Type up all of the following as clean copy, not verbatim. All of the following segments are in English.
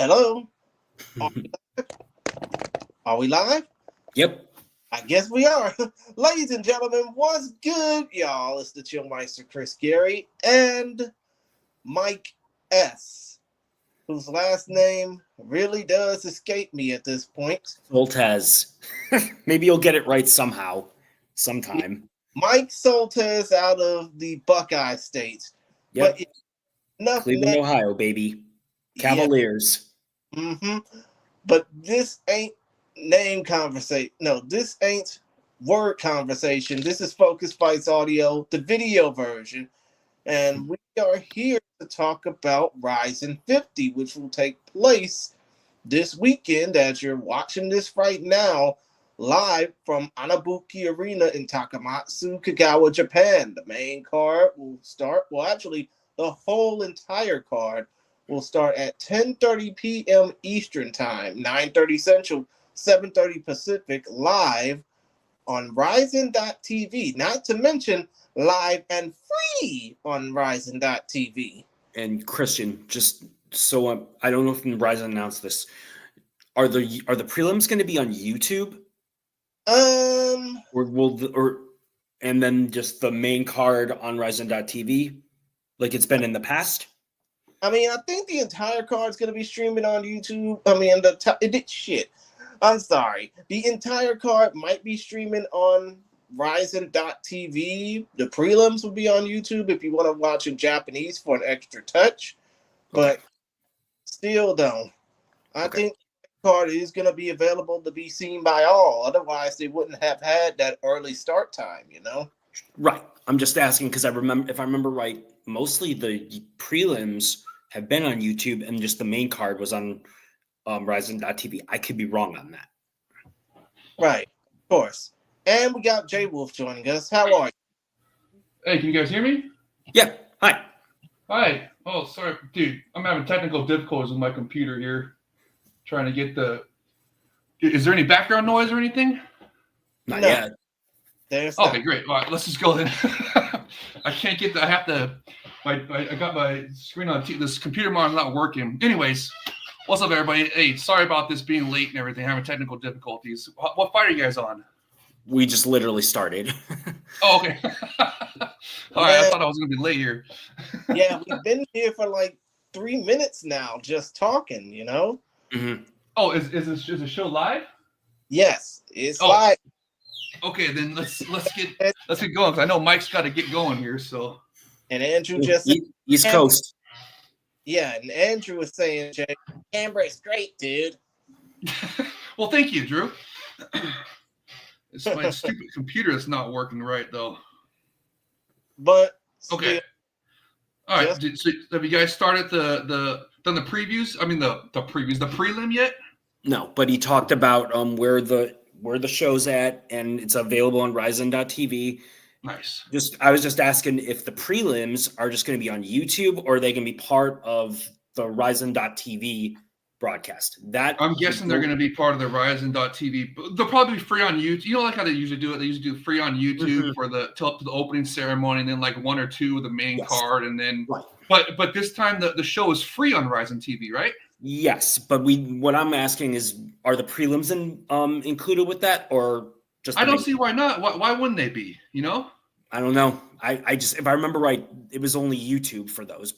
Hello? Are we, are we live? Yep. I guess we are. Ladies and gentlemen, what's good, y'all? It's the Chillmeister Chris Gary and Mike S., whose last name really does escape me at this point. Soltez. Maybe you'll get it right somehow, sometime. Mike Soltez out of the Buckeye State. Yep. But enough Cleveland, Ohio, baby. Cavaliers. Yeah. But this ain't name conversation. No, this ain't word conversation. This is Focus Fights Audio, the video version. And we are here to talk about Rising 50, which will take place this weekend as you're watching this right now, live from Anabuki Arena in Takamatsu, Kagawa, Japan. The main card will start, the whole entire card will start at 10:30 p.m. Eastern Time, 9:30 Central, 7:30 Pacific, live on Rising.tv. Not to mention live and free on Rising.tv. And Christian, just so I don't know if Verizon announced this. Are the prelims going to be on YouTube? And then just the main card on Rising.tv, like it's been in the past? I mean, I think the entire card's going to be streaming on YouTube. I'm sorry. The entire card might be streaming on Rising.tv. The prelims will be on YouTube if you want to watch in Japanese for an extra touch. But still, though, I think the card is going to be available to be seen by all. Otherwise, they wouldn't have had that early start time, you know? Right. I'm just asking because if I remember right, mostly the prelims have been on YouTube and just the main card was on Rising.tv. I could be wrong on that. Right, of course. And we got Jay Wolf joining us. How are you? Hey, can you guys hear me? Yeah. Hi. Hi. Oh, sorry. Dude, I'm having technical difficulties with my computer here. Trying to get the... Is there any background noise or anything? Not yet. Okay, great. All right, let's just go then. I can't get the... I have to... I got my screen on... This computer monitor's not working. Anyways, what's up, everybody? Hey, sorry about this being late and everything. Having technical difficulties. What fight are you guys on? We just literally started. Oh, okay. All right, I thought I was going to be late here. Yeah, we've been here for like 3 minutes now, just talking, you know? Mm-hmm. Oh, is the show live? Yes, it's live. Okay, then let's get going, because I know Mike's got to get going here, so. And Andrew just East Coast. Yeah, and Andrew was saying, Jay, camera is great, dude. Well, thank you, Drew. It's my stupid computer that's not working right, though. But okay. All right. So have you guys started done the previews? I mean the prelim yet? No, but he talked about where the show's at, and it's available on Rising.tv. Nice. I was just asking if the prelims are just going to be on YouTube or they can be part of the Rising.tv broadcast. That I'm guessing they're going to be part of the Rising.tv. They'll probably be free on YouTube. You know, like how they usually do it. They usually do free on YouTube for up to the opening ceremony, and then like one or two of the main card, and then. Right. But this time the show is free on Rising TV, right? Yes, but what I'm asking is, are the prelims included with that, or just? I don't see why not. Why wouldn't they be? You know. I don't know. I just, if I remember right, it was only YouTube for those.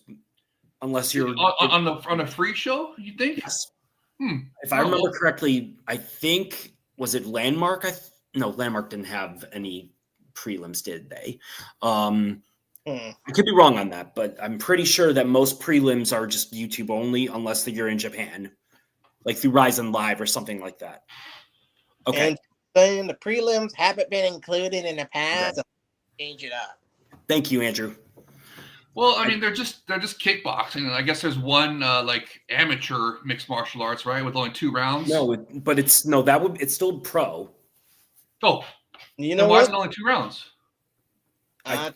Unless you're on a free show, you think? Yes. If I remember correctly, I think was it Landmark? No, Landmark didn't have any prelims, did they? I could be wrong on that, but I'm pretty sure that most prelims are just YouTube only, unless you're in Japan, like through Rising Live or something like that. Okay. And saying the prelims haven't been included in the past, so change it up. Thank you, Andrew. Well, I mean, they're just kickboxing, and I guess there's one like amateur mixed martial arts, right, with only 2 rounds. No, but it's still pro. Oh, you know why is it only 2 rounds? I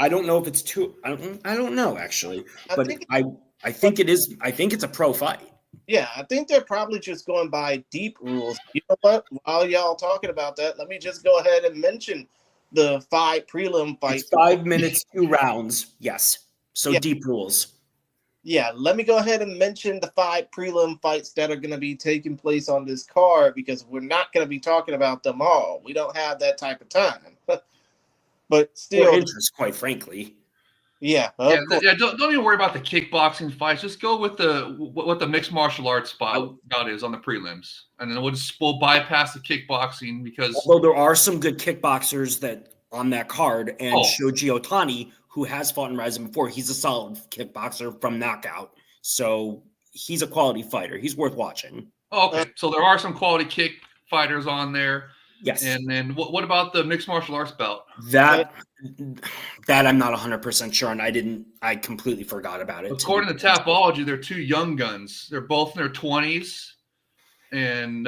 don't know if it's 2. I don't know actually, but I think it is. I think it's a pro fight. Yeah, I think they're probably just going by deep rules. You know what? While y'all talking about that, let me just go ahead and mention the 5 prelim fights. It's 5 minutes, 2 rounds. Yes. So deep rules. Yeah, let me go ahead and mention the 5 prelim fights that are going to be taking place on this card because we're not going to be talking about them all. We don't have that type of time. But still, or interest, quite frankly. Yeah, don't even worry about the kickboxing fights. Just go with what the mixed martial arts bout is on the prelims, and then we'll bypass the kickboxing because although there are some good kickboxers that on that card, and Shoji Otani, who has fought in Rising before, he's a solid kickboxer from knockout, so he's a quality fighter. He's worth watching. Oh, okay, so there are some quality kick fighters on there. Yes. And then what about the mixed martial arts belt? That I'm not 100% sure, and I completely forgot about it. According to Tapology, they're 2 young guns. They're both in their 20s, and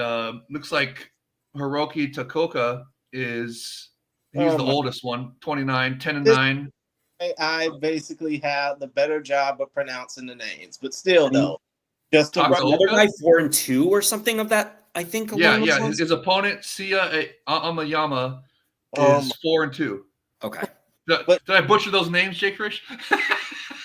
looks like Hiroki Takoka he's the oldest one, 29, 10-9. I basically have the better job of pronouncing the names, but still though, just to the other guy 4-2 or something of that. I think. Yeah. His opponent Sia Amayama is 4-2. Okay. Did I butcher those names, Jake Rich?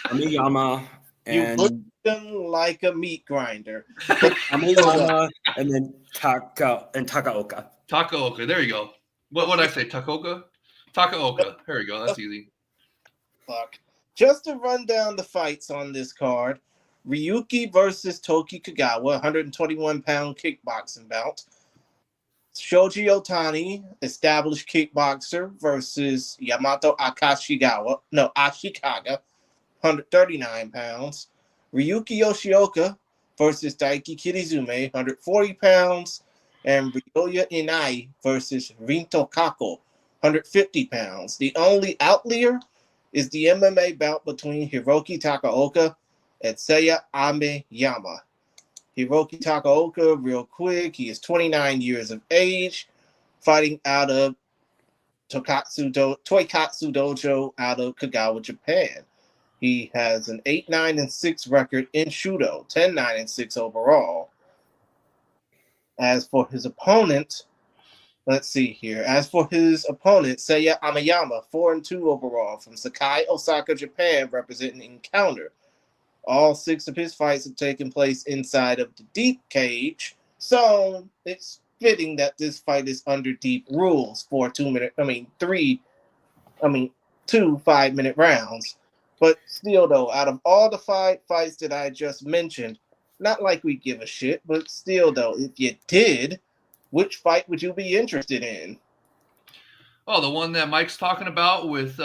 Amayama and you butchered them like a meat grinder. Amayama and then Takaoka. Takaoka. There you go. What did I say? Takaoka. There you go. That's easy. Fuck. Just to run down the fights on this card. Ryuki versus Toki Kagawa, 121-pound kickboxing bout. Shoji Otani, established kickboxer, versus Yamato Ashikaga, 139 pounds. Ryuki Yoshioka versus Daiki Kirizume, 140 pounds. And Ryoya Inai versus Rinto Kako, 150 pounds. The only outlier is the MMA bout between Hiroki Takaoka and Seiya Ameyama. Hiroki Takaoka, real quick, he is 29 years of age, fighting out of Toikatsu Dojo out of Kagawa, Japan. He has an 8-9-6 record in Shudo, 10-9-6 overall. As for his opponent, Seiya Ameyama, 4-2 overall from Sakai, Osaka, Japan, representing Encounter. All 6 of his fights have taken place inside of the deep cage, so it's fitting that this fight is under deep rules for 2 5-minute rounds. But still, though, out of all the 5 fights that I just mentioned, not like we give a shit, but still, though, if you did, which fight would you be interested in? Oh, the one that Mike's talking about with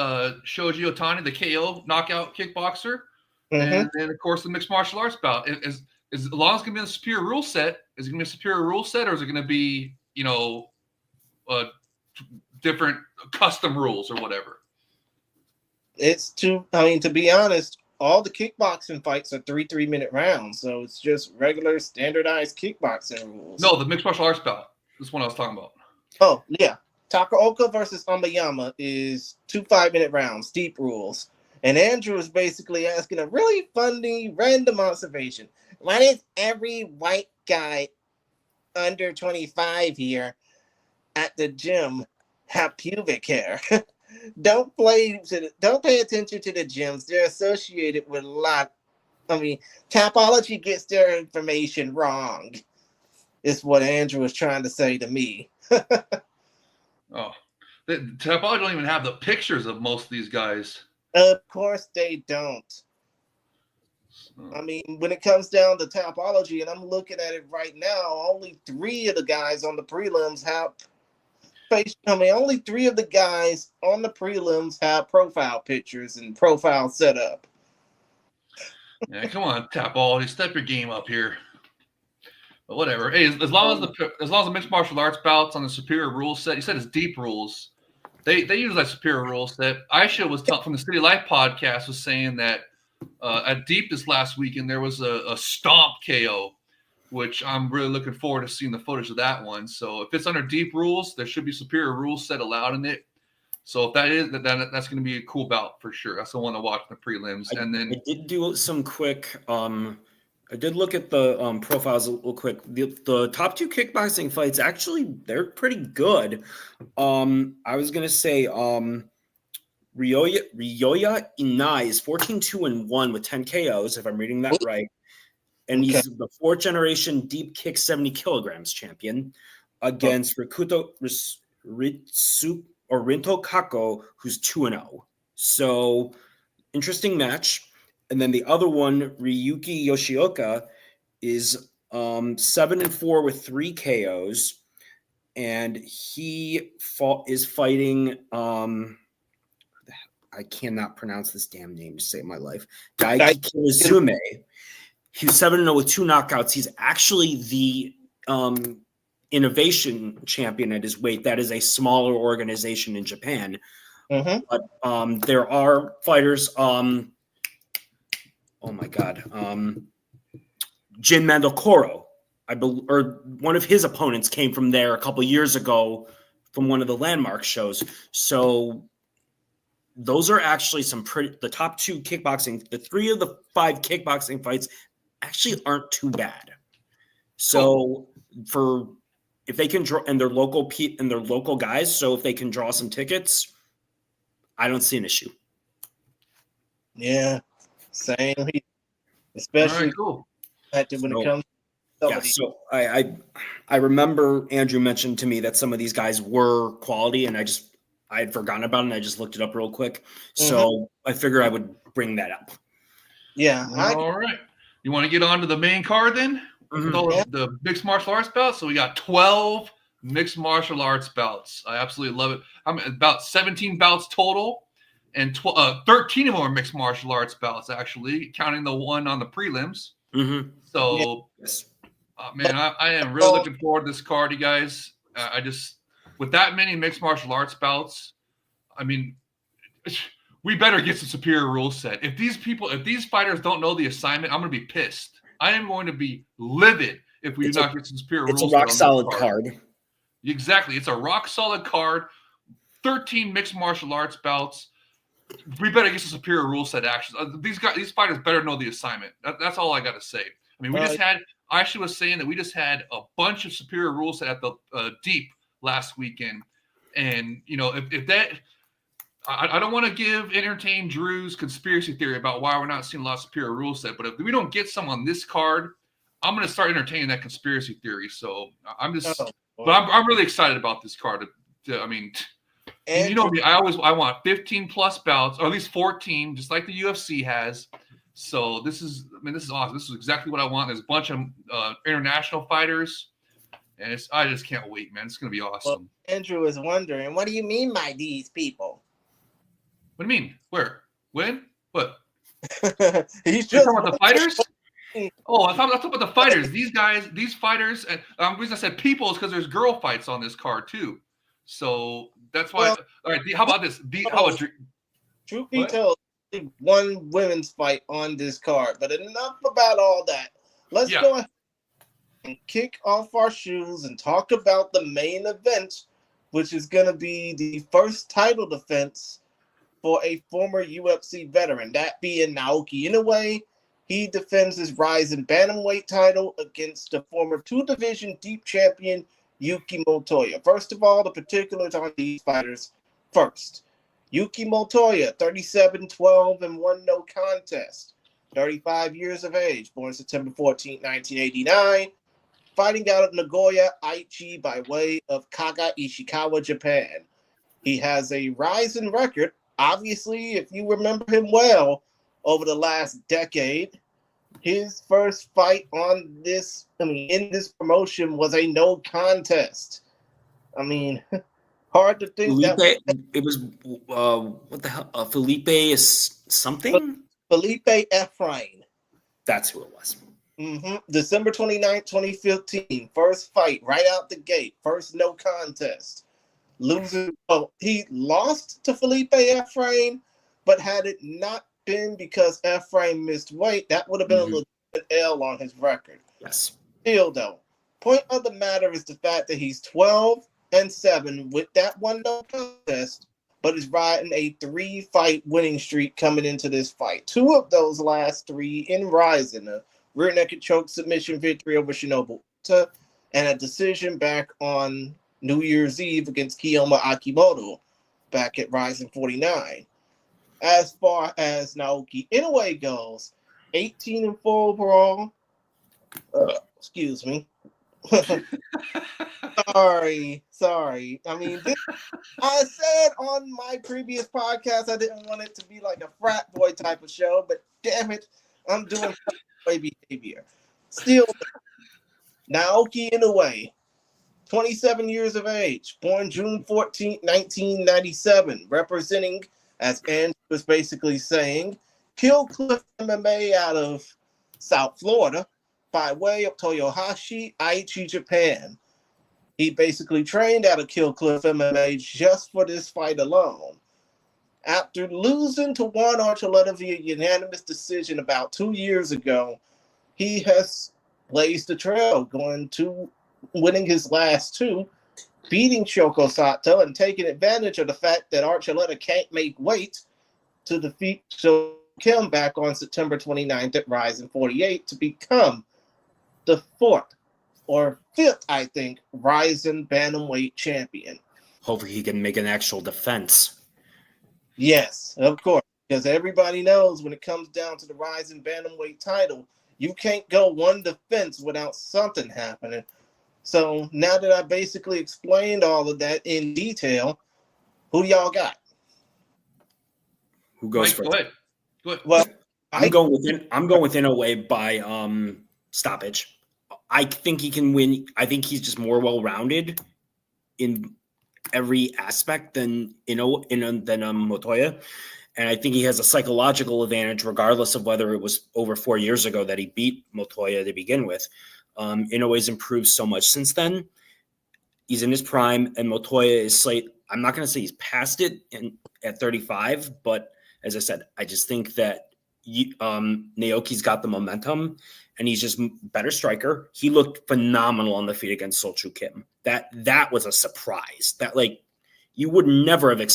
Shoji Otani, the KO knockout kickboxer. And then, of course, the mixed martial arts bout. As long as it's going to be a superior rule set, is it going to be a superior rule set, or is it going to be, different custom rules or whatever? To be honest, all the kickboxing fights are 3-minute rounds, so it's just regular standardized kickboxing rules. No, the mixed martial arts bout. This one I was talking about. Oh, yeah. Takaoka versus Amayama is 2 5-minute rounds, deep rules. And Andrew is basically asking a really funny random observation. Why does every white guy under 25 here at the gym have pubic hair? Don't pay attention to the gyms. They're associated with a lot. Tapology gets their information wrong, is what Andrew was trying to say to me. Oh, Tapology don't even have the pictures of most of these guys. Of course they don't. When it comes down to Tapology, and I'm looking at it right now, only 3 of the guys on the prelims have only 3 of the guys on the prelims have profile pictures and profile setup. Yeah, come on, Tapology, step your game up here. But whatever. Hey, as long as the mixed martial arts bouts on the superior rule set, you said it's deep rules. They use that superior rule set. Aisha was from the City Life podcast was saying that at Deep this last weekend there was a stomp KO, which I'm really looking forward to seeing the footage of that one. So if it's under deep rules, there should be superior rule set allowed in it. So if that is, that's going to be a cool bout for sure. That's the one to watch in the prelims. And then I did do some quick. I did look at the profiles a little quick. The top 2 kickboxing fights, actually, they're pretty good. I was going to say Ryoya Inai is 14-2-1 with 10 KOs, if I'm reading that right. And he's the 4th generation deep kick 70 kilograms champion against Rinto Kako, who's 2-0. So interesting match. And then the other one, Ryuki Yoshioka, is 7-4 with 3 KOs. And he is fighting I cannot pronounce this damn name to save my life. Daiki Kizume. He's 7-0 with 2 knockouts. He's actually the innovation champion at his weight. That is a smaller organization in Japan. But there are fighters. Oh my God. Jin Mandokoro, or one of his opponents came from there a couple years ago from one of the landmark shows. So those are actually the top 2 kickboxing, the 3 of the 5 kickboxing fights actually aren't too bad. So if they can draw, and they're local guys, so if they can draw some tickets, I don't see an issue. Yeah, same. Especially when it comes to somebody. So I remember Andrew mentioned to me that some of these guys were quality, and I had forgotten about it, and I just looked it up real quick. So I figured I would bring that up. Yeah. All right. You want to get on to the main card then? With all the mixed martial arts bouts? So we got 12 mixed martial arts bouts. I absolutely love it. I'm about 17 bouts total, and 13 of them are mixed martial arts bouts, actually, counting the one on the prelims. So, man, I am really looking forward to this card, you guys. With that many mixed martial arts bouts, I mean, we better get some superior rule set. If these fighters don't know the assignment, I'm going to be pissed. I am going to be livid if we do not get some superior rules. It's a rock solid card. Exactly. It's a rock solid card. 13 mixed martial arts bouts. We better get some superior rule set actions. These fighters better know the assignment. That's all I got to say. I mean, I actually was saying that we just had a bunch of superior rule set at the Deep last weekend. And, if that – I don't want to entertain Drew's conspiracy theory about why we're not seeing a lot of superior rule set, but if we don't get some on this card, I'm going to start entertaining that conspiracy theory. So I'm really excited about this card. I mean, and you know me, I want 15 plus bouts, or at least 14, just like the UFC has. So this is awesome. This is exactly what I want. There's a bunch of international fighters, and I just can't wait, man. It's going to be awesome. Well, Andrew is wondering, what do you mean by these people? What do you mean? Where? When? What? He's just talking about the fighters? Oh, I thought about the fighters. These fighters, and the reason I said people is because there's girl fights on this card too. So that's why. All right, how about this? Truth be told, one women's fight on this card, but enough about all that. Let's go ahead and kick off our shoes and talk about the main event, which is going to be the first title defense for a former UFC veteran, that being Naoki Inoue. He defends his rising bantamweight title against the former 2-division deep champion Yuki Motoya. First of all, the particulars on these fighters first. Yuki Motoya, 37-12-1 no contest, 35 years of age, born September 14, 1989, fighting out of Nagoya, Aichi by way of Kaga, Ishikawa, Japan. He has a rising record. Obviously, if you remember him well, over the last decade, his first fight in this promotion was a no contest. I mean, hard to think it was what the hell? Felipe is something? Felipe Efrain. That's who it was. December 29th, 2015. First fight right out the gate. First no contest. He lost to Felipe Efrain, but had it not been because Efrain missed weight, that would have been a legitimate L on his record. Yes. Still, though, point of the matter is the fact that he's 12-7 with that one no contest, but is riding a 3-fight winning streak coming into this fight. 2 of those last 3 in Rising, a rear naked choke submission victory over Shinobu Uta, and a decision back on New Year's Eve against Kiyoma Akimoto back at Rising 49. as far as Naoki Inoue goes, 18-4 overall. Excuse me. Sorry. I mean, I said on my previous podcast I didn't want it to be like a frat boy type of show, but damn it, I'm doing frat boy behavior. Still, Naoki Inoue, 27 years of age, born June 14, 1997, representing, as Andrew was basically saying, Kill Cliff MMA out of South Florida by way of Toyohashi, Aichi, Japan. He basically trained out of Kill Cliff MMA just for this fight alone. After losing to Juan Archuleta via unanimous decision about 2 years ago, he has blazed the trail, going to winning his last two, beating Shoko Sato and taking advantage of the fact that Archuleta can't make weight to defeat Show Kim back on September 29th at Rising 48 to become the fourth or fifth, I think, Rising Bantamweight champion. Hopefully he can make an actual defense. Yes, of course, because everybody knows when it comes down to the Rising Bantamweight title, you can't go one defense without something happening. So now that I basically explained all of that in detail, who do y'all got? Who goes Mike, first? Go ahead. Well, I'm going with Inoue by stoppage. I think he can win. I think he's just more well-rounded in every aspect than Motoya. And I think he has a psychological advantage, regardless of whether it was over 4 years ago that he beat Motoya to begin with. Inoue's improved so much since then. He's in his prime, and Motoya is I'm not going to say he's past it at 35, but as I said, I just think that Naoki's got the momentum, and he's just better striker. He looked phenomenal on the feet against Solchu Kim. That was a surprise. That you would never have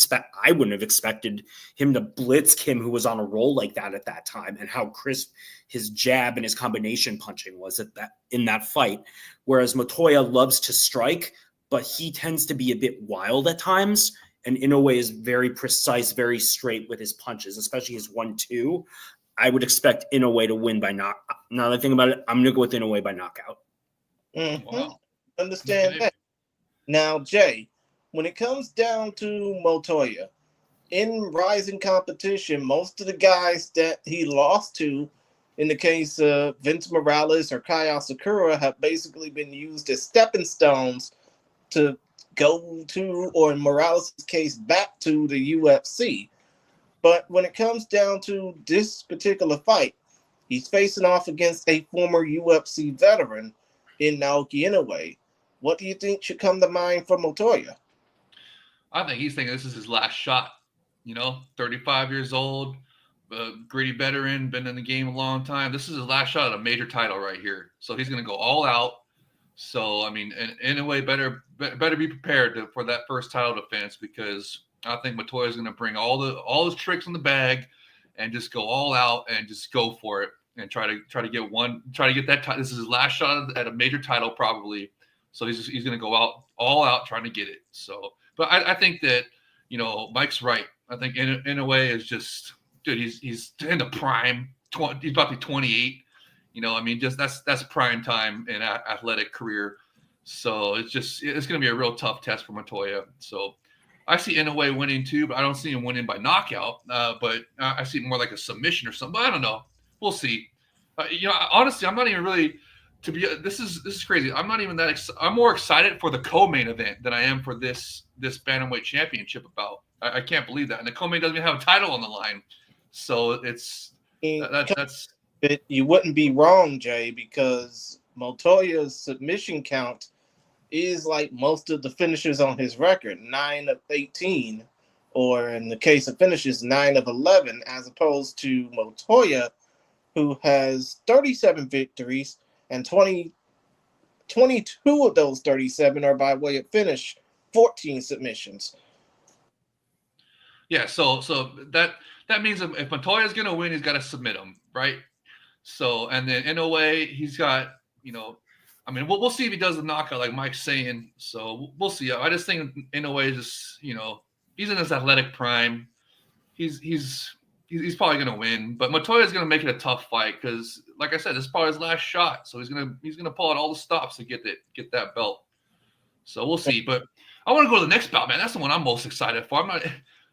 I wouldn't have expected him to blitz Kim, who was on a roll like that at that time, and how crisp his jab and his combination punching was in that fight. Whereas Motoya loves to strike, but he tends to be a bit wild at times. And Inoue is very precise, very straight with his punches, especially his 1-2. I would expect Inoue to win by knock. Now that I think about it, I'm going to go with Inoue by knockout. Mm-hmm. Wow. Understand that. Now, Jay, when it comes down to Motoya, in rising competition, most of the guys that he lost to, in the case of Vince Morales or Kaya Sakura, have basically been used as stepping stones to go to, or in Morales' case, back to the UFC. But when it comes down to this particular fight, he's facing off against a former UFC veteran in Naoki Inoue. What do you think should come to mind for Motoya? I think he's thinking this is his last shot. 35 years old, gritty veteran, been in the game a long time. This is his last shot at a major title right here. So he's going to go all out. So, I mean, in a way, better be prepared for that first title defense, because I think Motoya is going to bring all his tricks in the bag and just go all out and just go for it and try to get that. This is his last shot at a major title probably. So he's going to go all out trying to get it. So, but I think that Mike's right. I think in a way is just, dude, he's in the prime. He's about to be 28. I mean, just that's prime time in athletic career. So it's going to be a real tough test for Motoya. So I see Inoue winning too, but I don't see him winning by knockout. But I see it more like a submission or something. But I don't know. We'll see. Honestly, I'm not even really this is crazy. I'm not even that. I'm more excited for the co-main event than I am for this bantamweight championship bout. I can't believe that. And the co-main doesn't even have a title on the line. So it's that's. You wouldn't be wrong, Jay, because Motoya's submission count is like most of the finishers on his record, 9 of 18, or in the case of finishes, 9 of 11, as opposed to Motoya, who has 37 victories, and 22 of those 37 are by way of finish, 14 submissions. Yeah, so that means if Motoya is going to win, he's got to submit him, right? So, and then in a way, he's got, I mean, we'll see if he does the knockout like Mike's saying. So we'll see. I just think in a way, just, he's in his athletic prime. he's probably gonna win, but Montoya's gonna make it a tough fight because, like I said, this is probably his last shot. So he's gonna pull out all the stops to get that belt. So we'll see. But I want to go to the next bout, man. That's the one I'm most excited for.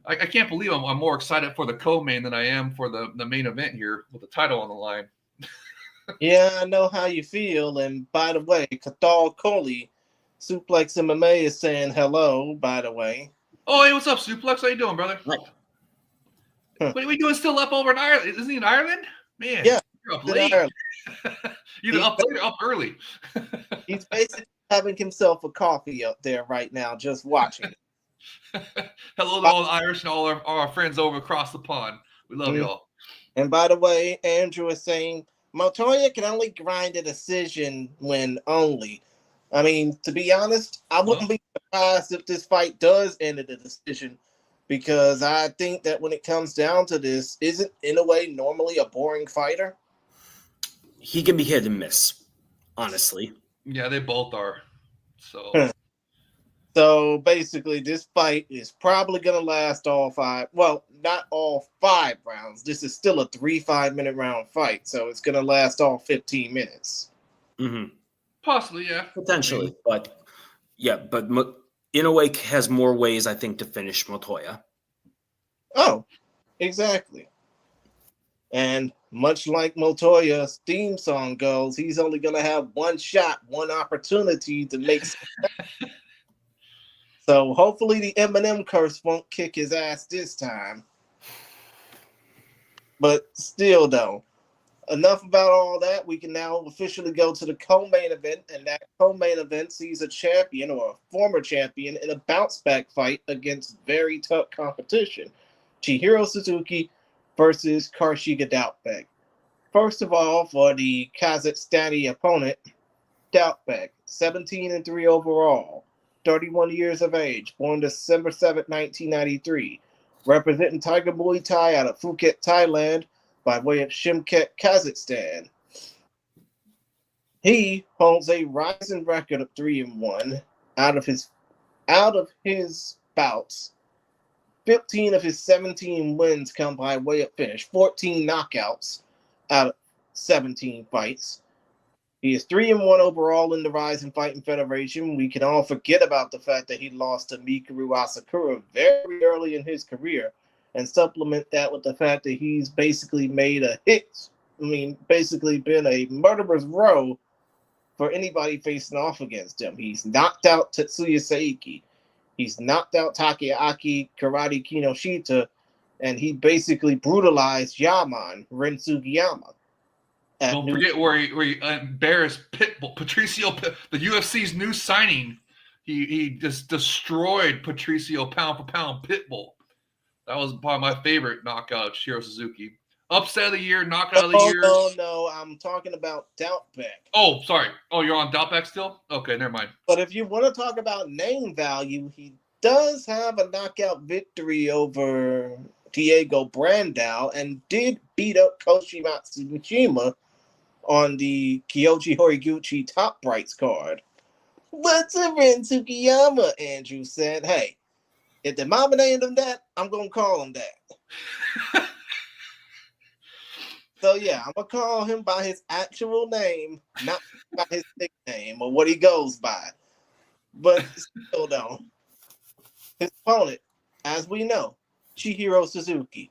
I can't believe I'm more excited for the co-main than I am for the main event here with the title on the line. Yeah, I know how you feel. And by the way, Cathal Coley, Suplex MMA is saying hello, by the way. Oh, hey, what's up, Suplex? How you doing, brother? Right. What are we doing still up over in Ireland? Isn't he in Ireland? Man, Yeah, you're up late. Either up late or up early. He's basically having himself a coffee up there right now, just watching. Hello to all the Irish and all our friends over across the pond. We love y'all. And by the way, Andrew is saying Montoya can only grind a decision when only. I mean, to be honest, I wouldn't be surprised if this fight does end in a decision, because I think that when it comes down to this, isn't Inoue normally a boring fighter? He can be hit and miss, honestly. Yeah, they both are. So So basically, this fight is probably going to last all five. Well, not all 5 rounds. This is still a 3 5-minute round fight, so it's going to last all 15 minutes. Mm-hmm. Possibly, yeah. Potentially, but Inoue has more ways, I think, to finish Montoya. Oh, exactly. And much like Montoya's theme song goes, he's only going to have one shot, one opportunity to make. So hopefully the Eminem curse won't kick his ass this time. But still, though, enough about all that. We can now officially go to the co-main event, and that co-main event sees a champion or a former champion in a bounce-back fight against very tough competition. Chihiro Suzuki versus Karshiga Doubtbag. First of all, for the Kazakhstani opponent, Doubtbag, 17-3 overall, 31 years of age, born December 7, 1993, representing Tiger Muay Thai out of Phuket, Thailand, by way of Shimkhet, Kazakhstan. He holds a rising record of 3-1 out of his bouts. 15 of his 17 wins come by way of finish, 14 knockouts out of 17 fights. He is 3-1 overall in the Rising Fighting Federation. We can all forget about the fact that he lost to Mikuru Asakura very early in his career, and supplement that with the fact that he's basically made a hit. I mean, basically been a murderer's row for anybody facing off against him. He's knocked out Tetsuya Saiki. He's knocked out Takeaki Karate Kinoshita, and he basically brutalized Yaman, Ren Sugiyama. Don't forget where he embarrassed Pitbull, Patricio, the UFC's new signing. He just destroyed Patricio pound for pound Pitbull. That was probably my favorite knockout of Chihiro Suzuki. Upset of the year, knockout of the year. No, I'm talking about Doubtbag. Oh, sorry. Oh, you're on Doubtbag still? Okay, never mind. But if you want to talk about name value, he does have a knockout victory over Diego Brandao and did beat up Koshi Matsushima on the Kyoji Horiguchi Top Brights card. What's a Ren Sugiyama? Andrew said, hey, if the mama named him that, I'm going to call him that. So, yeah, I'm going to call him by his actual name, not by his nickname or what he goes by. But still, though, his opponent, as we know, Chihiro Suzuki,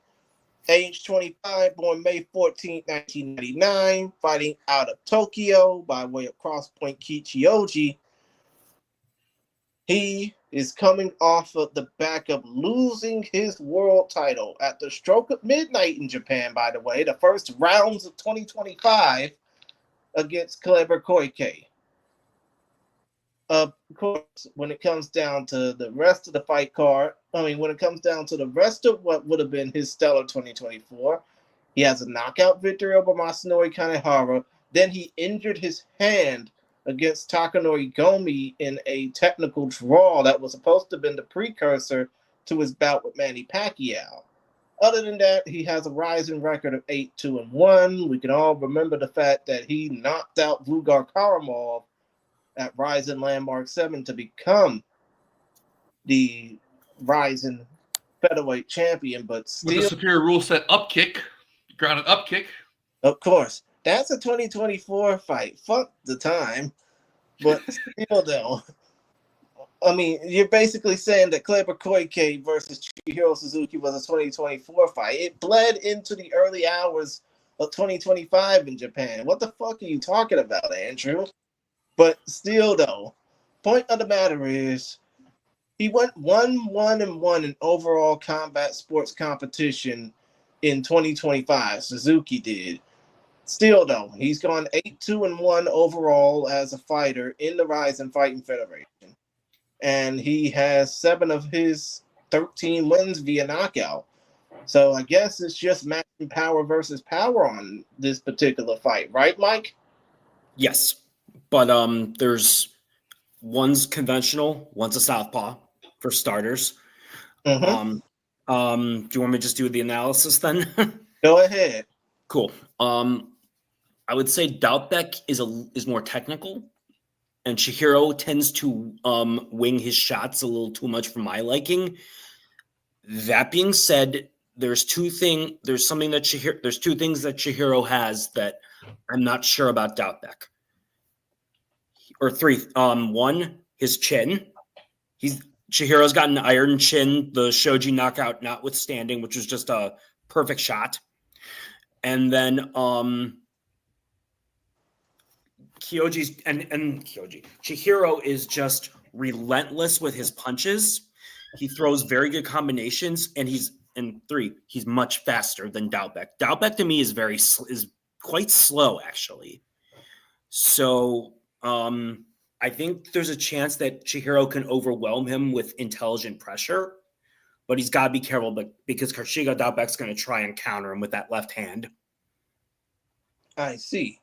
age 25, born May 14, 1999, fighting out of Tokyo by way of Crosspoint Kichioji. He is coming off of the back of losing his world title at the stroke of midnight in Japan, by the way, the first rounds of 2025 against Kleber Koike. Of course, when it comes down to the rest of the fight card, when it comes down to the rest of what would have been his stellar 2024, he has a knockout victory over Masanori Kanehara. Then he injured his hand against Takanori Gomi in a technical draw that was supposed to have been the precursor to his bout with Manny Pacquiao. Other than that, he has a rising record of 8-2-1. We can all remember the fact that he knocked out Vugar Karamov at Rising Landmark 7 to become the Rising featherweight champion, but with the still, superior rule set up kick, grounded up kick. of course, that's a 2024 fight. Fuck the time, but still, though. I mean, you're basically saying that Kleber Koike versus Chihiro Suzuki was a 2024 fight. It bled into the early hours of 2025 in Japan. What the fuck are you talking about, Andrew? But still, though, point of the matter is, he went 1-1-1 in overall combat sports competition in 2025. Suzuki did. Still, though, he's gone 8-2-1 overall as a fighter in the Rising Fighting Federation. And he has 7 of his 13 wins via knockout. So I guess it's just matching power versus power on this particular fight, right, Mike? Yes, but there's one's conventional, one's a southpaw for starters. Mm-hmm. Do you want me to just do the analysis then? Go ahead. Cool. I would say Doubtbeck is more technical, and Chihiro tends to wing his shots a little too much for my liking. That being said, there's two things that Chihiro has that I'm not sure about Doubtbeck. Or 3. One, his chin. Chihiro's got an iron chin, the Shoji knockout notwithstanding, which was just a perfect shot. And then Chihiro is just relentless with his punches. He throws very good combinations, and he's much faster than Doubtbeck. Doubtbeck to me is quite slow, actually. So I think there's a chance that Chihiro can overwhelm him with intelligent pressure, but he's got to be careful because Karshiga Doubtbeck's going to try and counter him with that left hand. I see.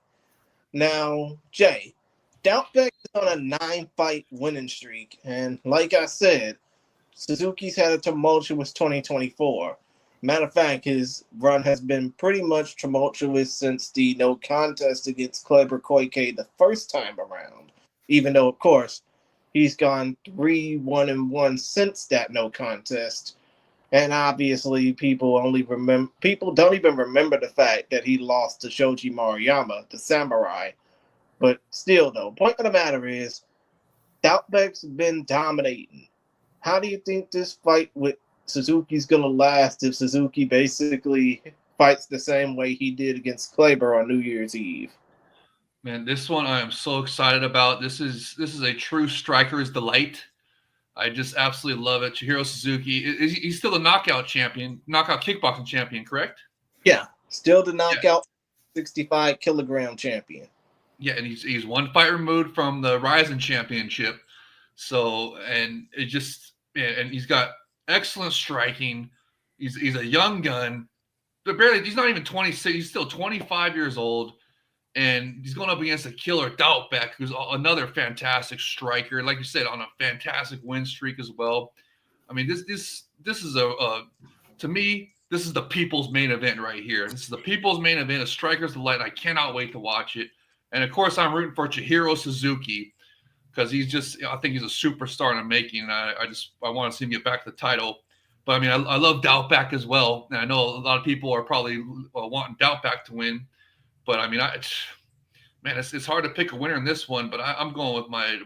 Now, Jay, Doubtbeck is on a 9-fight winning streak, and like I said, Suzuki's had a tumultuous 2024. Matter of fact, his run has been pretty much tumultuous since the no contest against Kleber Koike the first time around. Even though, of course, he's gone 3-1-1 since that no contest. And obviously, people don't even remember the fact that he lost to Shoji Maruyama, the samurai. But still, though, point of the matter is, Doubtbeck's been dominating. How do you think this fight with Suzuki's going to last if Suzuki basically fights the same way he did against Kleber on New Year's Eve? Man, this one I am so excited about. This is a true striker's delight. I just absolutely love it. Chihiro Suzuki, he's still the knockout kickboxing champion, correct? Yeah, still the knockout 65-kilogram champion. Yeah, and he's one fight removed from the Rising Championship. So, and he's got excellent striking. He's a young gun, but he's not even 26. He's still 25 years old. And he's going up against a killer Doubtbeck, who's another fantastic striker. Like you said, on a fantastic win streak as well. I mean, this is to me, this is the people's main event right here. This is the people's main event, a striker's delight. I cannot wait to watch it. And of course, I'm rooting for Chihiro Suzuki because I think he's a superstar in the making. And I want to see him get back to the title. But I mean, I love Doubtbeck as well. And I know a lot of people are probably wanting Doubtbeck to win. But I mean, it's hard to pick a winner in this one. But I'm going with my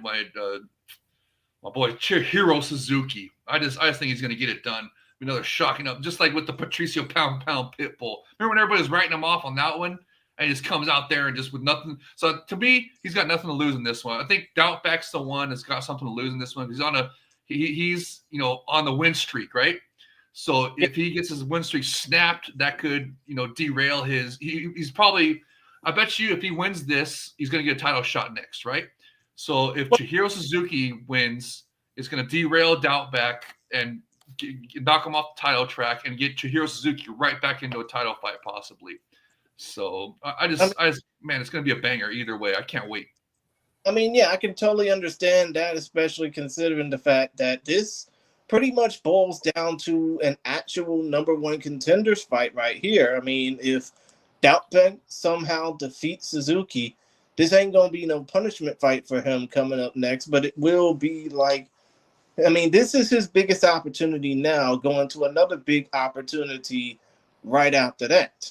boy Chihiro Suzuki. I just think he's going to get it done. Another shocking up, just like with the Patricio Pound Pitbull. Remember when everybody was writing him off on that one, and he just comes out there and just with nothing. So to me, he's got nothing to lose in this one. I think Doubtbeck's the one that's got something to lose in this one. He's on the win streak, right? So if he gets his win streak snapped, that could derail his. He's probably. I bet you if he wins this, he's going to get a title shot next, right? So if Chihiro Suzuki wins, it's going to derail Doubtbeck and knock him off the title track and get Chihiro Suzuki right back into a title fight possibly. So man, it's going to be a banger either way. I can't wait. I mean, yeah, I can totally understand that, especially considering the fact that this pretty much boils down to an actual number one contenders fight right here. I mean, if Doubtbeck somehow defeats Suzuki, this ain't going to be no punishment fight for him coming up next, but it will be like I mean, this is his biggest opportunity now, going to another big opportunity right after that.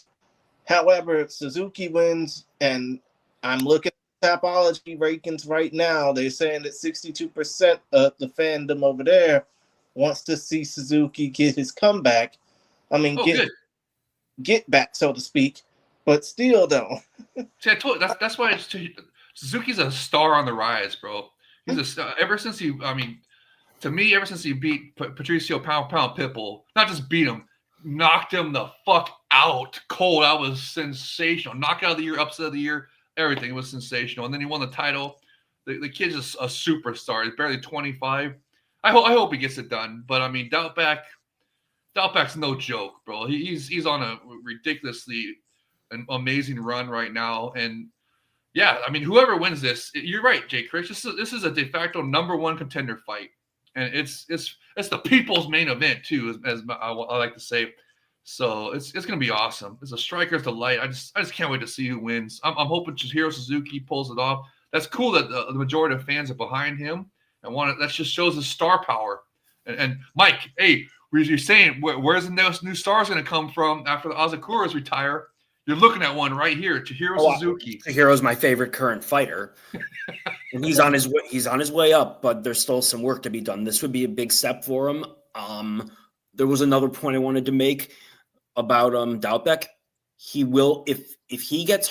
However, if Suzuki wins, and I'm looking at Tapology rankings right now, they're saying that 62% of the fandom over there wants to see Suzuki get his comeback. I mean, get back, so to speak. But still, though. See, I told you, that's why Suzuki's a star on the rise, bro. He's a star. Ever since he beat Patricio Pound Pitbull, not just beat him, knocked him the fuck out cold. That was sensational. Knockout of the year, upset of the year, everything was sensational. And then he won the title. The kid's just a superstar. He's barely 25. I hope he gets it done. But I mean, Doubtback's no joke, bro. He's on a ridiculously an amazing run right now. And yeah, I mean, whoever wins this, you're right, Jay Chris. This is a de facto #1 contender fight. And it's the people's main event too, as I like to say. So it's gonna be awesome. It's a striker's delight. I just can't wait to see who wins. I'm hoping Chihiro Suzuki pulls it off. That's cool that the majority of fans are behind him and that just shows his star power. And Mike, hey, you're saying where's the new stars gonna come from after the Azakuras retire? You're looking at one right here, Chihiro Suzuki. Chihiro's my favorite current fighter, and he's on his way. He's on his way up, but there's still some work to be done. This would be a big step for him. There was another point I wanted to make about Doubtback. He will if he gets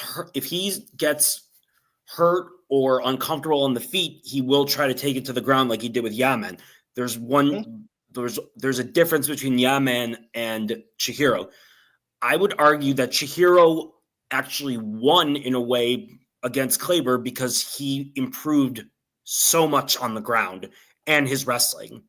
hurt or uncomfortable on the feet, he will try to take it to the ground like he did with Yaman. There's a difference between Yaman and Chihiro. I would argue that Chihiro actually won in a way against Kleber because he improved so much on the ground and his wrestling.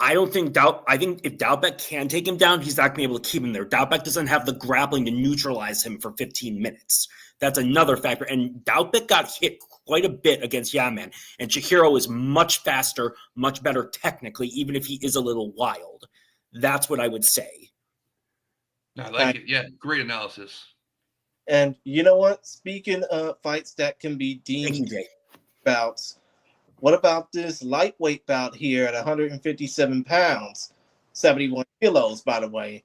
I think if Doubtback can take him down, he's not going to be able to keep him there. Doubtback doesn't have the grappling to neutralize him for 15 minutes. That's another factor. And Doubtback got hit quite a bit against Yaman. And Chihiro is much faster, much better technically, even if he is a little wild. That's what I would say. I like it. Yeah, great analysis. And you know what? Speaking of fights that can be deemed bouts, what about this lightweight bout here at 157 pounds, 71 kilos, by the way?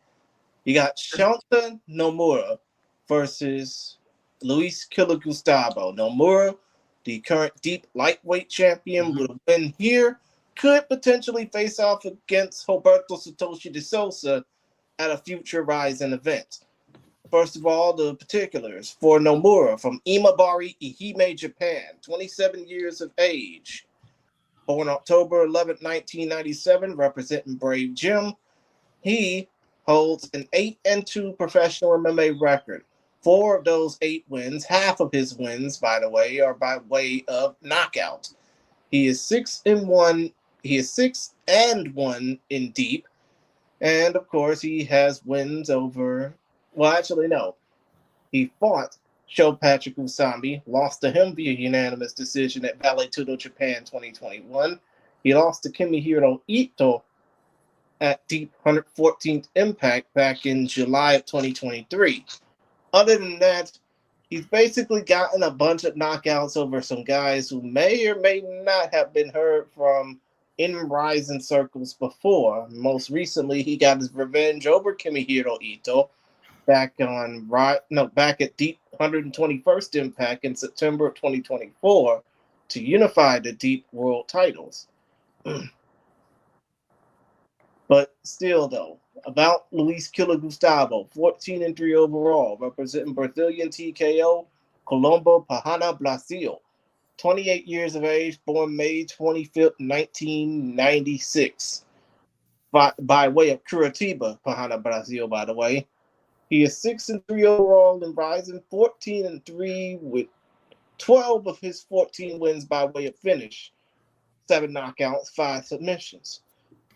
You got Shota Nomura versus Luis Killer Gustavo. Nomura, the current deep lightweight champion, with a win here, could potentially face off against Roberto Satoshi de Souza at a future Rising event. First of all, the particulars for Nomura from Imabari, Ehime, Japan, 27 years of age. Born October 11, 1997, representing Brave Gym. He holds an 8-2 professional MMA record. 4 of those 8 wins, half of his wins, by the way, are by way of knockout. He is 6-1. He is 6-1 in deep. And, of course, he has wins over... Well, actually, no. He fought Sho Patrick Usambi, lost to him via unanimous decision at Vale Tudo Japan 2021. He lost to Kimihiro Ito at Deep 114th Impact back in July of 2023. Other than that, he's basically gotten a bunch of knockouts over some guys who may or may not have been heard from in Rising circles before. Most recently, he got his revenge over Kimihiro Ito back at Deep 121st Impact in September of 2024 to unify the Deep World titles. But still, though, about Luis Killer Gustavo, 14-3 overall, representing Brazilian TKO, Colombo, Pahana, Brazil. 28 years of age, born May 25th, 1996. By way of Curitiba, Pahana, Brazil, by the way. He is 6-3 overall in Rising, 14-3 with 12 of his 14 wins by way of finish. 7 knockouts, 5 submissions.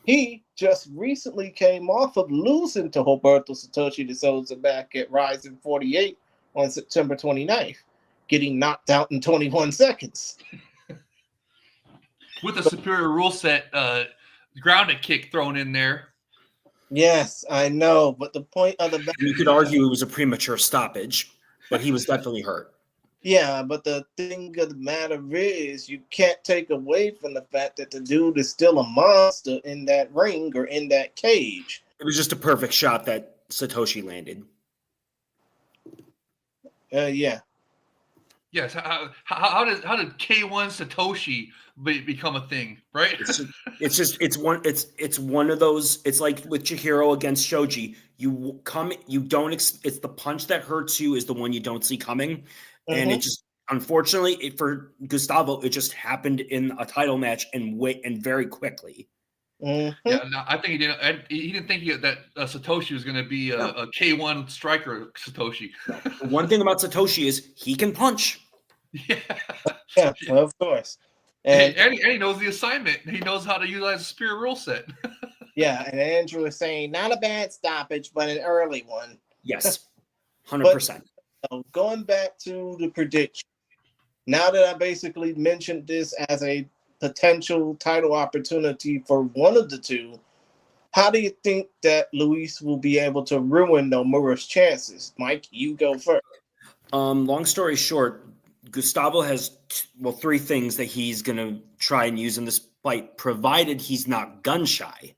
He just recently came off of losing to Roberto Satoshi de Souza back at Rising 48 on September 29th, getting knocked out in 21 seconds. With a superior rule set, grounded kick thrown in there. Yes, I know, but the point of the... You could argue it was a premature stoppage, but he was definitely hurt. Yeah, but the thing of the matter is, you can't take away from the fact that the dude is still a monster in that ring or in that cage. It was just a perfect shot that Satoshi landed. Yeah. Yes. How did K1 Satoshi become a thing? Right. It's one of those. It's like with Chihiro against Shoji. It's the punch that hurts you is the one you don't see coming, and it just unfortunately for Gustavo it just happened in a title match and very quickly. Mm-hmm. Yeah, no, I think he didn't. He didn't think that Satoshi was going to be a K1 striker. Satoshi. No. One thing about Satoshi is he can punch. Yeah, of course. And he knows the assignment. He knows how to utilize the spirit rule set. Yeah, and Andrew is saying not a bad stoppage, but an early one. Yes, 100%. Going back to the prediction, now that I basically mentioned this as a potential title opportunity for one of the two, how do you think that Luis will be able to ruin Nomura's chances? Mike, you go first. Long story short, Gustavo has three things that he's going to try and use in this fight, provided he's not gun shy.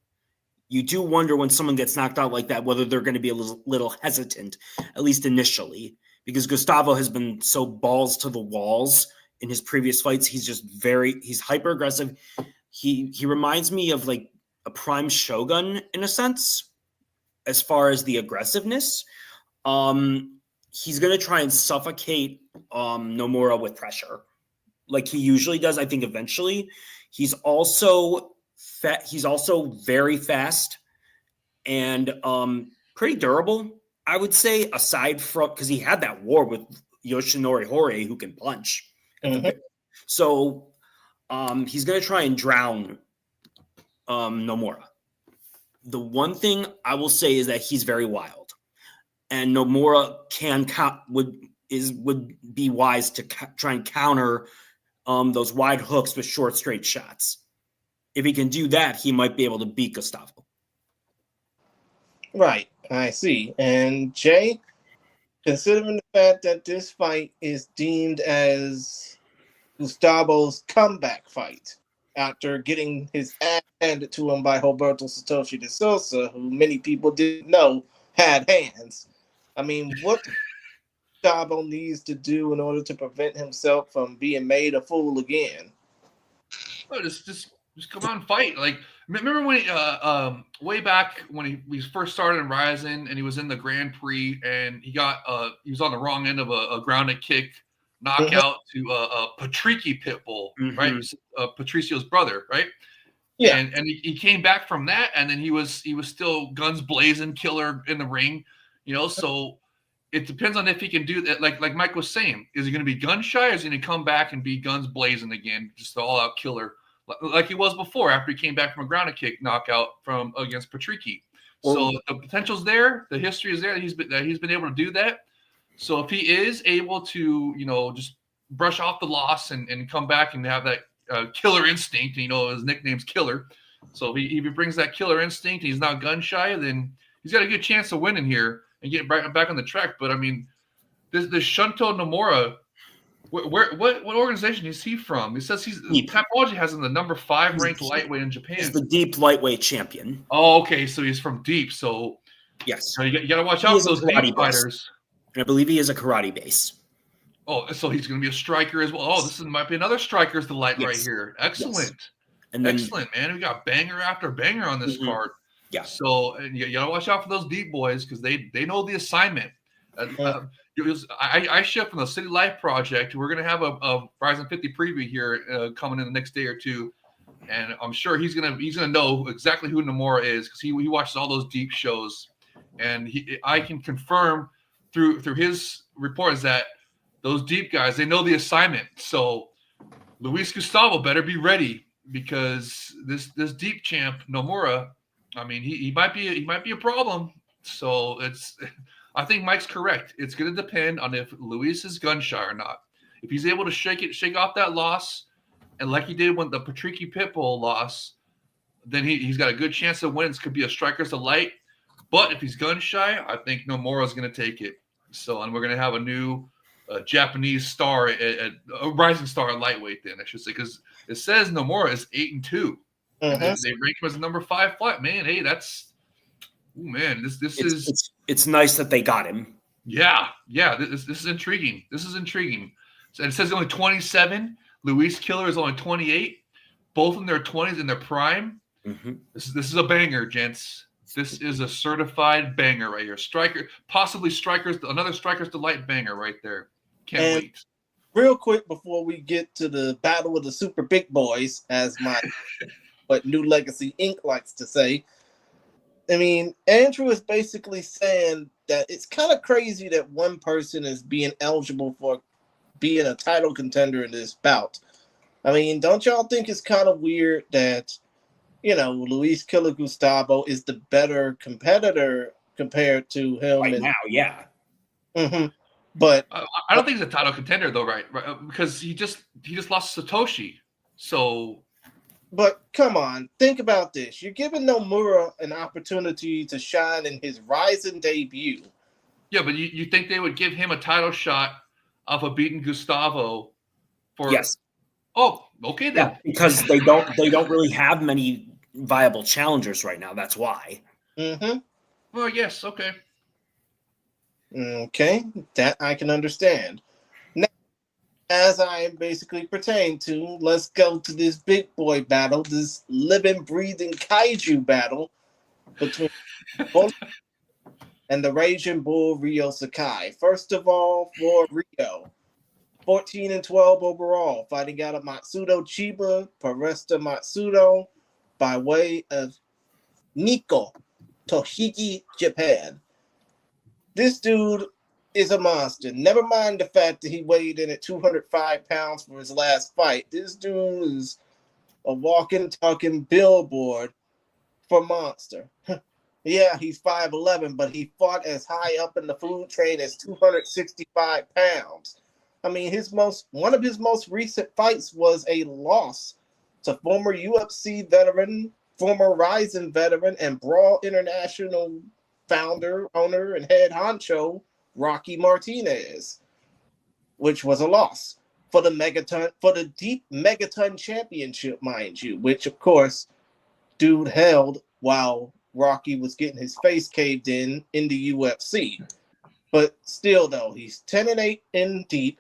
You do wonder when someone gets knocked out like that, whether they're going to be a little hesitant, at least initially, because Gustavo has been so balls to the walls in his previous fights. He's hyper aggressive. He reminds me of like a prime Shogun in a sense, as far as the aggressiveness. He's going to try and suffocate Nomura with pressure like he usually does. I think eventually he's also very fast and pretty durable, I would say, aside from because he had that war with Yoshinori Horie who can punch. So he's going to try and drown Nomura. The one thing I will say is that he's very wild, and Nomura would be wise to try and counter those wide hooks with short, straight shots. If he can do that, he might be able to beat Gustavo. Right, I see. And Jay, considering the fact that this fight is deemed as Gustavo's comeback fight after getting his ass handed to him by Roberto Satoshi de Sousa, who many people didn't know had hands. I mean, what Gustavo needs to do in order to prevent himself from being made a fool again? Oh, just come out and fight. Like, remember when way back when he first started in Ryzen and he was in the Grand Prix and he was on the wrong end of a grounded kick knockout to a Patricky Pitbull, right? It was Patricio's brother, right? Yeah. And he came back from that, and then he was still guns blazing, killer in the ring, So it depends on if he can do that. Like Mike was saying, is he going to be gun shy, or is he going to come back and be guns blazing again, just all out killer, like he was before after he came back from a grounded kick knockout against Patricky? So the potential's there, the history is there that he's been able to do that. So if he is able to, just brush off the loss and come back and have that killer instinct, his nickname's Killer. So if he brings that killer instinct, he's not gun shy, then he's got a good chance of winning here and getting back on the track. But I mean, this Shunto Nomura, what organization is he from? He says Tapology has him the number 5 ranked lightweight in Japan. He's the Deep lightweight champion. Oh, okay, so he's from Deep. So yes, you got to watch out for those Deep fighters. And I believe he is a karate base. Oh, so he's going to be a striker as well. Oh, this might be another striker's delight right here. Excellent. Yes. And then, excellent, man. We got banger after banger on this card. Yeah. So you got to watch out for those deep boys because they know the assignment. I shift from the City Life Project. We're going to have a Ryzen 50 preview here coming in the next day or two. And I'm sure he's gonna know exactly who Nomura is because he watches all those deep shows. And I can confirm through his reports that those deep guys, they know the assignment. So Luis Gustavo better be ready because this deep champ Nomura, I mean, he might be a problem. So I think Mike's correct. It's going to depend on if Luis is gun shy or not. If he's able to shake off that loss, and like he did when the Patricky Pitbull loss, then he's got a good chance of winning. This could be a striker's delight. But if he's gun shy, I think Nomura is going to take it. So, and we're going to have a new a Japanese star, a rising star at lightweight. Then I should say, because it says Nomura is 8-2. And they rank him as a number 5 flight. Man, hey, that's man. It's nice that they got him. Yeah. This is intriguing. This is intriguing. So it says only 27. Luis Killer is only 28. Both in their 20s in their prime. Mm-hmm. This is a banger, gents. This is a certified banger right here. Striker, possibly another Striker's Delight banger right there. Can't wait. Real quick before we get to the battle of the super big boys, as my what New Legacy Inc. likes to say. I mean, Andrew is basically saying that it's kind of crazy that one person is being eligible for being a title contender in this bout. I mean, don't y'all think it's kind of weird that, Luis Killer Gustavo is the better competitor compared to him right now? Yeah. Mm-hmm. But I don't think he's a title contender though, right? Because he just lost Satoshi. So, but come on, think about this. You're giving Nomura an opportunity to shine in his rising debut. Yeah, but you think they would give him a title shot off of beating Gustavo for? Yes. Oh, okay then. Yeah, because they don't really have many viable challengers right now. That's why. Mm-hmm. Well, yes, okay. Okay, that I can understand. Now, as I basically pertain to, let's go to this big boy battle, this living, breathing kaiju battle between Bull and the Raging Bull Ryo Sakai. First of all, for Ryo, 14-12 overall, fighting out of Matsudo Chiba, Paresta Matsudo, by way of Nikko, Tohiki, Japan. This dude is a monster. Never mind the fact that he weighed in at 205 pounds for his last fight. This dude is a walking, talking billboard for monster. Yeah, he's 5'11", but he fought as high up in the food chain as 265 pounds. I mean, one of his most recent fights was a loss to former UFC veteran, former Ryzen veteran, and Brawl International founder, owner, and head honcho Rocky Martinez, which was a loss for the Deep Megaton Championship, mind you, which of course dude held while Rocky was getting his face caved in the UFC. But still, though, he's 10-8 in Deep.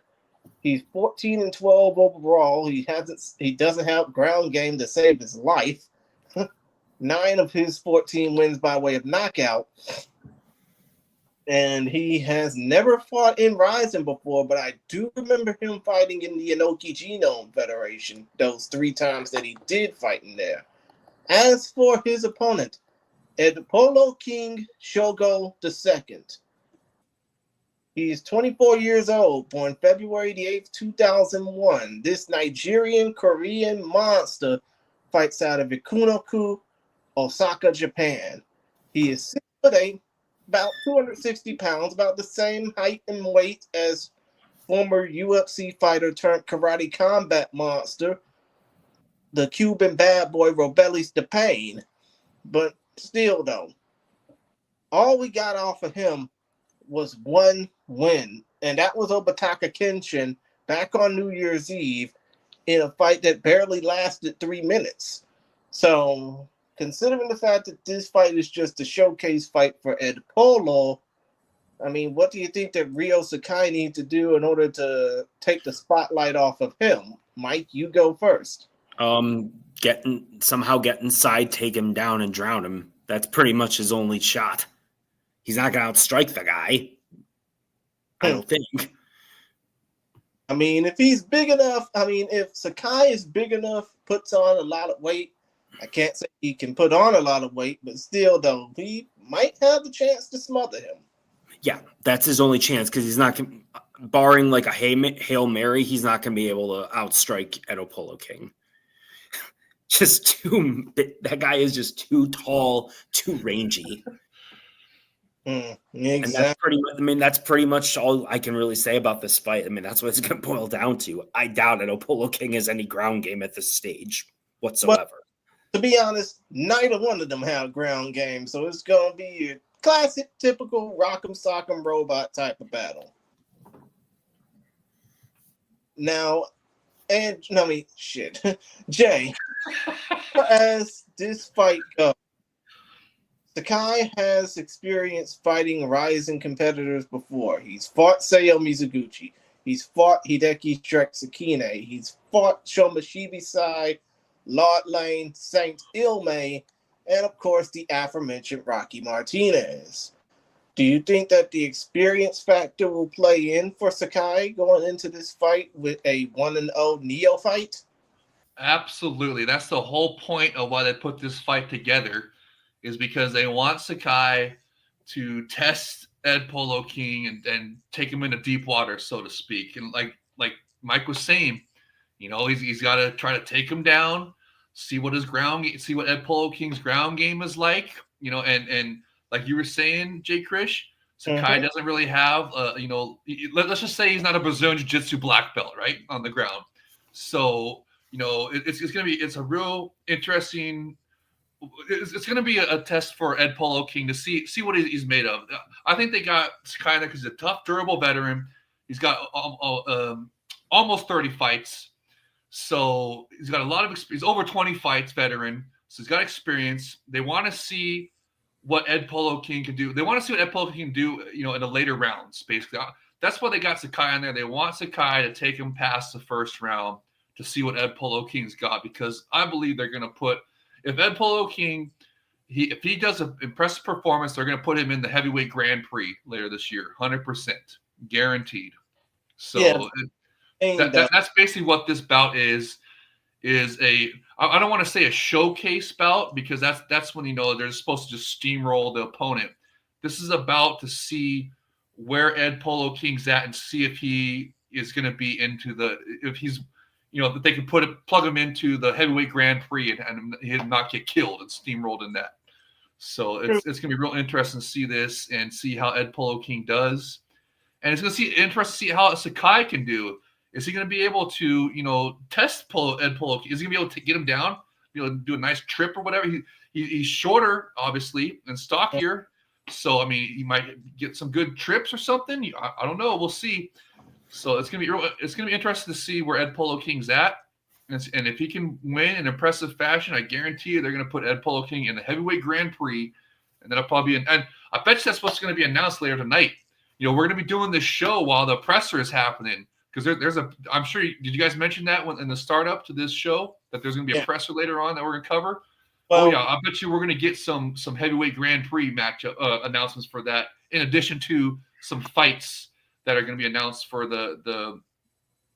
He's 14-12 overall. He doesn't have ground game to save his life. 9 of his 14 wins by way of knockout. And he has never fought in Ryzen before, but I do remember him fighting in the Inoki Genome Federation those 3 times that he did fight in there. As for his opponent, Edpolo King Shogo II. He's 24 years old, born February the 8th, 2001. This Nigerian-Korean monster fights out of Ikunoku, Osaka, Japan. He is 6'8", about 260 pounds, about the same height and weight as former UFC fighter turned karate combat monster, the Cuban bad boy Robelis de Pain. But still, though, all we got off of him was one win, and that was Obataka Kenshin back on New Year's Eve in a fight that barely lasted 3 minutes. So, considering the fact that this fight is just a showcase fight for Ed Polo, I mean, what do you think that Ryo Sakai needs to do in order to take the spotlight off of him? Mike, you go first. Get inside, take him down, and drown him. That's pretty much his only shot. He's not going to outstrike the guy, I don't think. I mean, if he's big enough, if Sakai is big enough, puts on a lot of weight, I can't say he can put on a lot of weight, but still, though, he might have the chance to smother him. Yeah, that's his only chance because he's not, barring like a Hail Mary, he's not going to be able to outstrike Edo Polo King. That guy is just too tall, too rangy. Exactly. And that's pretty much all I can really say about this fight. I mean, that's what it's going to boil down to. I doubt Edo Polo King has any ground game at this stage whatsoever. Well, to be honest, neither one of them have ground game, so it's going to be a classic, typical rock'em sock'em robot type of battle. Now, and no, I mean, shit, Jay, as this fight goes, Sakai has experience fighting rising competitors before. He's fought Seiyo Mizuguchi. He's fought Hideki Sakine. He's fought Shoma Shibisai, Lord Lane, Saint Ilmei, and of course the aforementioned Rocky Martinez. Do you think that the experience factor will play in for Sakai going into this fight with a 1-0 neophyte? Absolutely. That's the whole point of why they put this fight together, is because they want Sakai to test Ed Polo King and take him into deep water, so to speak. And like Mike was saying, he's got to try to take him down, see what Ed Polo King's ground game is like, and like you were saying, Jay Krish, Sakai doesn't really have, let's just say he's not a Brazilian Jiu-Jitsu black belt, right, on the ground. So, it's a real interesting. It's going to be a test for Ed Polo King to see what he's made of. I think they got Sakai because he's a tough, durable veteran. He's got almost 30 fights. So he's got a lot of experience. He's over 20 fights veteran. So he's got experience. They want to see what Ed Polo King can do. They want to see what Ed Polo King can do, in the later rounds, basically. That's why they got Sakai on there. They want Sakai to take him past the first round to see what Ed Polo King's got, because I believe they're going to put, if Ed Polo King, if he does an impressive performance, they're going to put him in the heavyweight Grand Prix later this year, 100%, guaranteed. So that's basically what this bout is I don't want to say a showcase bout, because that's when they're supposed to just steamroll the opponent. This is about to see where Ed Polo King's at and see if he is going to be if he's that they can plug him into the heavyweight Grand Prix and he'll not get killed and steamrolled in that. So it's going to be real interesting to see this and see how Ed Polo King does, and it's going to be interesting to see how Sakai can do. Is he going to be able to, test Ed Polo King? Is he going to be able to get him down, do a nice trip or whatever? He's shorter, obviously, and stockier. So, I mean, he might get some good trips or something. I don't know. We'll see. So it's going to be interesting to see where Ed Polo King's at. And if he can win in impressive fashion, I guarantee you they're going to put Ed Polo King in the heavyweight Grand Prix. And that'll probably be and I bet you that's what's going to be announced later tonight. We're going to be doing this show while the presser is happening. Because I'm sure, did you guys mention that in the startup to this show, that there's going to be a presser later on that we're going to cover? Well, I bet you we're going to get some heavyweight Grand Prix matchup announcements for that, in addition to some fights that are going to be announced for the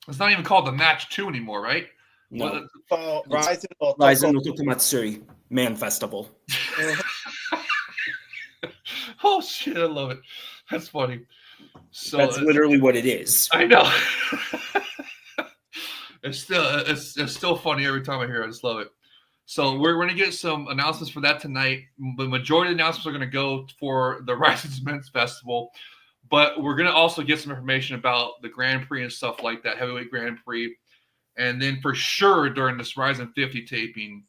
it's not even called the Match 2 anymore, right? No. Rising Otoku Matsuri Man Festival. Oh, shit, I love it. That's funny. So that's literally what it is. I know. It's still funny every time I hear it. I just love it. So we're going to get some announcements for that tonight. The majority of the announcements are going to go for the Rising Men's Festival, but we're going to also get some information about the Grand Prix and stuff like that, heavyweight Grand Prix, and then for sure during this Rising 50 taping.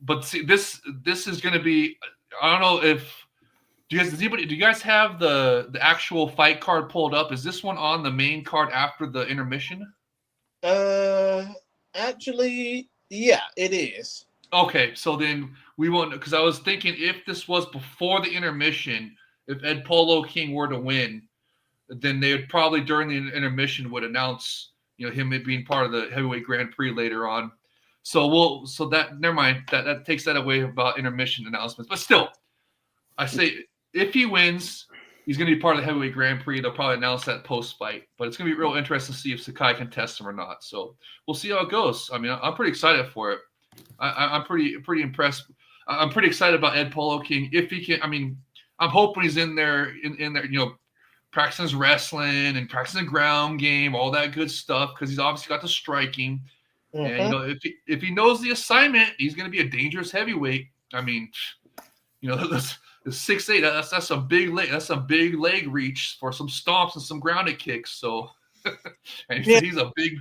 But see, this is going to be, I don't know if. Do you guys have the actual fight card pulled up? Is this one on the main card after the intermission? Actually, yeah, it is. Okay, so then we won't, because I was thinking if this was before the intermission, if Ed Polo King were to win, then they would probably during the intermission would announce, him being part of the heavyweight Grand Prix later on. So that never mind, that takes that away about intermission announcements. But still, I say, if he wins, he's going to be part of the heavyweight Grand Prix. They'll probably announce that post-fight. But it's going to be real interesting to see if Sakai can test him or not. So we'll see how it goes. I mean, I'm pretty excited for it. I'm pretty impressed. I'm pretty excited about Ed Polo King. If he can, I mean, I'm hoping he's in there, practicing his wrestling and practicing the ground game, all that good stuff, because he's obviously got the striking. Mm-hmm. And, if he knows the assignment, he's going to be a dangerous heavyweight. I mean, that's 6'8". That's some big leg. That's some big leg reach for some stomps and some grounded kicks. So, and he's a big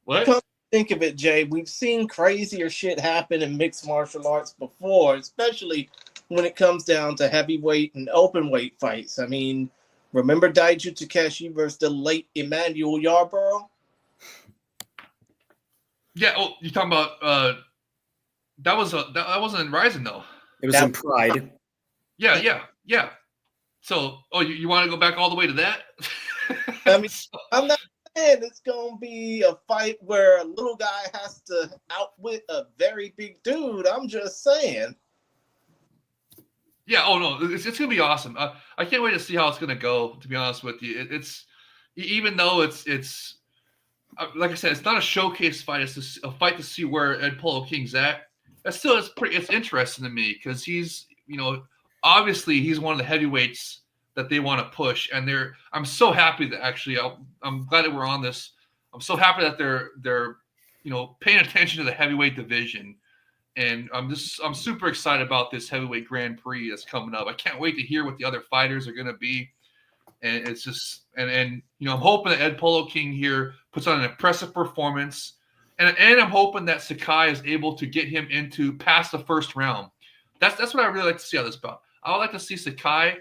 what? Think of it, Jay. We've seen crazier shit happen in mixed martial arts before, especially when it comes down to heavyweight and open weight fights. I mean, remember Daiju Takeshi versus the late Emmanuel Yarborough? Yeah. Oh, you talking about that wasn't in Rising though. It was in Pride. Yeah. So, you want to go back all the way to that? I mean, I'm not saying it's gonna be a fight where a little guy has to outwit a very big dude. I'm just saying. Yeah. Oh no, it's gonna be awesome. I can't wait to see how it's gonna go. To be honest with you, it's even though it's like I said, it's not a showcase fight. It's a fight to see where Ed Polo King's at. That still is it's interesting to me because he's obviously he's one of the heavyweights that they want to push, and I'm so happy that actually I'm glad that we're on this. I'm so happy that they're paying attention to the heavyweight division. And I'm super excited about this heavyweight Grand Prix that's coming up. I can't wait to hear what the other fighters are going to be. And it's just and I'm hoping that Ed Polo King here puts on an impressive performance. And I'm hoping that Sakai is able to get him into past the first round. That's what I really like to see out of this bout. I would like to see Sakai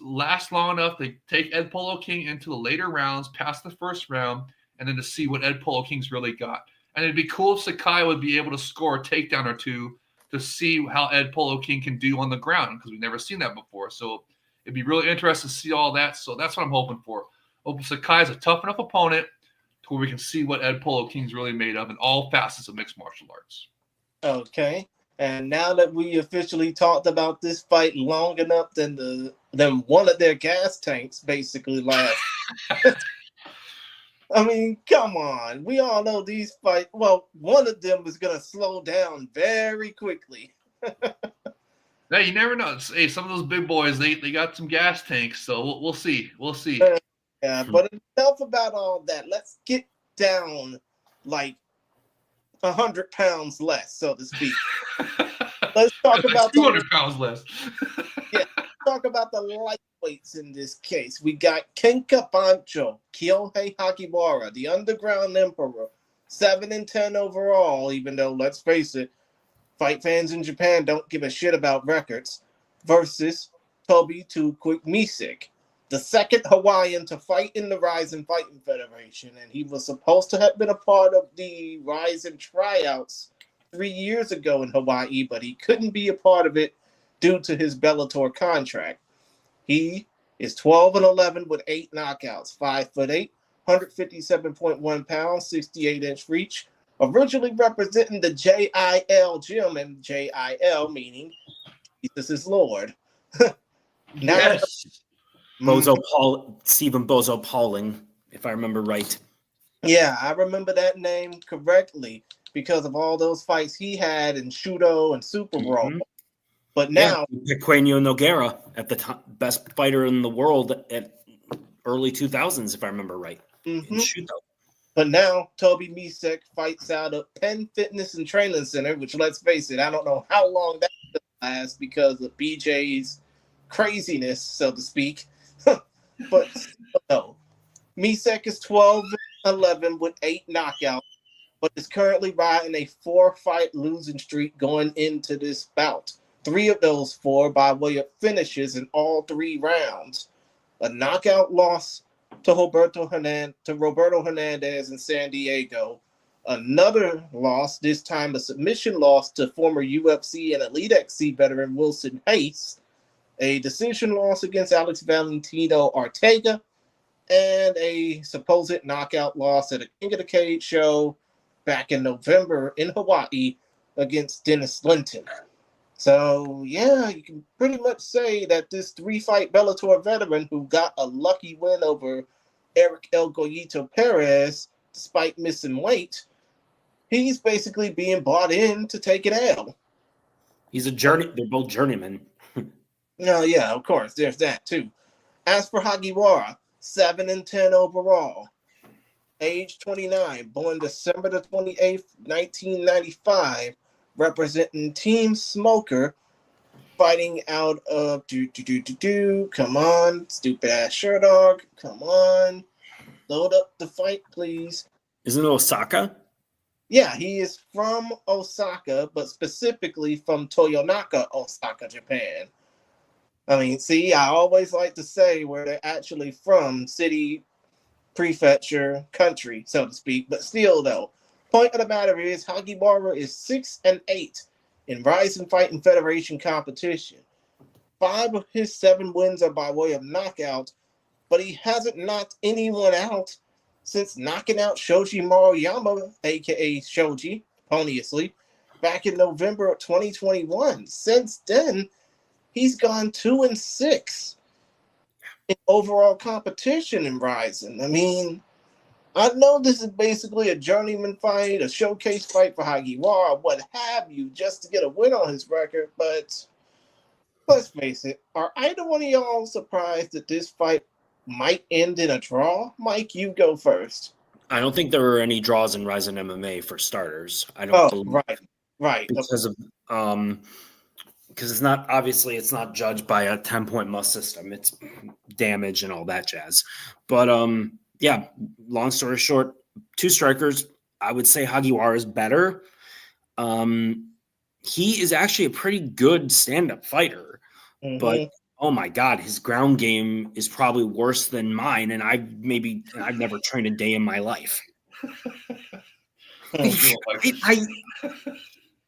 last long enough to take Ed Polo King into the later rounds, past the first round, and then to see what Ed Polo King's really got. And it'd be cool if Sakai would be able to score a takedown or two to see how Ed Polo King can do on the ground because we've never seen that before. So it'd be really interesting to see all that. So that's what I'm hoping for. Hoping Sakai is a tough enough opponent to where we can see what Ed Polo King's really made of in all facets of mixed martial arts. Okay. And now that we officially talked about this fight long enough, then one of their gas tanks basically last. I mean, come on. We all know these fights. Well, one of them is going to slow down very quickly. Hey, you never know. Hey, some of those big boys, they got some gas tanks, so we'll see. We'll see. Yeah, but enough about all that. Let's get down like 100 pounds less, so to speak. Let's talk about 200 pounds less. Yeah, talk about the lightweights in this case. We got Kenka Bancho, Kyohei Hagiwara, the Underground Emperor, 7-10 overall, even though, let's face it, fight fans in Japan don't give a shit about records, versus Toby Too Quick Misek, the second Hawaiian to fight in the Rising Fighting Federation, and he was supposed to have been a part of the Rising tryouts 3 years ago in Hawaii, but he couldn't be a part of it due to his Bellator contract. He is 12-11 with 8 knockouts, 5'8", 157.1 pounds, 68-inch reach, originally representing the JIL gym, and JIL meaning Jesus is Lord. Now, yes. Stephen Bozo Pauling, if I remember right. Yeah, I remember that name correctly because of all those fights he had in Shudo and Super Brawl. But now, Pequeño Noguera at the top, best fighter in the world at early 2000s, if I remember right. In Shudo. But now Toby Misek fights out of Penn Fitness and Training Center, which, let's face it, I don't know how long that will last because of BJ's craziness, so to speak. But no, Misek is 12-11 with 8 knockouts, but is currently riding a 4-fight losing streak going into this bout. 3 of those 4 by way of finishes in all 3 rounds. A knockout loss to Roberto Hernandez in San Diego. Another loss, this time a submission loss to former UFC and Elite XC veteran Wilson Hayes. A decision loss against Alex Valentino Ortega. And a supposed knockout loss at a King of the Cage show back in November in Hawaii against Dennis Linton. So, yeah, you can pretty much say that this 3-fight Bellator veteran who got a lucky win over Eric El Goyito Perez, despite missing weight, he's basically being bought in to take an L. He's a journey. They're both journeymen. No, yeah, of course. There's that, too. As for Hagiwara, 7-10 overall. Age 29, born December the 28th, 1995, representing Team Smoker, fighting out of come on, stupid ass Sherdog, come on, load up the fight, please. Isn't it Osaka? Yeah, he is from Osaka, but specifically from Toyonaka, Osaka, Japan. I mean, see, I always like to say where they're actually from, city, prefecture, country, so to speak, but still, though, Point of the matter is, Hagiwara is 6-8 in Rising Fighting Federation competition. 5 of his 7 wins are by way of knockout, but he hasn't knocked anyone out since knocking out Shoji Maruyama, aka Shoji, ponyously, back in November of 2021. Since then, he's gone 2-6 in overall competition in Rising. I mean, I know this is basically a journeyman fight, a showcase fight for Hagiwara, what have you, just to get a win on his record, but let's face it, are either one of y'all surprised that this fight might end in a draw? Mike, you go first. I don't think there were any draws in Rising MMA for starters. I don't believe right. Because of because it's not judged by a 10-point must system. It's damage and all that jazz. But yeah, long story short, 2 strikers. I would say Hagiwara is better. He is actually a pretty good stand-up fighter, but oh my God, his ground game is probably worse than mine, and I've never trained a day in my life.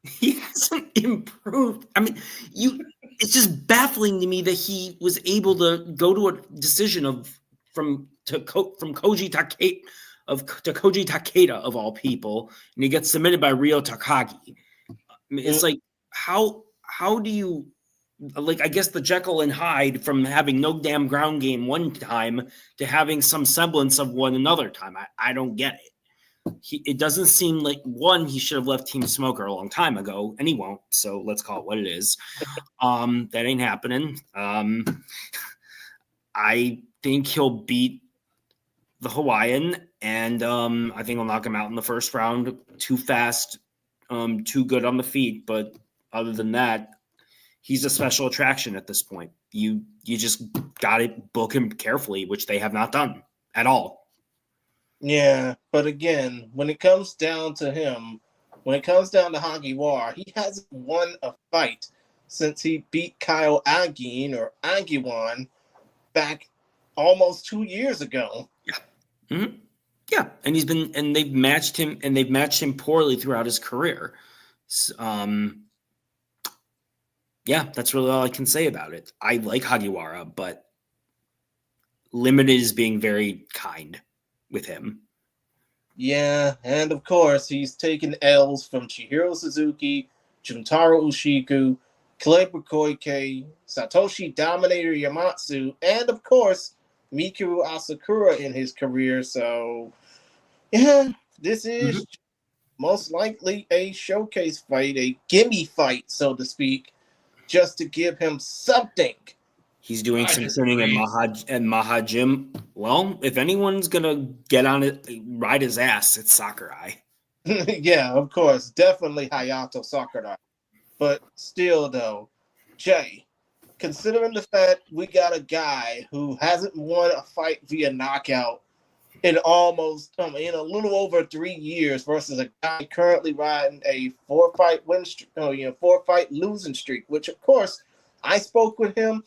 He hasn't improved. I mean, it's just baffling to me that he was able to go to a decision from Koji Takeda of all people, and he gets submitted by Ryo Takagi. I mean, it's like how do you, like, I guess the Jekyll and Hyde from having no damn ground game one time to having some semblance of one another time. I don't get it. It doesn't seem like, one, he should have left Team Smoker a long time ago, and he won't. So let's call it what it is. That ain't happening. I think he'll beat the Hawaiian, and I think he'll knock him out in the first round. Too fast, too good on the feet, but other than that, he's a special attraction at this point. You just got to book him carefully, which they have not done at all. Yeah, but again, when it comes down to Hagiwara, he hasn't won a fight since he beat Kyle Aguiwan back almost 2 years ago. Yeah. Mm-hmm. Yeah, and they've matched him poorly throughout his career. Yeah, that's really all I can say about it. I like Hagiwara, but limited is being very kind with him. Yeah, and of course, he's taken L's from Chihiro Suzuki, Juntaro Ushiku, Kleber Koike, Satoshi Dominator Yamatsu, and of course, Mikuru Asakura in his career. So, yeah, this is most likely a showcase fight, a gimme fight, so to speak, just to give him something. He's doing some training at Maha Gym. Well, if anyone's gonna get on it, ride his ass, it's Sakurai. Yeah, of course, definitely Hayato Sakurai. But still, though, Jay, considering the fact we got a guy who hasn't won a fight via knockout in a little over 3 years versus a guy currently riding a 4-fight win streak, 4-fight losing streak, which of course I spoke with him.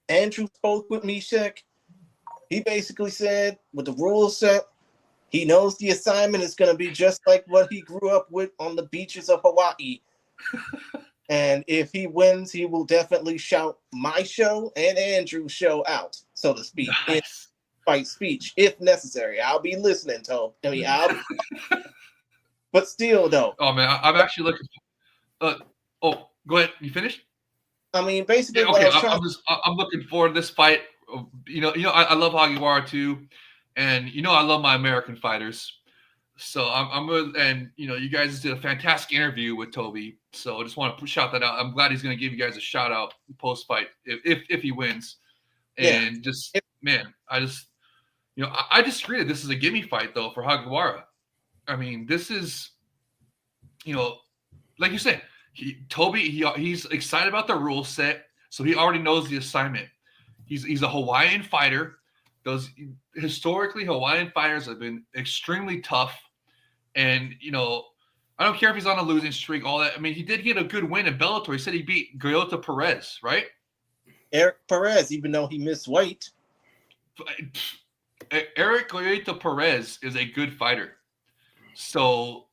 Andrew spoke with Mishek. He basically said, with the rules set, he knows the assignment is going to be just like what he grew up with on the beaches of Hawaii. And if he wins, he will definitely shout my show and Andrew's show out, so to speak, in fight speech, if necessary. I'll be listening to him. But still, though. Oh, man, I'm actually looking. Go ahead. You finished? I mean, basically, I'm looking forward to this fight. I love Hagiwara too, and I love my American fighters. So I'm gonna, and you guys did a fantastic interview with Toby. So I just want to shout that out. I'm glad he's gonna give you guys a shout out post fight if he wins. And I disagree that this is a gimme fight though for Hagiwara. I mean, this is, like you said. He's excited about the rule set, so he already knows the assignment. He's a Hawaiian fighter. Historically, Hawaiian fighters have been extremely tough, and I don't care if he's on a losing streak, all that. I mean, he did get a good win in Bellator. He said he beat Goyota Perez, right? Eric Perez, even though he missed weight. Eric Goyota Perez is a good fighter. So,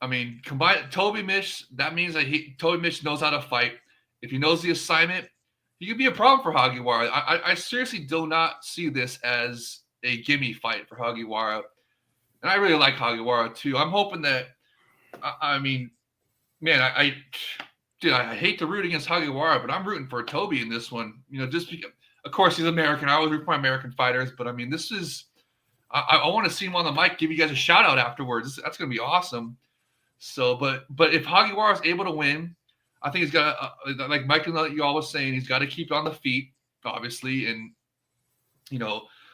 I mean, combine Toby Mish, that means that Toby Mish knows how to fight. If he knows the assignment, he could be a problem for Hagiwara. I seriously do not see this as a gimme fight for Hagiwara. And I really like Hagiwara too. I'm hoping that, I mean, man, I hate to root against Hagiwara, but I'm rooting for Toby in this one. Just because, of course, he's American. I always root for my American fighters, but I mean, this is, I want to see him on the mic, give you guys a shout out afterwards. That's going to be awesome. So, but if Hagiwara is able to win, I think he's got, like Michael, you all was saying, he's got to keep on the feet, obviously, and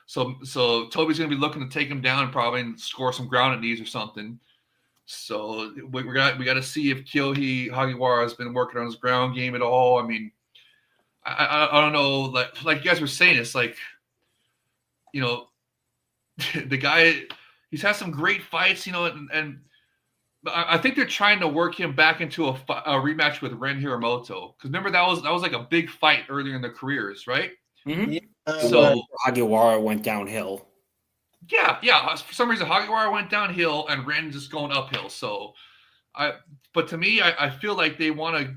so Toby's going to be looking to take him down probably and score some ground and knees or something. So we got to see if Kyohei Hagiwara has been working on his ground game at all. I mean, I don't know, like you guys were saying, it's like, the guy, he's had some great fights, and I think they're trying to work him back into a rematch with Ren Hiramoto, because remember that was like a big fight earlier in their careers, right? Mm-hmm. So Hagiwara went downhill. Yeah. For some reason, Hagiwara went downhill and Ren just going uphill. So, but to me, I feel like they want to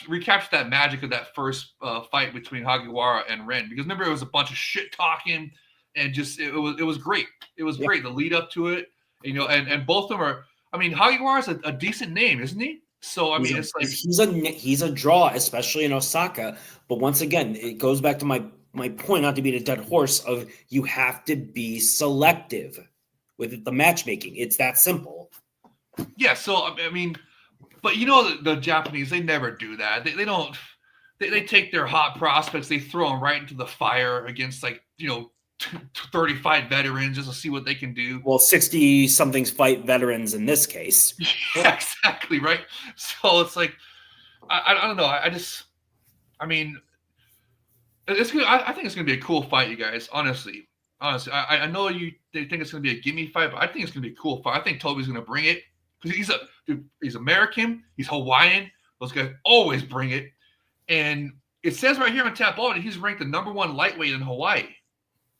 recapture that magic of that first fight between Hagiwara and Ren, because remember it was a bunch of shit talking and just it was great. It was great, the lead up to it, and both of them are. I mean, Hagiwara's a decent name, isn't he? So I mean, it's like he's a draw, especially in Osaka. But once again, it goes back to my point, not to beat a dead horse, of you have to be selective with the matchmaking. It's that simple. Yeah. So I mean, but the Japanese, they never do that. They don't. They take their hot prospects, they throw them right into the fire against 35 veterans just to see what they can do. Well, 60-somethings fight veterans in this case. Yeah, exactly, right? So it's like, I don't know. I mean, it's good. I think it's going to be a cool fight, you guys. Honestly, I know they think it's going to be a gimme fight, but I think it's going to be a cool fight. I think Toby's going to bring it because he's American, he's Hawaiian. Those guys always bring it, and it says right here on Tapology he's ranked the #1 lightweight in Hawaii.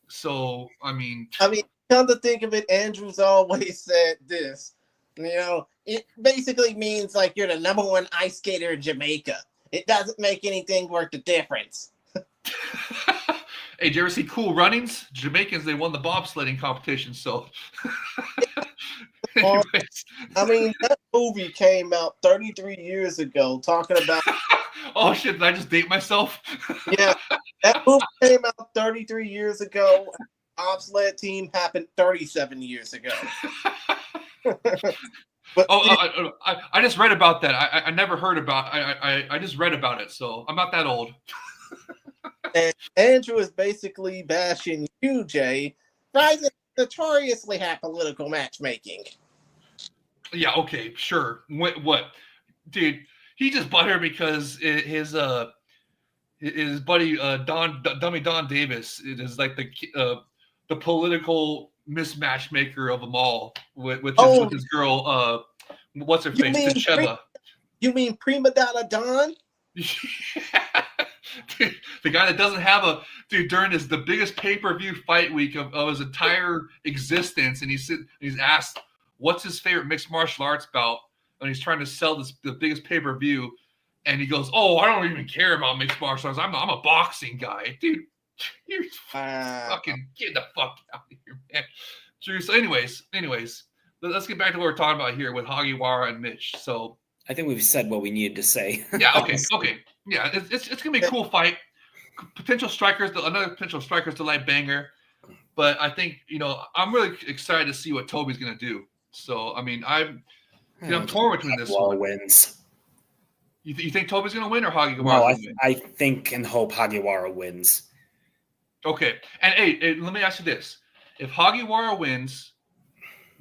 So, I mean, come to think of it, Andrew's always said this. It basically means like you're the #1 ice skater in Jamaica. It doesn't make anything worth the difference. Hey, did you ever see Cool Runnings? Jamaicans, they won the bobsledding competition. So, anyways. That movie came out 33 years ago talking about. Oh, shit. Did I just date myself? Yeah. That movie came out 33 years ago. Bobsled team happened 37 years ago. But I just read about that. I never heard about. I just read about it, so I'm not that old. And Andrew is basically bashing you, Jay, rising notoriously apolitical matchmaking. Yeah. Okay. Sure. What, dude? He just butthurt because his buddy Dummy Don Davis is like the political mismatch maker of them all with his girl. What's her face? Tacheva. You mean Prima Donna Don? Dude, the guy that doesn't have during the biggest pay-per-view fight week of his entire existence, and he's asked what's his favorite mixed martial arts bout, and he's trying to sell the biggest pay-per-view, and he goes, "Oh, I don't even care about mixed martial arts. I'm a boxing guy, dude. You're fucking get the fuck out of here, man." True. So, anyways, let's get back to what we're talking about here with Hagiwara and Mitch. So, I think we've said what we needed to say. Yeah. Okay. Yeah, it's gonna be a cool fight. Another potential strikers delight banger. But I think I'm really excited to see what Toby's gonna do. So I mean, I'm torn between this one. Wins. You think Toby's gonna win or Hagiwara? No, I think and hope Hagiwara wins. Okay, and hey, let me ask you this: if Hagiwara wins,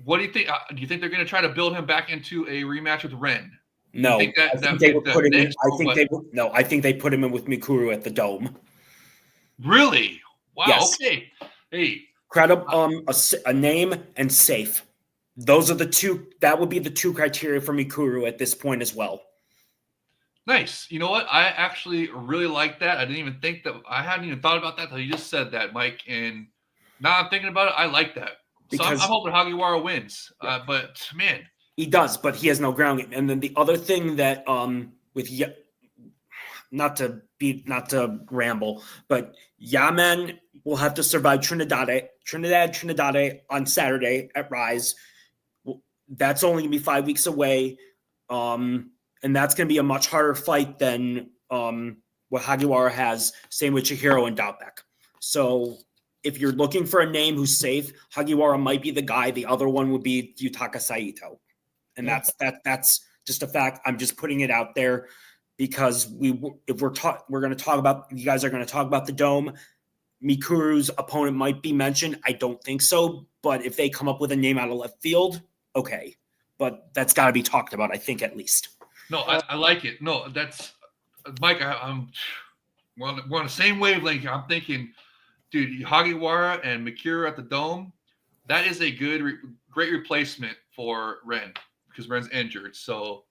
what do you think? Do you think they're gonna try to build him back into a rematch with Ren? No, I think they put him in with Mikuru at the Dome. Really? Wow. Yes. Okay. Hey. Credible, a name and safe. Those are the two. That would be the two criteria for Mikuru at this point as well. Nice. You know what? I actually really like that. I hadn't even thought about that until you just said that, Mike. And now I'm thinking about it. I like that. So I'm hoping Hagiwara wins. But man, he does, but he has no ground game. And then the other thing that not to ramble, but Yaman will have to survive Trinidad on Saturday at Rise. That's only gonna be 5 weeks away. And that's gonna be a much harder fight than what Hagiwara has. Same with Chihiro and Doubtback. So if you're looking for a name who's safe, Hagiwara might be the guy. The other one would be Yutaka Saito. And that's just a fact. I'm just putting it out there because we're going to talk about, you guys are going to talk about the Dome. Mikuru's opponent might be mentioned. I don't think so, but if they come up with a name out of left field, okay. But that's got to be talked about, I think, at least. No, I like it. No, that's Mike. We're on the same wavelength. I'm thinking, dude, Hagiwara and Mikuru at the Dome. That is a great replacement for Ren because Ren's injured. So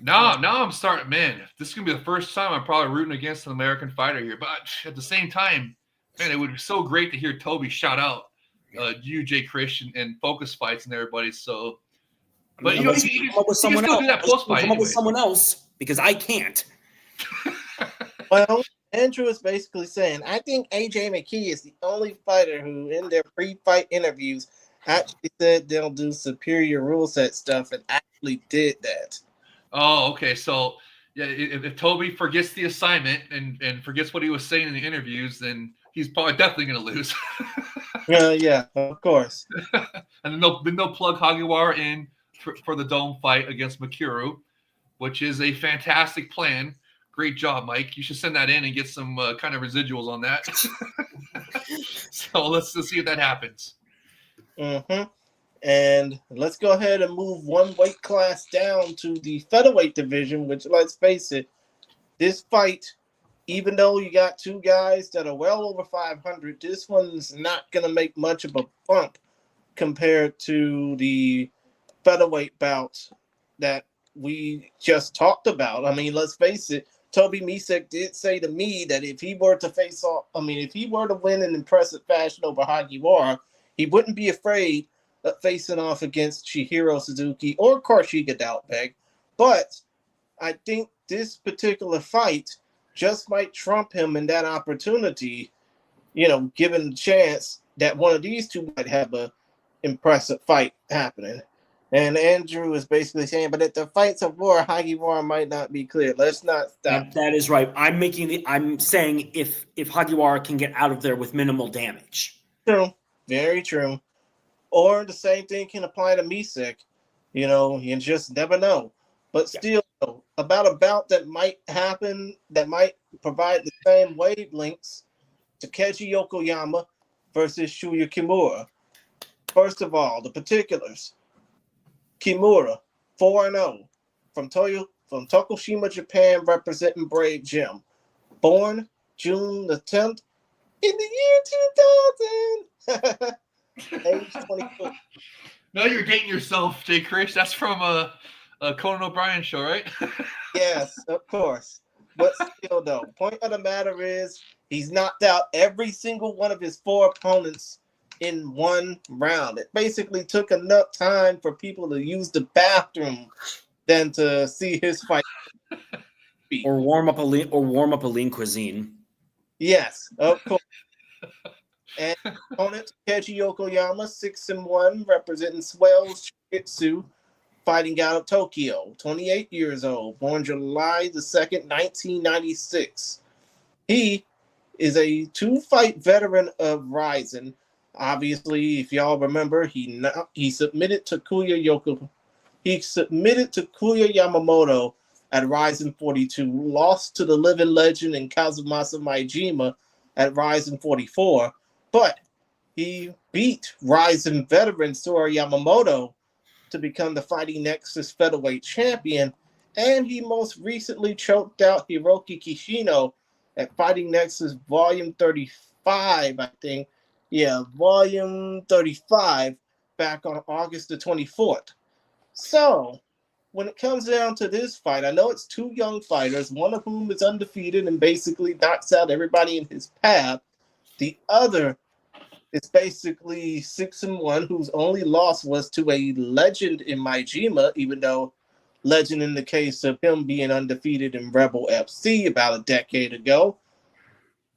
now I'm starting. Man, this is gonna be the first time I'm probably rooting against an American fighter here. But at the same time, man, it would be so great to hear Toby shout out you, Jay Christian, and Focus Fights and everybody. So. But you can come up with someone else. Do that post fight come up with someone else because I can't. Well, Andrew is basically saying, I think AJ McKee is the only fighter who, in their pre-fight interviews, actually said they'll do superior rule set stuff and actually did that. Oh, okay. So, yeah, if Toby forgets the assignment and forgets what he was saying in the interviews, then he's probably definitely going to lose. Yeah, of course. And then they'll plug Hagiwara in for the Dome fight against Mikuru, which is a fantastic plan. Great job, Mike. You should send that in and get some kind of residuals on that. So let's see if that happens. Mm-hmm. And let's go ahead and move one weight class down to the featherweight division, which, let's face it, this fight, even though you got two guys that are well over 500, this one's not going to make much of a bump compared to the featherweight bouts that we just talked about. I mean, let's face it, Toby Misek did say to me that if he were to win in impressive fashion over Hagiwara, he wouldn't be afraid of facing off against Chihiro Suzuki or Korshiga Doubtback. But I think this particular fight just might trump him in that opportunity, given the chance that one of these two might have a impressive fight happening. And Andrew is basically saying, but at the fights of war, Hagiwara might not be clear. Let's not stop. That is right. I'm saying if Hagiwara can get out of there with minimal damage. True. Very true. Or the same thing can apply to Misek. You just never know. But still, about a bout that might happen, that might provide the same wavelengths, Takeshi Yokoyama versus Shuya Kimura. First of all, the particulars. Kimura, 4-0, from Tokushima, Japan, representing Brave Gym. Born June the 10th in the year 2000. Age 24. No, you're dating yourself, Jay Chris. That's from a Conan O'Brien show, right? Yes, of course. But still, though, point of the matter is he's knocked out every single one of his four opponents in one round. It basically took enough time for people to use the bathroom than to see his fight. Or warm up a lean cuisine. Yes, of course. And opponent Takeshi Yokoyama, 6-1, representing Swells Jiu-Jitsu, fighting out of Tokyo, 28 years old, born July the 2nd, 1996. He is a two-fight veteran of Rizin. Obviously, if y'all remember, he submitted to Kuya Yamamoto at Rizin 42, lost to the living legend in Kazumasa Maijima at Rizin 44, but he beat Rizin veteran Sora Yamamoto to become the Fighting Nexus featherweight champion, and he most recently choked out Hiroki Kishino at Fighting Nexus Volume 35, I think. Yeah, Volume 35, back on August the 24th. So, when it comes down to this fight, I know it's two young fighters, one of whom is undefeated and basically knocks out everybody in his path. The other It's basically 6-1, whose only loss was to a legend in Maijima, even though legend in the case of him being undefeated in Rebel FC about a decade ago.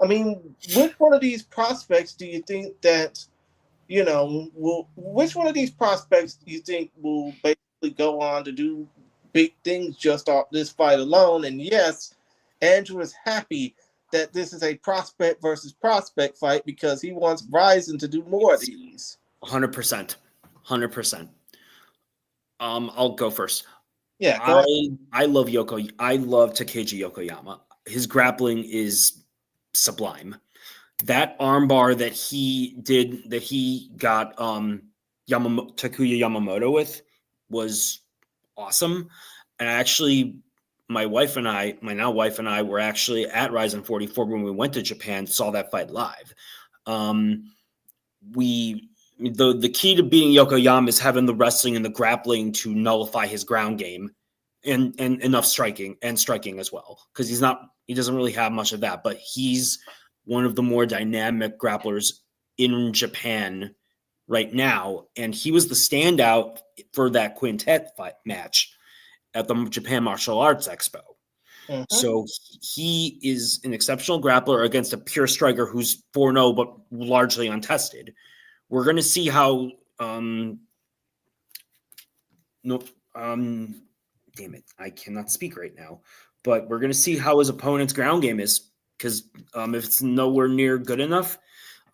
I mean, which one of these prospects do you think that, which one of these prospects do you think will basically go on to do big things just off this fight alone? And yes, Andrew is happy that this is a prospect versus prospect fight because he wants Ryzen to do more of these. 100%. 100%. I'll go first. Yeah, I love I love Takeji Yokoyama. His grappling is sublime. That armbar that he got Takuya Yamamoto with was awesome. And actually, my now wife and I were actually at Ryzen 44 when we went to Japan, saw that fight live. The key to beating Yokoyama is having the wrestling and the grappling to nullify his ground game and enough striking as well. Because he doesn't really have much of that, but he's one of the more dynamic grapplers in Japan right now. And he was the standout for that quintet fight match at the Japan Martial Arts Expo. Mm-hmm. So he is an exceptional grappler against a pure striker who's 4-0, but largely untested. We're going to see how, damn it, I cannot speak right now, but we're going to see how his opponent's ground game is. Because if it's nowhere near good enough,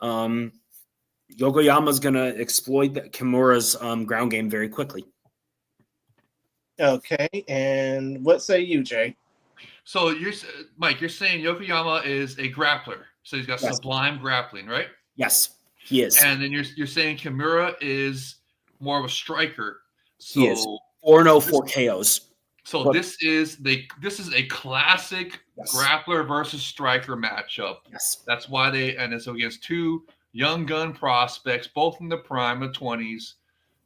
Yokoyama's going to exploit Kimura's ground game very quickly. Okay, and what say you, Jay? So Mike, you're saying Yokoyama is a grappler. So he's got sublime grappling, right? Yes, he is. And then you're saying Kimura is more of a striker. So he is 4-0, 4 KOs. So this is a classic grappler versus striker matchup. Yes. That's why it's against two young gun prospects, both in the prime of 20s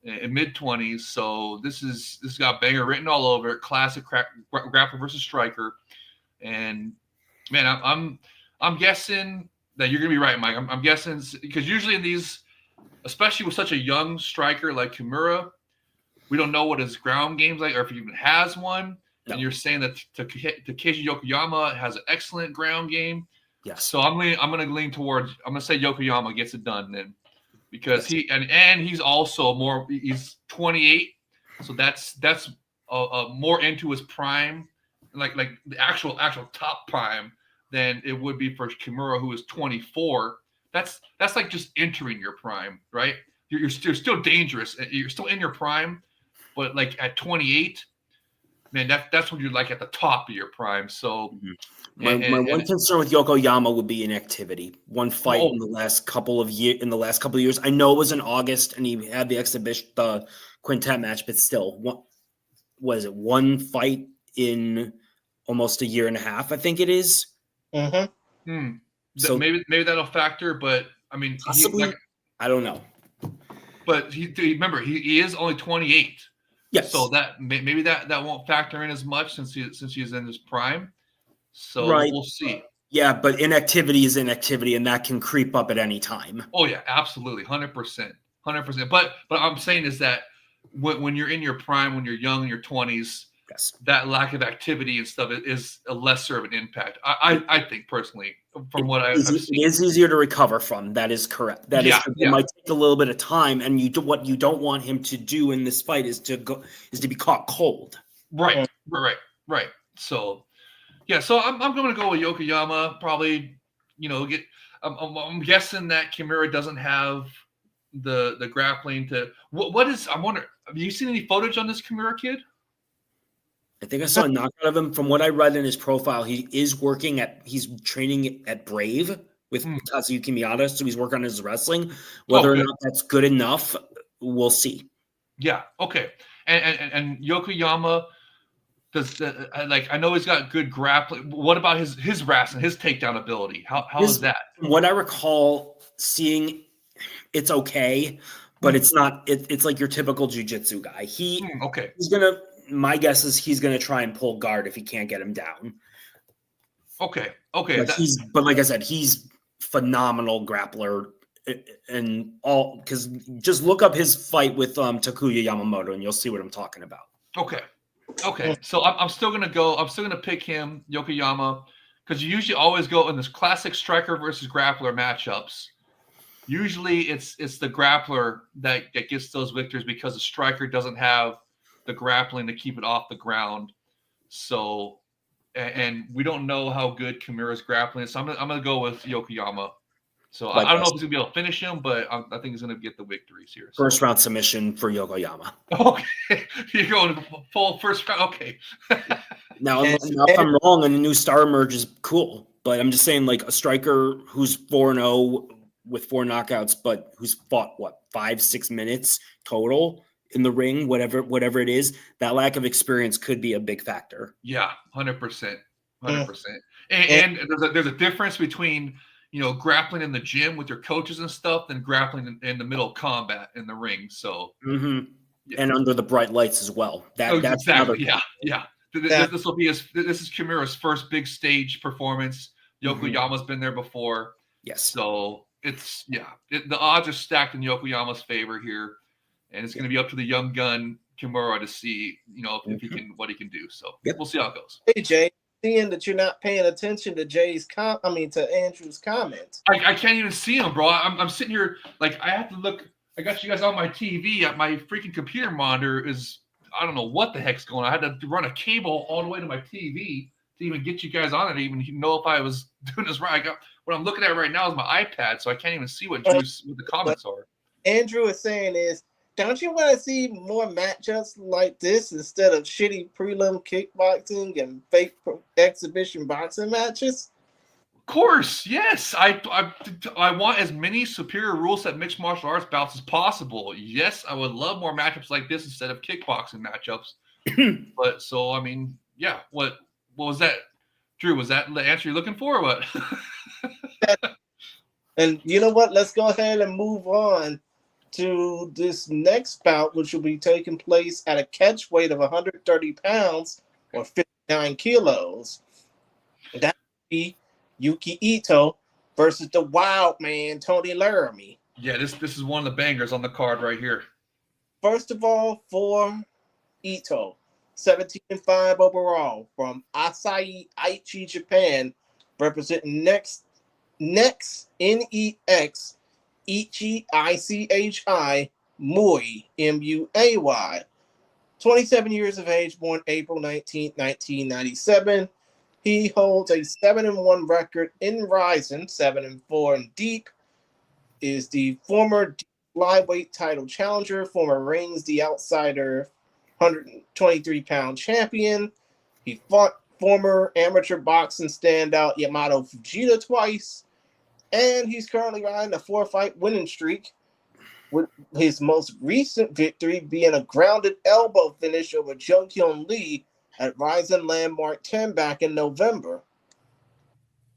and mid 20s. So this got banger written all over it. Classic grappler versus striker. And man, I'm guessing that you're gonna be right, Mike. I'm guessing because usually in these, especially with such a young striker like Kimura, we don't know what his ground game's like or if he even has one. No. And you're saying that Takeshi Yokoyama has an excellent ground game. Yes. So I'm going to lean towards – I'm going to say Yokoyama gets it done then because he's also he's 28. So that's more into his prime, like the actual top prime than it would be for Kimura, who is 24. That's like just entering your prime, right? You're still dangerous. You're still in your prime. But like at 28, man, that's when you're like at the top of your prime. So my one concern with Yokoyama would be inactivity. One fight in the last couple of years. I know it was in August and he had the exhibition, the quintet match, but still, one fight in almost a year and a half? I think it is. Mm-hmm. So maybe that'll factor, but I mean, possibly. I don't know. But remember, he is only 28. Yes. So that maybe that won't factor in as much since he's in his prime. So we'll see. Yeah, but inactivity is inactivity, and that can creep up at any time. Oh yeah, absolutely, 100%. But I'm saying is that when you're in your prime, when you're young in your 20s, that lack of activity and stuff is a lesser of an impact. I think personally, from what I've seen, it is easier to recover from. That is correct. It might take a little bit of time, and what you don't want him to do in this fight is to be caught cold. Right. So, yeah. So I'm going to go with Yokoyama. Probably, I'm guessing that Kimura doesn't have the grappling to. What is? I wonder. Have you seen any footage on this Kimura kid? I think I saw a knockout of him. From what I read in his profile, he's training at Brave with Kazuyuki Miyata, so he's working on his wrestling. Whether or not that's good enough, we'll see. Yeah. Okay. And Yokoyama does I know he's got good grappling. What about his wrestling, his takedown ability? How is that? From what I recall seeing, it's okay, but it's not. It's like your typical jiu-jitsu guy. He's gonna. My guess is he's going to try and pull guard if he can't get him down. Okay. But like I said, he's phenomenal grappler and all, because just look up his fight with Takuya Yamamoto and you'll see what I'm talking about. Okay. So I'm still gonna pick him, Yokoyama, because you usually always go in this classic striker versus grappler matchups. Usually it's the grappler that gets those victories because the striker doesn't have the grappling to keep it off the ground. So, and we don't know how good Kimura's grappling is. So I'm gonna go with Yokoyama. So I don't know if he's gonna be able to finish him, but I think he's gonna get the victories here. So. First round submission for Yokoyama. Okay, you're going full first round. Okay. Now, if I'm wrong and a new star emerges, cool. But I'm just saying, like, a striker who's 4-0 with 4 knockouts, but who's fought 5-6 minutes total in the ring, whatever it is, that lack of experience could be a big factor. Yeah, 100%. And there's a difference between grappling in the gym with your coaches and stuff than grappling in the middle of combat in the ring. So and under the bright lights as well. That's exactly. Yeah. This is Kimura's first big stage performance. Yokoyama's been there before. Yes. So it's the odds are stacked in Yokoyama's favor here, and it's going to be up to the young gun Kimura to see if he can what he can do. So we'll see how it goes. Hey Jay, seeing that you're not paying attention to to Andrew's comments. I can't even see him, bro. I'm sitting here like I have to look. I got you guys on my TV. My freaking computer monitor is. I don't know what the heck's going on. I had to run a cable all the way to my TV to even get you guys on it, even know if I was doing this right. What I'm looking at right now is my iPad, so I can't even see what the comments are. Andrew is saying is, don't you want to see more matchups like this instead of shitty prelim kickboxing and fake exhibition boxing matches? Of course, yes. I want as many superior rule set mixed martial arts bouts as possible. Yes, I would love more matchups like this instead of kickboxing matchups. But so I mean, yeah. What was that, Drew? Was that the answer you're looking for, or what? And you know what? Let's go ahead and move on to this next bout, which will be taking place at a catch weight of 130 pounds or 59 kilos. That would be Yuki Ito versus the wild man, Tony Laramie. Yeah, this is one of the bangers on the card right here. First of all, for Ito, 17-5 overall from Asahi Aichi, Japan, representing next NEX Ichi ICHI Mui MUAY. 27 years of age, born April 19, 1997. He holds a 7-1 record in Ryzen, 7-4 in Deep. Is the former flyweight title challenger, former Rings the Outsider 123-pound champion. He fought former amateur boxing standout Yamato Fujita twice. And he's currently riding a 4-fight winning streak, with his most recent victory being a grounded elbow finish over Jung-Hyun Lee at Ryzen Landmark 10 back in November.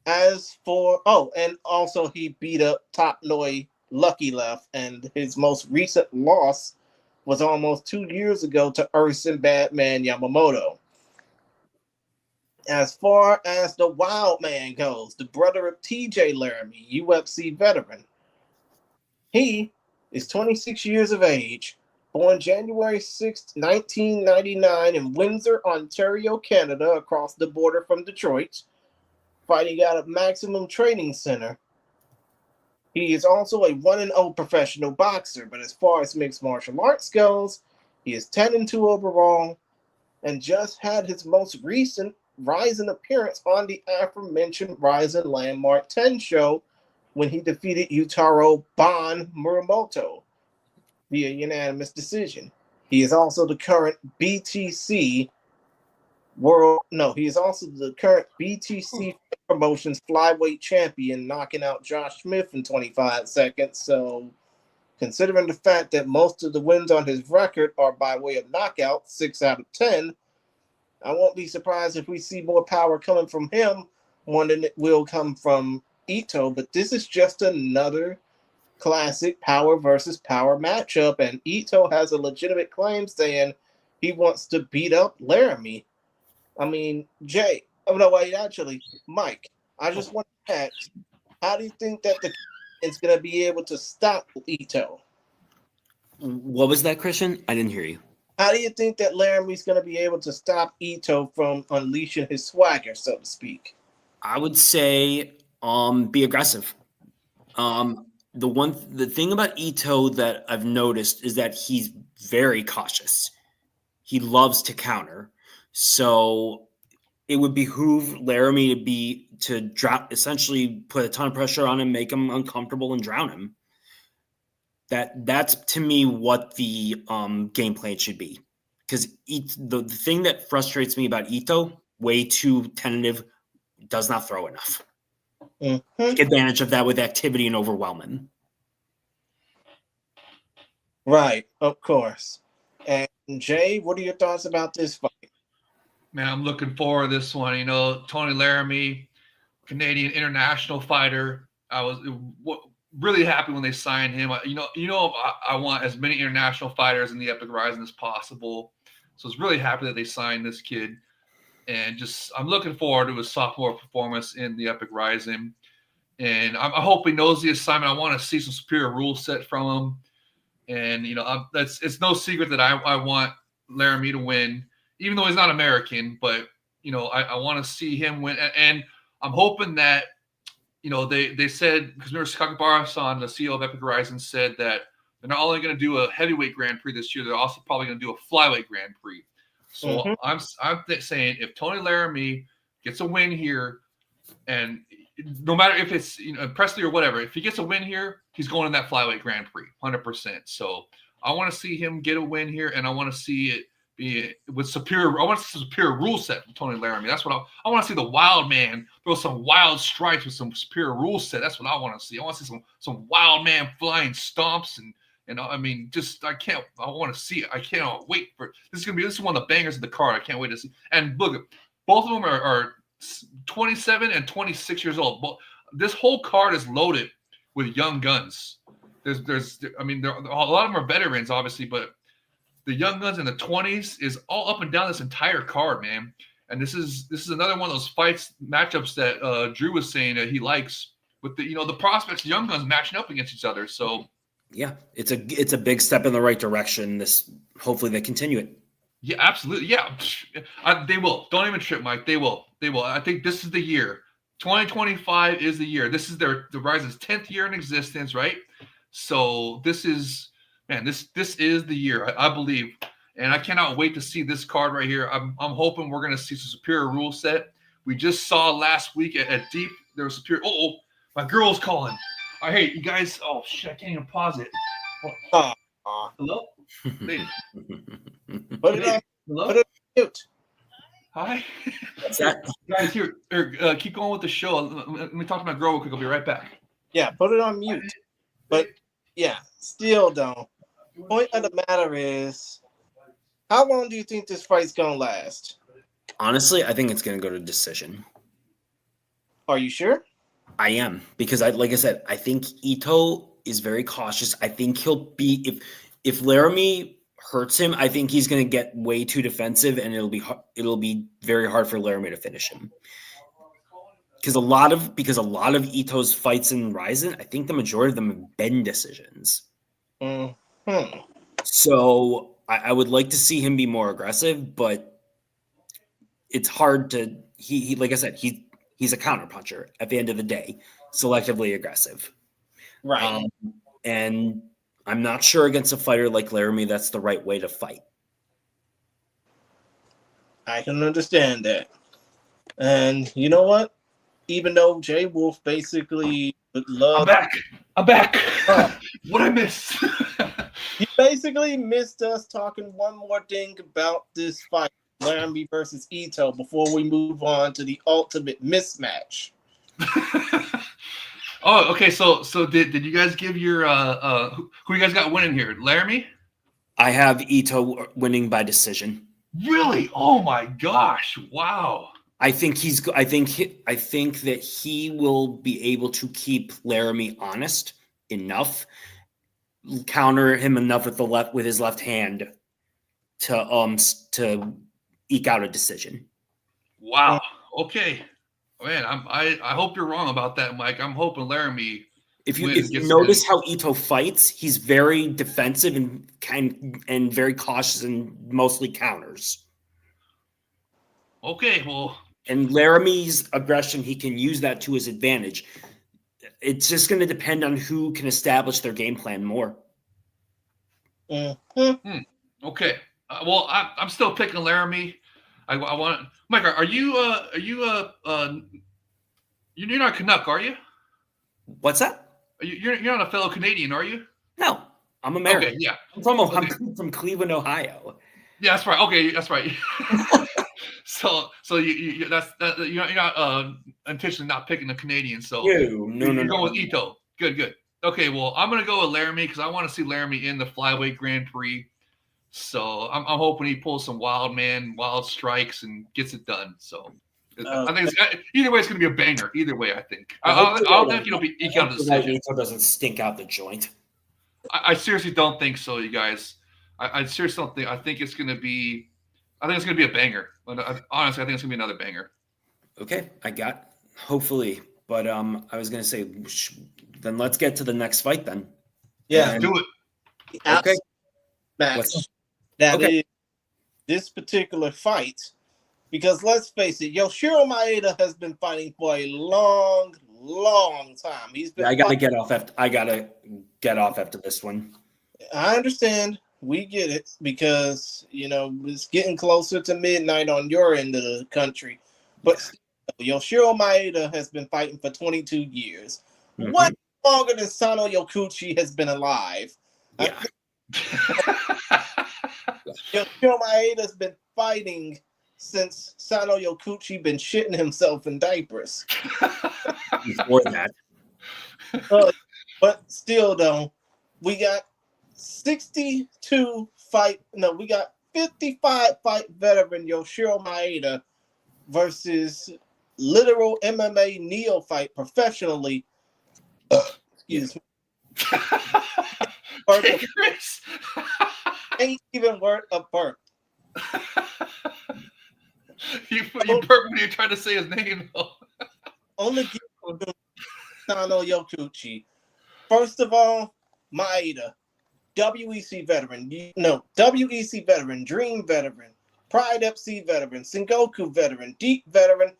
As for, and also he beat up Top Noi Lucky Left, and his most recent loss was almost 2 years ago to Urson Badman Yamamoto. As far as the wild man goes, the brother of TJ Laramie, UFC veteran, he is 26 years of age, born January 6, 1999 in Windsor, Ontario, Canada, across the border from Detroit, fighting out of Maximum Training Center. He is also a 1-0 professional boxer, but as far as mixed martial arts goes, he is 10-2 overall and just had his most recent Ryzen appearance on the aforementioned Ryzen Landmark 10 show when he defeated Yutaro Ban Muramoto via unanimous decision. He is also the current BTC Promotions flyweight champion, knocking out Josh Smith in 25 seconds. So, considering the fact that most of the wins on his record are by way of knockout, 6 out of 10, I won't be surprised if we see more power coming from him more than it will come from Ito. But this is just another classic power versus power matchup, and Ito has a legitimate claim saying he wants to beat up Laramie. I mean, Mike, I just want to ask, how do you think that the is going to be able to stop Ito? What was that, Christian? I didn't hear you. How do you think that Laramie's going to be able to stop Ito from unleashing his swagger, so to speak? I would say be aggressive. The thing about Ito that I've noticed is that he's very cautious. He loves to counter. So it would behoove Laramie to drop, essentially put a ton of pressure on him, make him uncomfortable, and drown him. That's to me what the game plan should be. Because the thing that frustrates me about Ito, way too tentative, does not throw enough. Mm-hmm. Take advantage of that with activity and overwhelm him. Right, of course. And Jay, what are your thoughts about this fight? Man, I'm looking forward to this one. You know, Tony Laramie, Canadian international fighter. I was really happy when they signed him. I want as many international fighters in the Epic Rising as possible. So I was really happy that they signed this kid. And I'm looking forward to his sophomore performance in the Epic Rising. And I hope he knows the assignment. I want to see some superior rule set from him. And, it's no secret that I want Laramie to win, even though he's not American. But, I want to see him win. And I'm hoping that, they said, because remember Sakakibara-san, the CEO of Epic Horizon, said that they're not only going to do a heavyweight Grand Prix this year, they're also probably going to do a flyweight Grand Prix. So I'm saying if Tony Laramie gets a win here, and no matter if it's Presley or whatever, if he gets a win here, he's going in that flyweight Grand Prix, 100%. So I want to see him get a win here, and I want to see it be with superior. I want to see a superior rule set from Tony Laramie. That's what I want to see. The wild man throw some wild strikes with some superior rule set. That's what I want to see. I want to see some wild man flying stomps and I mean, I want to see it. I can't wait for this is one of the bangers of the card. I can't wait to see. And look, both of them are 27 and 26 years old. But this whole card is loaded with young guns. There a lot of them are veterans, obviously, but the young guns in the 20s is all up and down this entire card, man. And this is another one of those matchups that Drew was saying that he likes with the prospects, young guns matching up against each other. So yeah, it's a big step in the right direction. Hopefully they continue it. Yeah, absolutely. Yeah, they will. Don't even trip, Mike. They will. I think this is the year. 2025 is the year. This is the Rising's 10th year in existence, right? So this is the year, I believe, and I cannot wait to see this card right here. I'm hoping we're going to see some superior rule set. We just saw last week at Deep there was superior. Oh, my girl's calling. I hate you guys. Oh shit, I can't even pause it. Hello? Hey. Put it on. Hello? Put it on mute. Hi. What's that? Guys, here, keep going with the show. Let me talk to my girl real quick. I'll be right back. Yeah, put it on mute. But yeah, still though. Point of the matter is, how long do you think this fight's gonna last? Honestly, I think it's gonna go to decision. Are you sure? I am, because like I said, I think Ito is very cautious. I think he'll be if Laramie hurts him, I think he's going to get way too defensive, and it'll be very hard for Laramie to finish him. Because a lot of Ito's fights in Ryzen, I think the majority of them have been decisions. Mm-hmm. So I would like to see him be more aggressive, but it's hard to. He like I said, he's a counterpuncher at the end of the day, selectively aggressive. Right. And I'm not sure against a fighter like Laramie that's the right way to fight. I can understand that. And you know what? Even though Jay Wolf basically would love... I'm back. Oh. What'd I miss? He basically missed us talking one more thing about this fight, Laramie versus Ito, before we move on to the ultimate mismatch. Oh, okay. So did you guys give your who you guys got winning here? Laramie? I have Ito winning by decision. Really? Oh my gosh! Wow. I think that he will be able to keep Laramie honest enough, counter him enough with his left hand to eke out a decision. Wow. Okay. Man, I hope you're wrong about that, Mike. I'm hoping Laramie If you wins, gets notice in. how Ito fights, he's very defensive and very cautious and mostly counters. Okay, well, And Laramie's aggression, he can use that to his advantage. It's just going to depend on who can establish their game plan more. Mm-hmm. Okay. Well, I'm still picking Laramie. I want Mike. Are you you're not a Canuck, are you? What's that? You're not a fellow Canadian, are you? No, I'm American. Okay, yeah. I'm from Cleveland, Ohio. Yeah, that's right. Okay, that's right. so you're not intentionally not picking the Canadian. So No. You're going with Ito. Good. Okay, well, I'm gonna go with Laramie because I want to see Laramie in the flyweight Grand Prix. So I'm hoping he pulls some wild strikes and gets it done. So I think either way it's going to be a banger. Either way, I think. I don't think it'll be eke out a decision. Ito doesn't stink out the joint. I seriously don't think so, you guys. I seriously don't think. I think it's going to be. I think it's going to be a banger. Honestly, I think it's going to be another banger. Okay, hopefully, but I was going to say, then let's get to the next fight then. Yeah, do it. Okay. Match. That is this particular fight, because let's face it, Yoshiro Maeda has been fighting for a long time. He's been. I gotta get off after this one. I understand. We get it because it's getting closer to midnight on your end of the country, but Yoshiro Maeda has been fighting for 22 years. Mm-hmm. What longer than Sano Yokuchi has been alive? Yeah. Yoshiro Maeda's been fighting since Sano Yokuchi been shitting himself in diapers. Before that. But still, though, we got 55 fight veteran Yoshiro Maeda versus literal MMA neophyte professionally. Excuse me. Ain't even worth a burp. You burp when you're trying to say his name, though. Only give Sano Yokuchi. First of all, Maeda, WEC veteran, WEC veteran, Dream veteran, Pride FC veteran, Sengoku veteran, Deep veteran,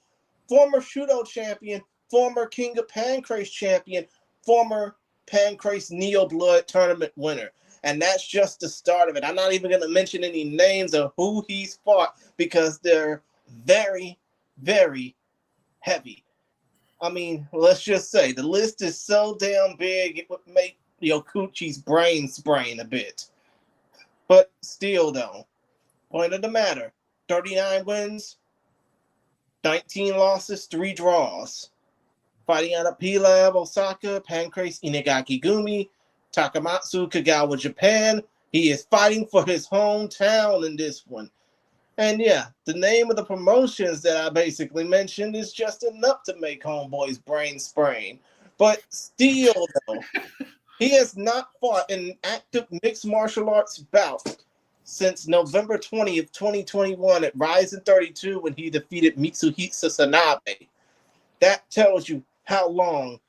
former Shudo champion, former King of Pancrase champion, former Pancrase Neo Blood tournament winner. And that's just the start of it. I'm not even going to mention any names of who he's fought because they're very, very heavy. I mean, let's just say the list is so damn big it would make Yokuchi's brain sprain a bit. But still, though, point of the matter, 39 wins, 19 losses, 3 draws. Fighting out of P-Lab, Osaka, Pancrase, Inagaki-gumi, Takamatsu, Kagawa, Japan. He is fighting for his hometown in this one. And yeah, the name of the promotions that I basically mentioned is just enough to make Homeboy's brain sprain. But still, though, he has not fought an active mixed martial arts bout since November 20th, 2021 at Rise in 32 when he defeated Mitsuhisa Sanabe. That tells you how long.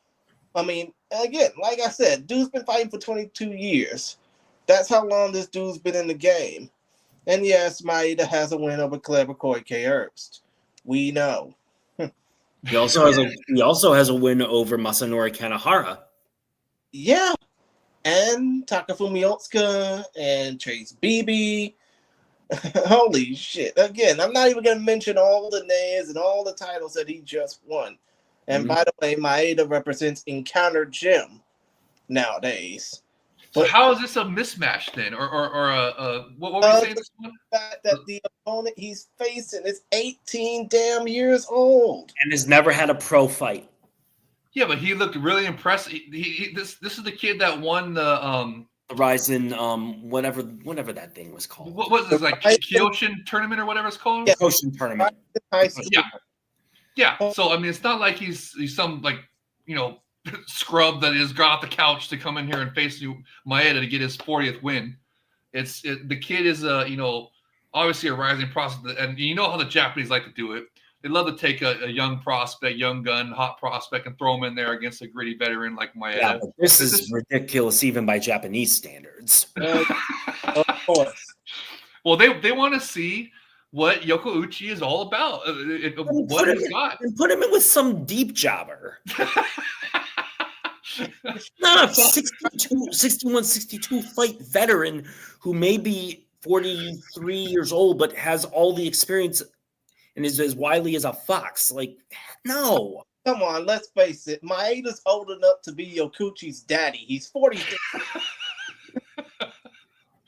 I mean, again, like I said, dude's been fighting for 22 years. That's how long this dude's been in the game. And yes, Maeda has a win over Clever Koike Herbst. We know. He also has a win over Masanori Kanehara. Yeah. And Takafumi Otsuka and Chase Beebe. Holy shit. Again, I'm not even going to mention all the names and all the titles that he just won. And by the way, Maeda represents Encounter Gym nowadays. So how is this a mismatch then, or what were we saying? The fact that the opponent he's facing is 18 damn years old and has never had a pro fight. Yeah, but he looked really impressive. This is the kid that won the Rise in whatever that thing was called. What was this, like Kyoshin tournament or whatever it's called? Yeah, Kyoshin tournament. Yeah. So I mean, it's not like he's some scrub that has got off the couch to come in here and face Maeda to get his 40th win. The kid is obviously a rising process, and you know how the Japanese like to do it. They love to take a young prospect, young gun, hot prospect, and throw him in there against a gritty veteran like Maeda. Yeah, but this is ridiculous even by Japanese standards. Of course. Well, they want to see what Yokouchi is all about. What he's got. And put him in with some deep jobber. Not a 61, 62 fight veteran who may be 43 years old, but has all the experience and is as wily as a fox. Like, no. Come on, let's face it. Maeda's old enough to be Yokouchi's daddy. He's 43.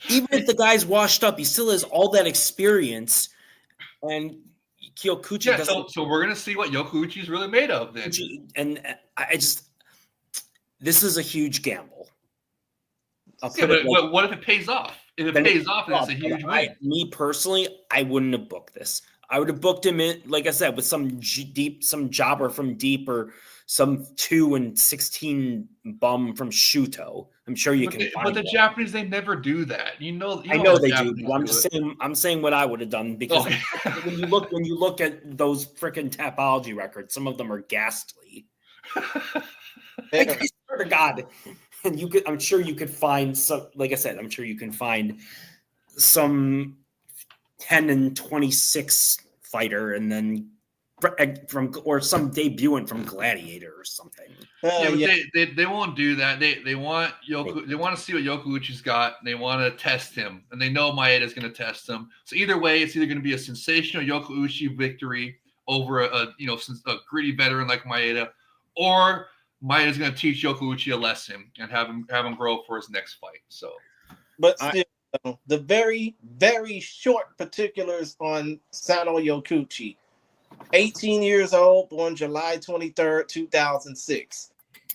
Even if the guy's washed up, he still has all that experience. And Yokouchi doesn't. So we're going to see what Yokouchi is really made of then. And this is a huge gamble. But what if it pays off? If it pays off, then it's a huge win. Me personally, I wouldn't have booked this. I would have booked him in, like I said, with some jobber from deep or some 2-16 bum from Shuto. I'm sure you can. But the Japanese, they never do that. I know they do. But I'm saying what I would have done because when you look at those freaking Tapology records, some of them are ghastly. I swear to God, and I'm sure you could find some. Like I said, I'm sure you can find some 10-26 fighter, and then or some debutant from Gladiator or something. They won't do that. They want They want to see what Yokouchi's got. They want to test him, and they know Maeda's going to test him. So either way, it's either going to be a sensational Yokouchi victory over a gritty veteran like Maeda, or Maeda's going to teach Yokouchi a lesson and have him grow for his next fight. So, but still, the very, very short particulars on Sano Yokouchi. 18 years old, born July 23rd, 2006.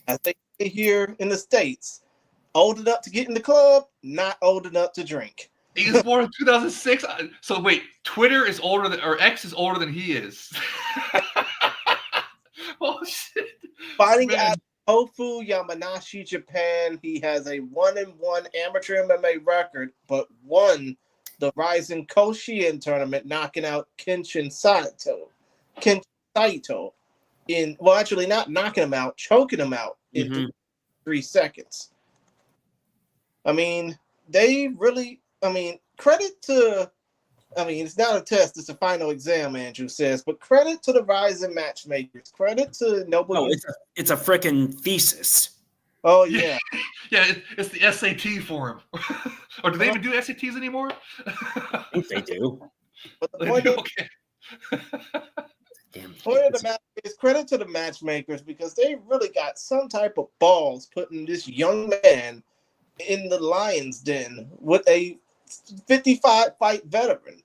I think here in the States, old enough to get in the club, not old enough to drink. He was born in 2006. So wait, Twitter is older than, or X is older than he is. Oh shit! Fighting out of Tofu, Yamanashi, Japan, he has a 1-1 amateur MMA record, but won the Rising Koshien tournament, knocking out Kenshin Saito actually not knocking him out, choking him out in 3 seconds. I mean, credit to, it's not a test, it's a final exam, Andrew says, but credit to the Rising matchmakers. Credit to nobody. No, it's a freaking thesis. Oh, yeah. Yeah, it's the SAT for him. Or do they even do SATs anymore? I think they do. But the point of the match is credit to the matchmakers, because they really got some type of balls putting this young man in the lion's den with a 55-fight veteran.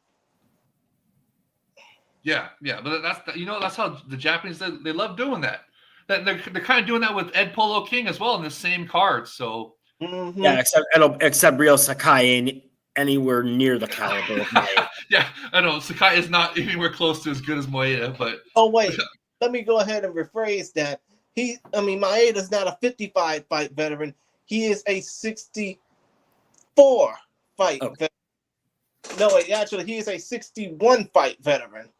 Yeah, but that's how the Japanese, they love doing that. They're kind of doing that with Ed Polo King as well in the same card. So yeah, except Ryo Sakai ain't anywhere near the caliber of Maeda. Yeah, I know Sakai is not anywhere close to as good as Maeda, but wait, let me go ahead and rephrase that. Maeda's not a 55-fight veteran. He is a 64-fight veteran. No, wait, actually, he is a 61-fight veteran.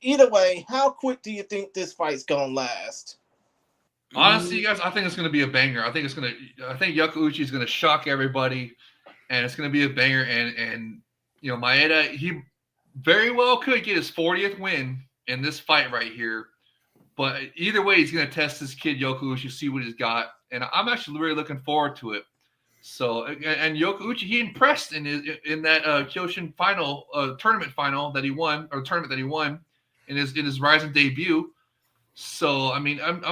Either way, how quick do you think this fight's gonna last? Honestly, guys, I think it's going to be a banger. I think Yokouchi is going to shock everybody, and it's going to be a banger. And Maeda, he very well could get his 40th win in this fight right here. But either way, he's going to test this kid Yokouchi, see what he's got, and I'm actually really looking forward to it. So, and Yokouchi, he impressed in that Kyoshin final tournament that he won in his Rising debut. So, I'm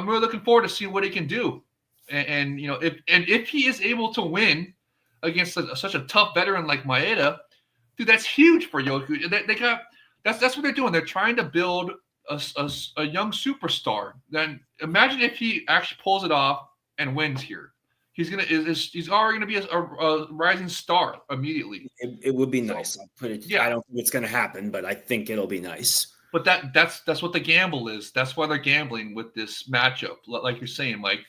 really looking forward to seeing what he can do, and if he is able to win against such a tough veteran like Maeda, dude, that's huge for Yokouchi. That's what they're doing. They're trying to build a young superstar. Then imagine if he actually pulls it off and wins here. He's already gonna be a rising star immediately. It would be nice. I'll put it. Yeah. I don't think it's gonna happen, but I think it'll be nice. But that's what the gamble is. That's why they're gambling with this matchup. Like you're saying, Mike,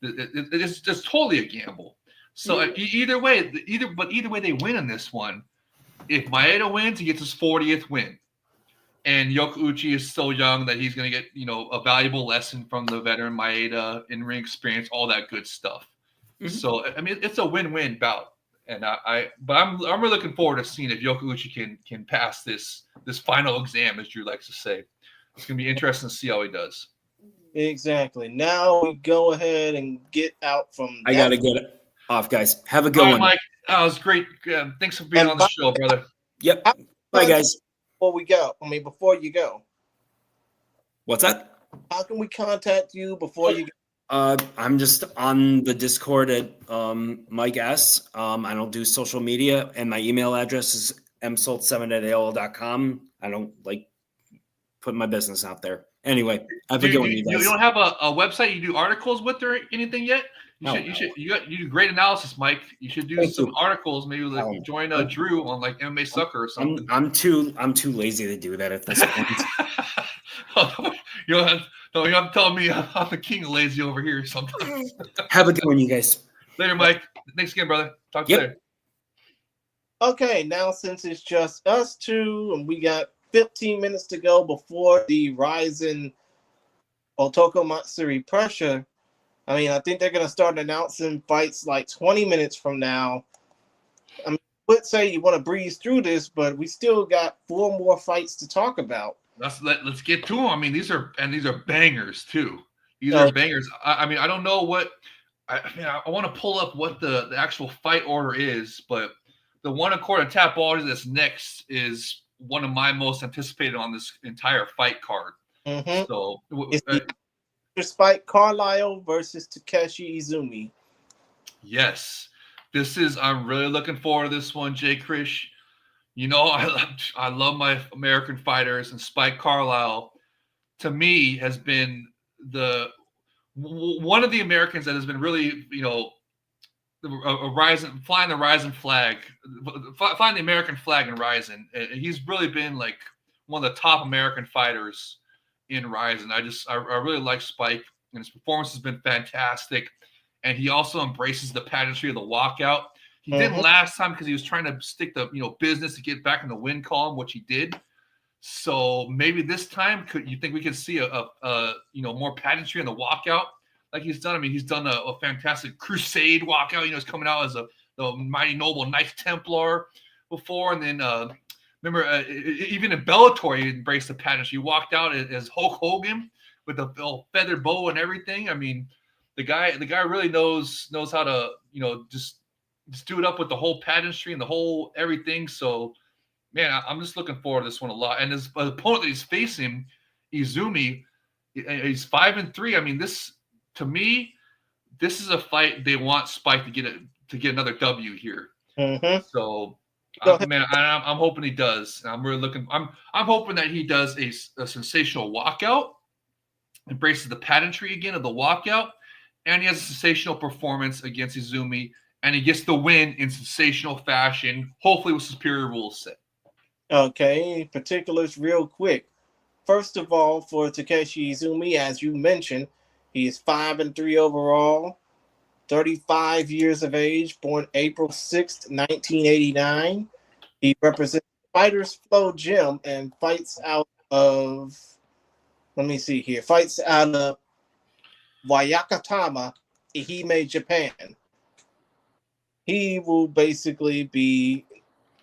it's totally a gamble. So either way they win in this one. If Maeda wins, he gets his 40th win. And Yokouchi is so young that he's going to get, a valuable lesson from the veteran Maeda, in-ring experience, all that good stuff. Mm-hmm. So, I mean, it's a win-win bout. And but I'm really looking forward to seeing if Yokouchi can pass this final exam, as Drew likes to say. It's going to be interesting to see how he does. Exactly. Now we go ahead and get out from I got to get off, guys. Have a good one. Mike. That was great. Thanks for being on the show, brother. Yep. Bye, guys. Before you go. What's that? How can we contact you before you go? I'm just on the Discord at Mike S. I don't do social media, and my email address is msult7@aol.com. I don't like putting my business out there. Anyway, have a good one, you guys. You don't have a website you do articles with or anything yet? You do great analysis, Mike. You should do some articles. Maybe join Drew on like MMA Sucker or something. I'm too lazy to do that at this point. You don't have to tell me I'm the king of lazy over here or something. Have a good one, you guys. Later, Mike. Thanks again, brother. Talk to you later. Okay, now since it's just us two and we got 15 minutes to go before the Ryzen Otoko Matsuri pressure, I mean, I think they're going to start announcing fights like 20 minutes from now. I mean, I would say you want to breeze through this, but we still got 4 more fights to talk about. Let's get to them. I mean, these are bangers too. These are bangers. I mean, I don't know what. I want to pull up what the actual fight order is, but the 1-1/4 tap order that's next is one of my most anticipated on this entire fight card. Mm-hmm. So Spike Carlisle versus Takeshi Izumi. Yes, I'm really looking forward to this one, Jay Krish. I love my American fighters, and Spike Carlisle, to me, has been one of the Americans that has been really, flying the Ryzen flag, flying the American flag in Ryzen. He's really been like one of the top American fighters in Ryzen. I really like Spike, and his performance has been fantastic. And he also embraces the pageantry of the walkout. He didn't last time because he was trying to stick to business to get back in the win column, which he did. So maybe this time, you think we could see a more pageantry in the walkout like he's done? I mean, he's done a fantastic Crusade walkout. He's coming out as the mighty noble Knights Templar before, and then remember even in Bellator he embraced the pageantry. He walked out as Hulk Hogan with the feather bow and everything. I mean, the guy really knows how to just do it up with the whole pageantry and the whole everything. So, man, I'm just looking forward to this one a lot. And his opponent that he's facing, Izumi, he's 5-3. I mean, to me, this is a fight they want Spike to get another W here. Mm-hmm. So, man, I'm hoping he does. I'm really looking. I'm hoping that he does a sensational walkout, embraces the pageantry again of the walkout, and he has a sensational performance against Izumi. And he gets the win in sensational fashion, hopefully with superior rules set. Okay, particulars real quick. First of all, for Takeshi Izumi, as you mentioned, he is 5-3 overall, 35 years of age, born April 6th, 1989. He represents Fighters Flow Gym and fights out of Wayakatama, Ehime, Japan. He will basically be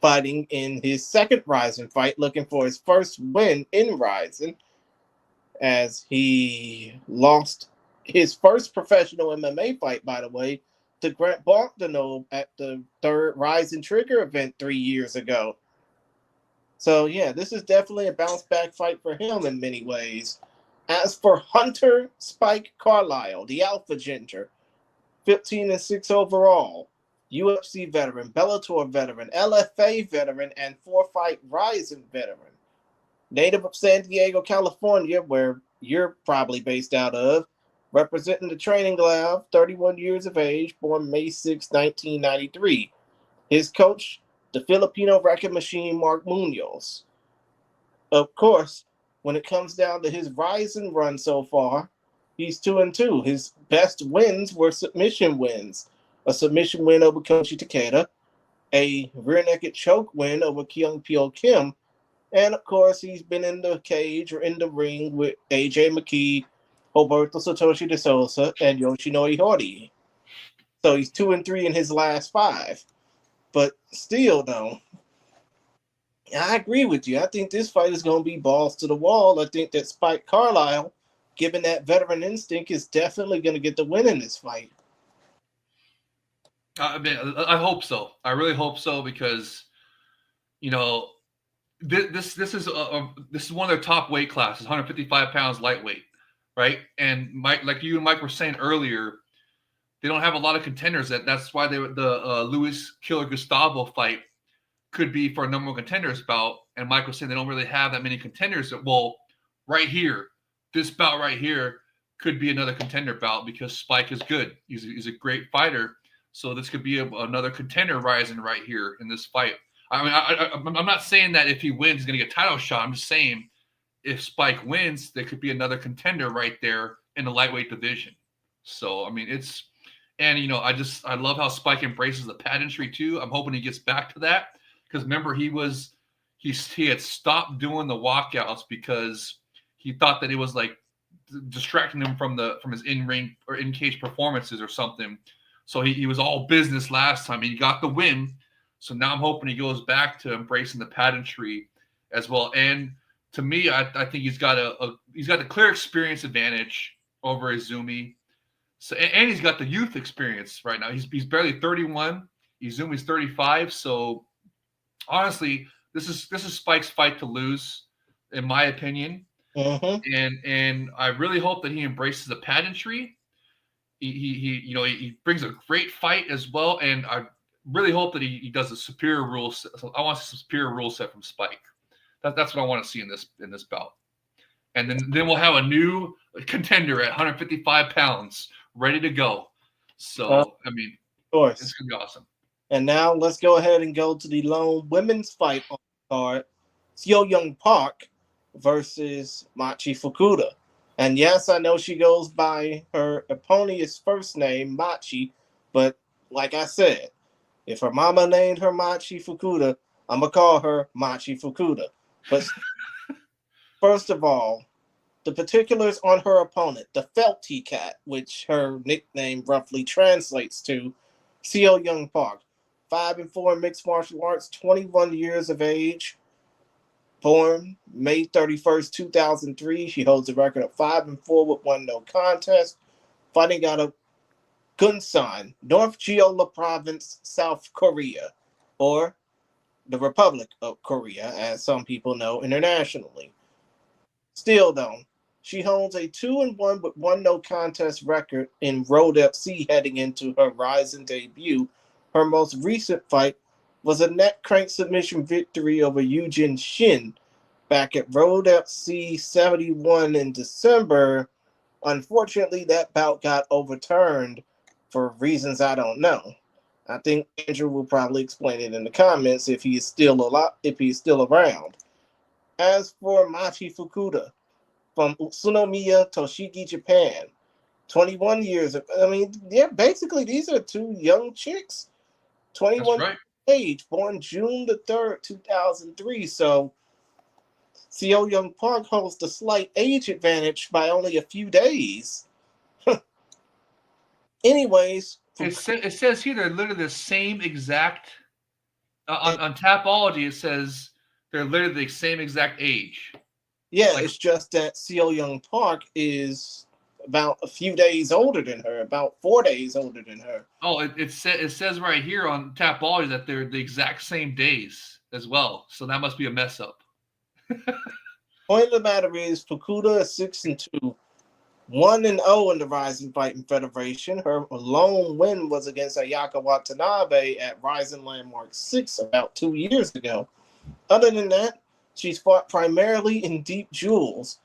fighting in his second Ryzen fight, looking for his first win in Ryzen, as he lost his first professional MMA fight, by the way, to Grant Bogdanov at the third Ryzen Trigger event 3 years ago. So, yeah, this is definitely a bounce-back fight for him in many ways. As for Hunter Spike Carlisle, the Alpha Ginger, 15-6 overall, UFC veteran, Bellator veteran, LFA veteran, and 4-fight Ryzen veteran. Native of San Diego, California, where you're probably based out of, representing the Training Lab, 31 years of age, born May 6, 1993. His coach, the Filipino Record Machine, Mark Munoz. Of course, when it comes down to his Ryzen run so far, he's 2-2. His best wins were submission wins. A submission win over Koichi Takeda, a rear naked choke win over Kyung Pyo Kim, And of course, he's been in the cage or in the ring with AJ McKee, Roberto Satoshi de Souza, and Yoshinori Hori. So he's 2-3 in his last 5. But still, though, I agree with you. I think this fight is going to be balls to the wall. I think that Spike Carlisle, given that veteran instinct, is definitely going to get the win in this fight. I mean, I hope so. I really hope so because, this is one of their top weight classes, 155 pounds lightweight, right? And Mike, like you and Mike were saying earlier, they don't have a lot of contenders. That's why the Luis Killer Gustavo fight could be for a number of contenders bout. And Mike was saying they don't really have that many contenders. Well, right here, this bout right here could be another contender bout because Spike is good. He's a great fighter. So this could be another contender rising right here in this fight. I mean, I'm not saying that if he wins, he's going to get a title shot. I'm just saying if Spike wins, there could be another contender right there in the lightweight division. So, I mean, I love how Spike embraces the pageantry too. I'm hoping he gets back to that because remember he had stopped doing the walkouts because he thought that it was like distracting him from his in-ring or in-cage performances or something. So he was all business last time. He got the win. So now I'm hoping he goes back to embracing the pageantry as well. And to me, I think he's got a clear experience advantage over Izumi. So and he's got the youth experience right now. He's barely 31. Izumi's 35. So honestly, this is Spike's fight to lose, in my opinion. Mm-hmm. And I really hope that he embraces the pageantry. He brings a great fight as well, and I really hope that he does a superior rule set. So I want some superior rule set from Spike. That's what I want to see in this bout. And then we'll have a new contender at 155 pounds ready to go. So I mean, of course, it's gonna be awesome. And now let's go ahead and go to the lone women's fight on the card. Seo Young Park versus Machi Fukuda. And yes, I know she goes by her opponent's first name, Machi, but like I said, if her mama named her Machi Fukuda, I'm going to call her Machi Fukuda. But first of all, the particulars on her opponent, the Felty Cat, which her nickname roughly translates to, Seo Young Park, 5-4 in mixed martial arts, 21 years of age. Born May 31st, 2003. She holds a record of 5-4 with 1 no contest. Fighting out of Gunsan, North Jeolla Province, South Korea, or the Republic of Korea, as some people know internationally. Still, though, she holds a 2-1 with 1 no contest record in Road FC heading into her Rising debut. Her most recent fight was a neck crank submission victory over Eugene Shin back at Road FC 71 in December. Unfortunately, that bout got overturned for reasons I don't know. I think Andrew will probably explain it in the comments if he is still around. As for Machi Fukuda from Utsunomiya, Toshigi, Japan, 21 years. Basically these are 2 young chicks. 21 That's right. age, born June the 3rd, 2003. So Seo Young Park holds the slight age advantage by only a few days. Anyways, it says here they're literally the same exact. On Tapology, it says they're literally the same exact age. Yeah, it's just that Seo Young Park is about a few days older than her, about 4 days older than her. Oh, it says right here on Tapology that they're the exact same days as well. So that must be a mess up. Point of the matter is, Fukuda is 6-2, 1-0 in the Rising Fighting Federation. Her lone win was against Ayaka Watanabe at Rising Landmark 6 about 2 years ago. Other than that, she's fought primarily in Deep Jewels,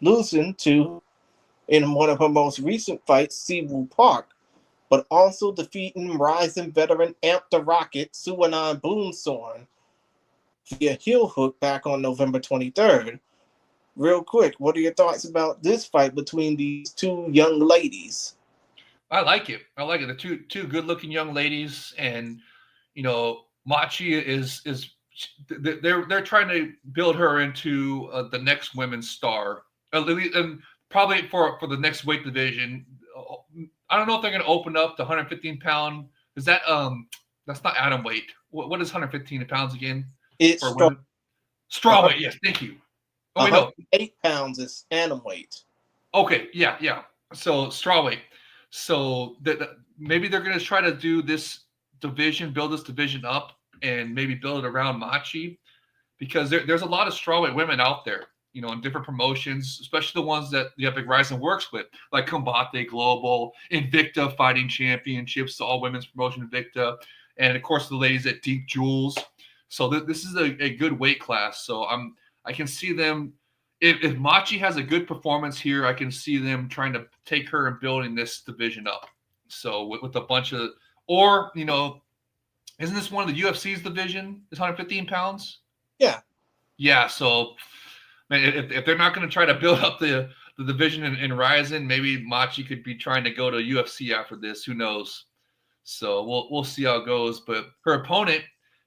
losing to, in one of her most recent fights, Siwoo Park, but also defeating Rising veteran Amp the Rocket, Suwanon Boomsorn, via heel hook back on November 23rd. Real quick, what are your thoughts about this fight between these 2 young ladies? I like it. The two good-looking young ladies, and Machi is they're trying to build her into the next women's star, and probably for the next weight division. I don't know if they're going to open up the 115 pound. Is that that's not atom weight? What is 115 pounds again? It's for straw. women? Straw weight. Yes, thank you. Oh wait, no, 8 pounds is atom weight. Okay, yeah. So straw weight. So maybe they're going to try to do this division, build this division up, and maybe build it around Machi, because there's a lot of strawweight women out there, in different promotions, especially the ones that the Epic Rising works with, like Combate Global, Invicta Fighting Championships, the all women's promotion Invicta, and of course the ladies at Deep Jewels. So this is a good weight class. So I can see them. If Machi has a good performance here, I can see them trying to take her and building this division up. So with a bunch of, or, isn't this one of the UFC's division? Is 115 pounds? Yeah. Yeah. So, man, if they're not going to try to build up the division in Ryzen, maybe Machi could be trying to go to UFC after this. Who knows? So we'll see how it goes. But her opponent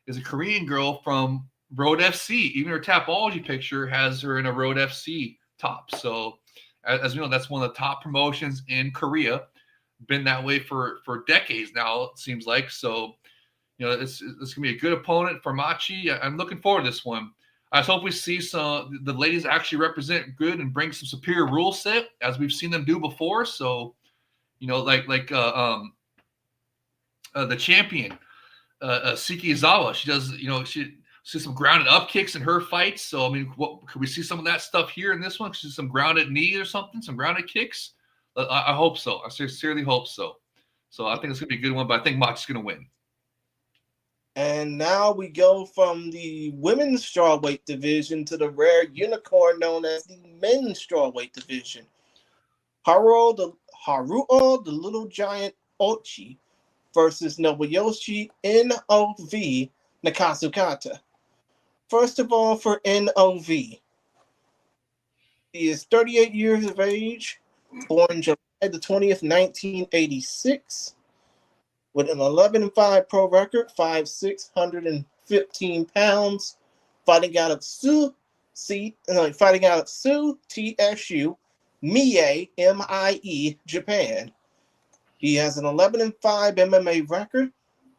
is a Korean girl from Road FC. Even her Tapology picture has her in a Road FC top. So as we know, that's one of the top promotions in Korea. Been that way for decades now, it seems like. So, it's going to be a good opponent for Machi. I'm looking forward to this one. I just hope we see the ladies actually represent good and bring some superior rule set, as we've seen them do before. So, like the champion, Siki Izawa, she does, she sees some grounded up kicks in her fights. So, I mean, could we see some of that stuff here in this one? Could some grounded knee or something, some grounded kicks? I hope so. I sincerely hope so. So I think it's going to be a good one, but I think Machi's going to win. And now we go from the women's strawweight division to the rare unicorn known as the men's strawweight division. Haruo the Little Giant Ochi versus Nobuyoshi NOV Nakasukata. First of all, for NOV, he is 38 years of age, born July the 20th, 1986, with an 11-5 pro record, 615 pounds, fighting out of TSU, Mie, M-I-E, Japan. He has an 11-5 MMA record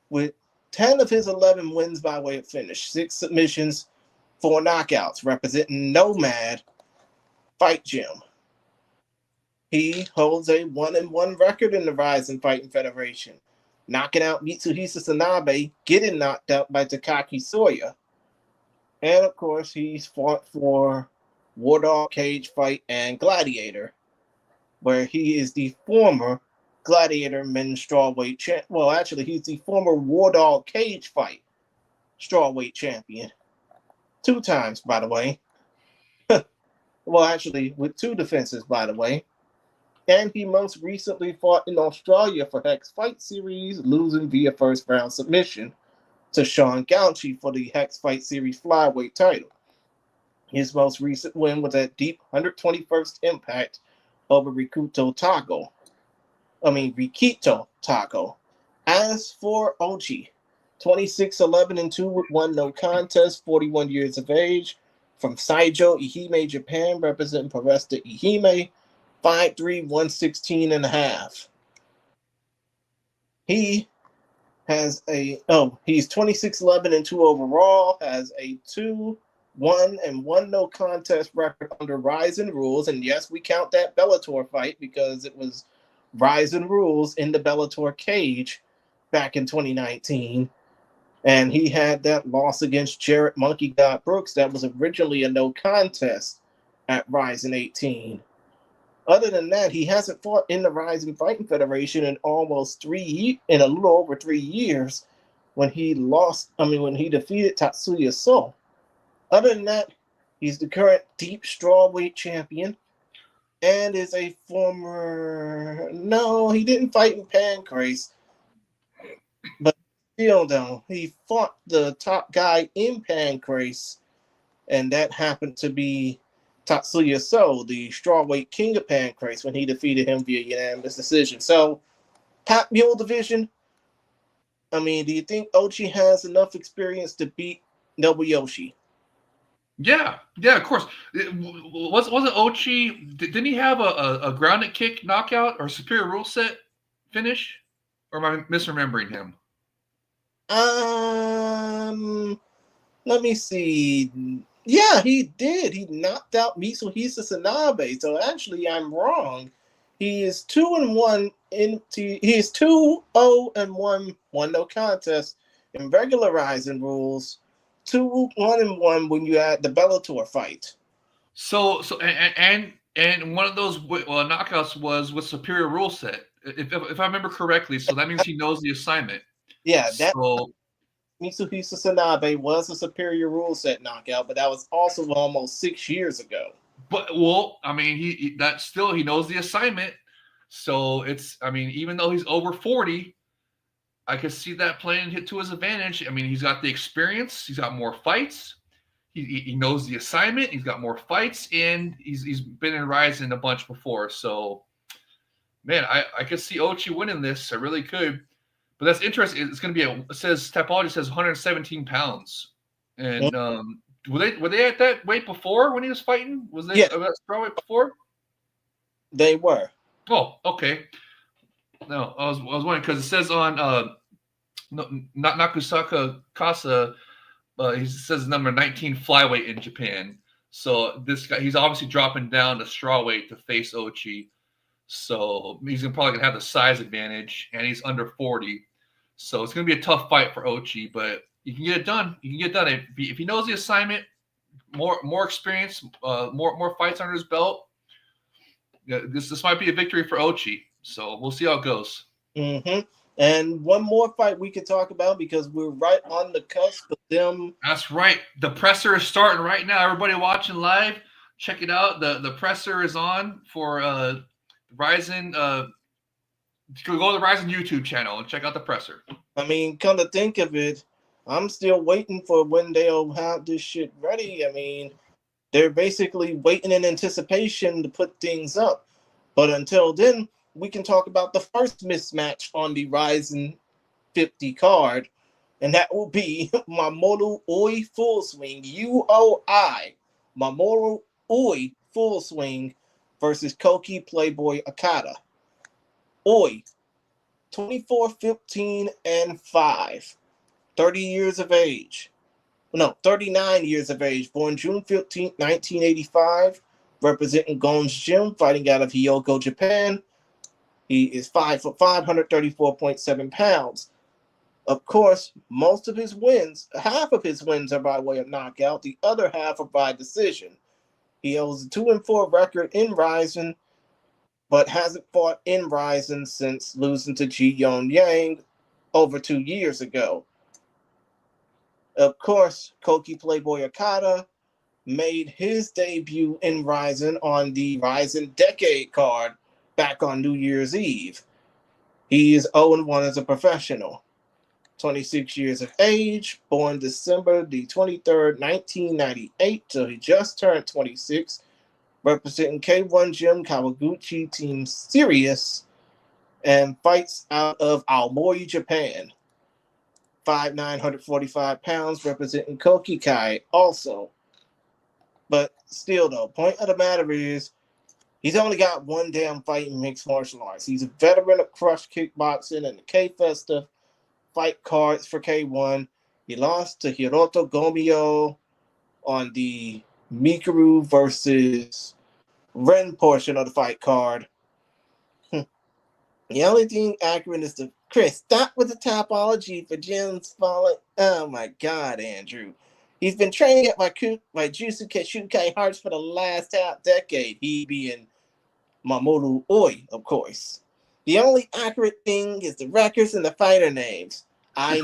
with 10 of his 11 wins by way of finish, 6 submissions, 4 knockouts, representing Nomad Fight Gym. He holds a 1-1 record in the Rising Fighting Federation, knocking out Mitsuhisa Sanabe, getting knocked out by Takaki Soya. And of course, he's fought for War Dog Cage Fight and Gladiator, where he is the former Gladiator men's strawweight champ. Well, actually, he's the former War Dog Cage Fight strawweight champion. 2 times, by the way. Well, actually, with 2 defenses, by the way. And he most recently fought in Australia for Hex Fight Series, losing via first round submission to Sean Gauchi for the Hex Fight Series flyweight title. His most recent win was at Deep 121st Impact over Rikito Tago. As for Ochi, 26-11-2 with 1 no contest, 41 years of age, from Saijo, Ehime, Japan, representing Poresta Ehime, 5'3", 116.5. He has he's 26-11-2 overall, has a 2-1 and 1 no contest record under Rising rules. And yes, we count that Bellator fight because it was Rising rules in the Bellator cage back in 2019. And he had that loss against Jarrett Monkey God Brooks that was originally a no contest at Rising 18. Other than that, he hasn't fought in the Rising Fighting Federation in almost in a little over 3 years when he defeated Tatsuya So. Other than that, he's the current deep strawweight champion and is a former... No, he didn't fight in Pancrase. But still, though, he fought the top guy in Pancrase, and that happened to be Tatsuya So, the strawweight king of Pancrase, when he defeated him via unanimous decision. So, top mule division. I mean, do you think Ochi has enough experience to beat Nobuyoshi. Yeah, of course. Wasn't Ochi? Didn't he have a grounded kick knockout or superior rule set finish? Or am I misremembering him? Let me see. Yeah, he did. He knocked out Mitsuhisa Sanabe. So actually, I'm wrong. He is 2-1 he is 2-0-1, won no contest in regular Rising rules. 2-1-1 when you add the Bellator fight. So and one of those knockouts was with superior rule set, if I remember correctly. So that means he knows the assignment. Yeah, that So Mitsuhisa Sanabe was a superior rule set knockout, but that was also almost 6 years ago. But I mean, he knows the assignment. So it's, I mean, even though he's over 40, I could see that playing hit to his advantage. I mean, he's got the experience, he's got more fights, he knows the assignment, he's got more fights, and he's been in Rising a bunch before. So, man, I could see Ochi winning this. I really could. But that's interesting. It's going to be it says Tapology says 117 pounds, and were they at that weight before when he was fighting? Was they at strawweight before? They were. Oh, okay. No, I was wondering because it says on Nakusaka Kasa, he says number 19 flyweight in Japan. So this guy, he's obviously dropping down to strawweight to face Ochi. So he's probably gonna have the size advantage, and he's under 40. So it's gonna be a tough fight for Ochi, but you can get it done. You can get it done if he knows the assignment, more experience, more fights under his belt. This might be a victory for Ochi. So we'll see how it goes. Mm-hmm. And one more fight we could talk about because we're right on the cusp of them. That's right. The presser is starting right now. Everybody watching live, check it out. The presser is on for Ryzen. Go to the Ryzen YouTube channel and check out the presser. I mean, come to think of it, I'm still waiting for when they'll have this shit ready. I mean, they're basically waiting in anticipation to put things up. But until then, we can talk about the first mismatch on the Ryzen 50 card, and that will be Mamoru Oi Full Swing, UOI, Mamoru Oi Full Swing versus Koki Playboy Okada. Oi, 24, 15, and 5, 30 years of age. No, 39 years of age, born June 15, 1985, representing Gon's Gym, fighting out of Hyoko, Japan. He is 5'5", 134.7 pounds. Of course, most of his wins, half of his wins are by way of knockout, the other half are by decision. He holds a 2-4 record in Rising, but hasn't fought in Rising since losing to Ji Yeon Yang over 2 years ago. Of course, Koki Playboy Okada made his debut in Rising on the Rising Decade card back on New Year's Eve. He is 0-1 as a professional. 26 years of age, born December the 23rd, 1998, so he just turned 26, representing K1 Gym Kawaguchi Team Sirius, and fights out of Aomori, Japan. 5'9", 145 pounds, representing Koki Kai also. But still, though, point of the matter is, he's only got one damn fight in mixed martial arts. He's a veteran of Crush Kickboxing and the K-Festa fight cards for K1. He lost to Hiroto Gomio on the Mikuru versus Ren portion of the fight card. The only thing accurate is the Chris, stop with the topology for Jim's falling. Oh my God, Andrew. He's been training at my Jusu Keshukai Hearts for the last half decade. He being Mamoru Oi, of course. The only accurate thing is the records and the fighter names. I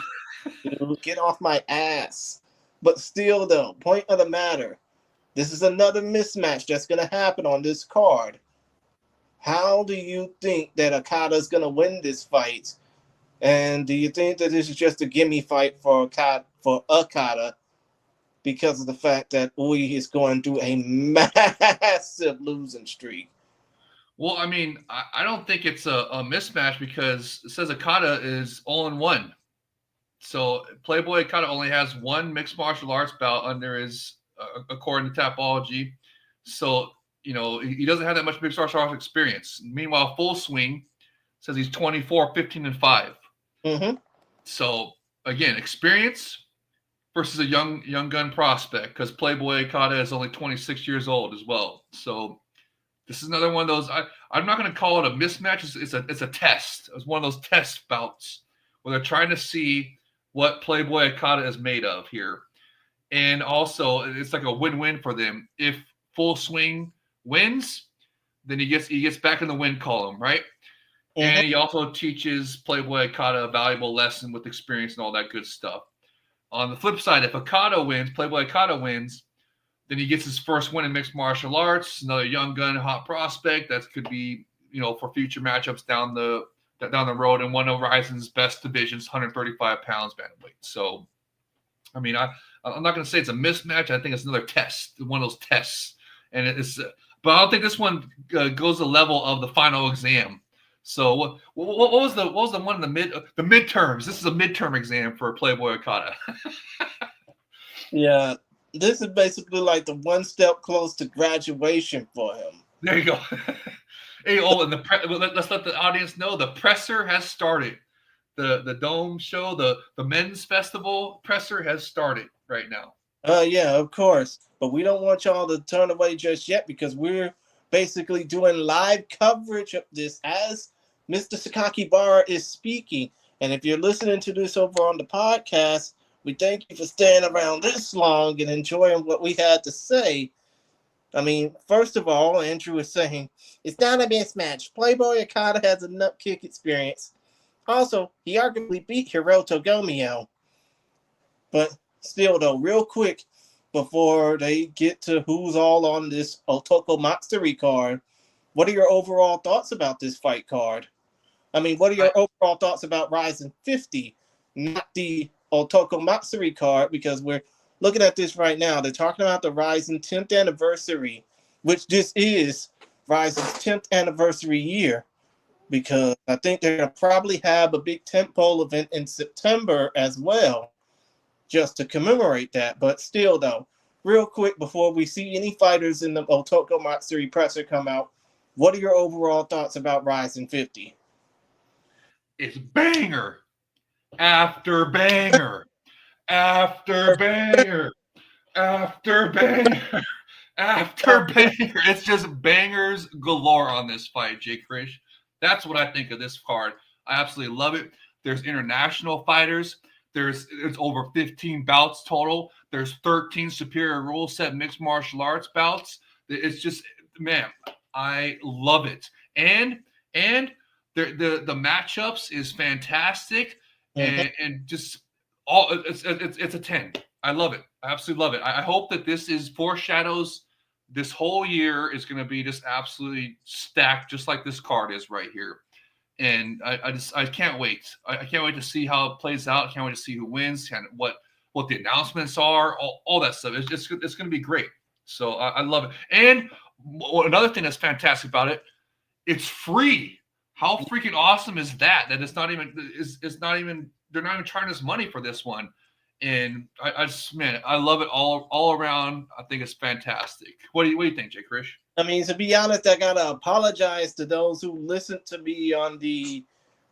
get off my ass. But still, though, point of the matter, this is another mismatch that's going to happen on this card. How do you think that Okada's going to win this fight? And do you think that this is just a gimme fight for Okada because of the fact that Oi is going through a massive losing streak? Well, I mean, I don't think it's a mismatch because it says Okada is 0-1. So Playboy kind of only has one mixed martial arts bout under his, according to Tapology. So, he doesn't have that much mixed martial arts experience. Meanwhile, Full Swing says he's 24, 15, and 5. Mm-hmm. So, again, experience versus a young gun prospect, because Playboy Okada is only 26 years old as well. So this is another one of those. I'm not going to call it a mismatch. It's a test. It's one of those test bouts where they're trying to see what Playboy Okada is made of here, and also it's like a win-win for them. If Full Swing wins, then he gets back in the win column, right? Mm-hmm. And he also teaches Playboy Okada a valuable lesson with experience and all that good stuff. On the flip side, if Playboy Okada wins, then he gets his first win in mixed martial arts. Another young gun, hot prospect that could be, for future matchups down the road in one of Rizin's best divisions, 135 pounds bantamweight. So, I mean, I'm not going to say it's a mismatch. I think it's another test, one of those tests, and but I don't think this one goes to the level of the final exam. So what was the one in the midterms? This is a midterm exam for Playboy Okada. Yeah, this is basically like the one step close to graduation for him. There you go. Hey, and let's let the audience know the presser has started. The Dome show, the men's festival presser has started right now. Yeah, of course. But we don't want y'all to turn away just yet, because we're basically doing live coverage of this as Mr. Sakakibara is speaking. And if you're listening to this over on the podcast, we thank you for staying around this long and enjoying what we had to say. I mean, first of all, Andrew is saying, it's not a mismatch. Playboy Okada has a nut kick experience. Also, he arguably beat Hiroto Gomio. But still, though, real quick, before they get to who's all on this Otoko Matsuri card, what are your overall thoughts about this fight card? I mean, what are your overall thoughts about Rizin 50, not the Otoko Matsuri card? Because we're looking at this right now. They're talking about the Rizin 10th anniversary, which this is Rizin's 10th anniversary year, because I think they're going to probably have a big tentpole event in September as well, just to commemorate that. But still, though, real quick, before we see any fighters in the Otoko Matsuri presser come out, what are your overall thoughts about Rizin 50? It's banger after banger after banger after banger after banger. It's just bangers galore on this fight, Jake Krish. That's what I think of this card. I absolutely love it. There's international fighters. It's over 15 bouts total. There's 13 superior rule set mixed martial arts bouts. It's just, man, I love it. And the matchups is fantastic, and just all it's a 10. I love it. I absolutely love it. I hope that this foreshadows this whole year is going to be just absolutely stacked, just like this card is right here. And I can't wait. I can't wait to see how it plays out. I can't wait to see who wins and what the announcements are, all that stuff. It's going to be great. So I love it. And another thing that's fantastic about it, it's free. How freaking awesome is that? That it's not even they're not even charging us money for this one. And I just, man, I love it all around. I think it's fantastic. What do you think, Jay Krish? I mean, to be honest, I gotta apologize to those who listened to me on the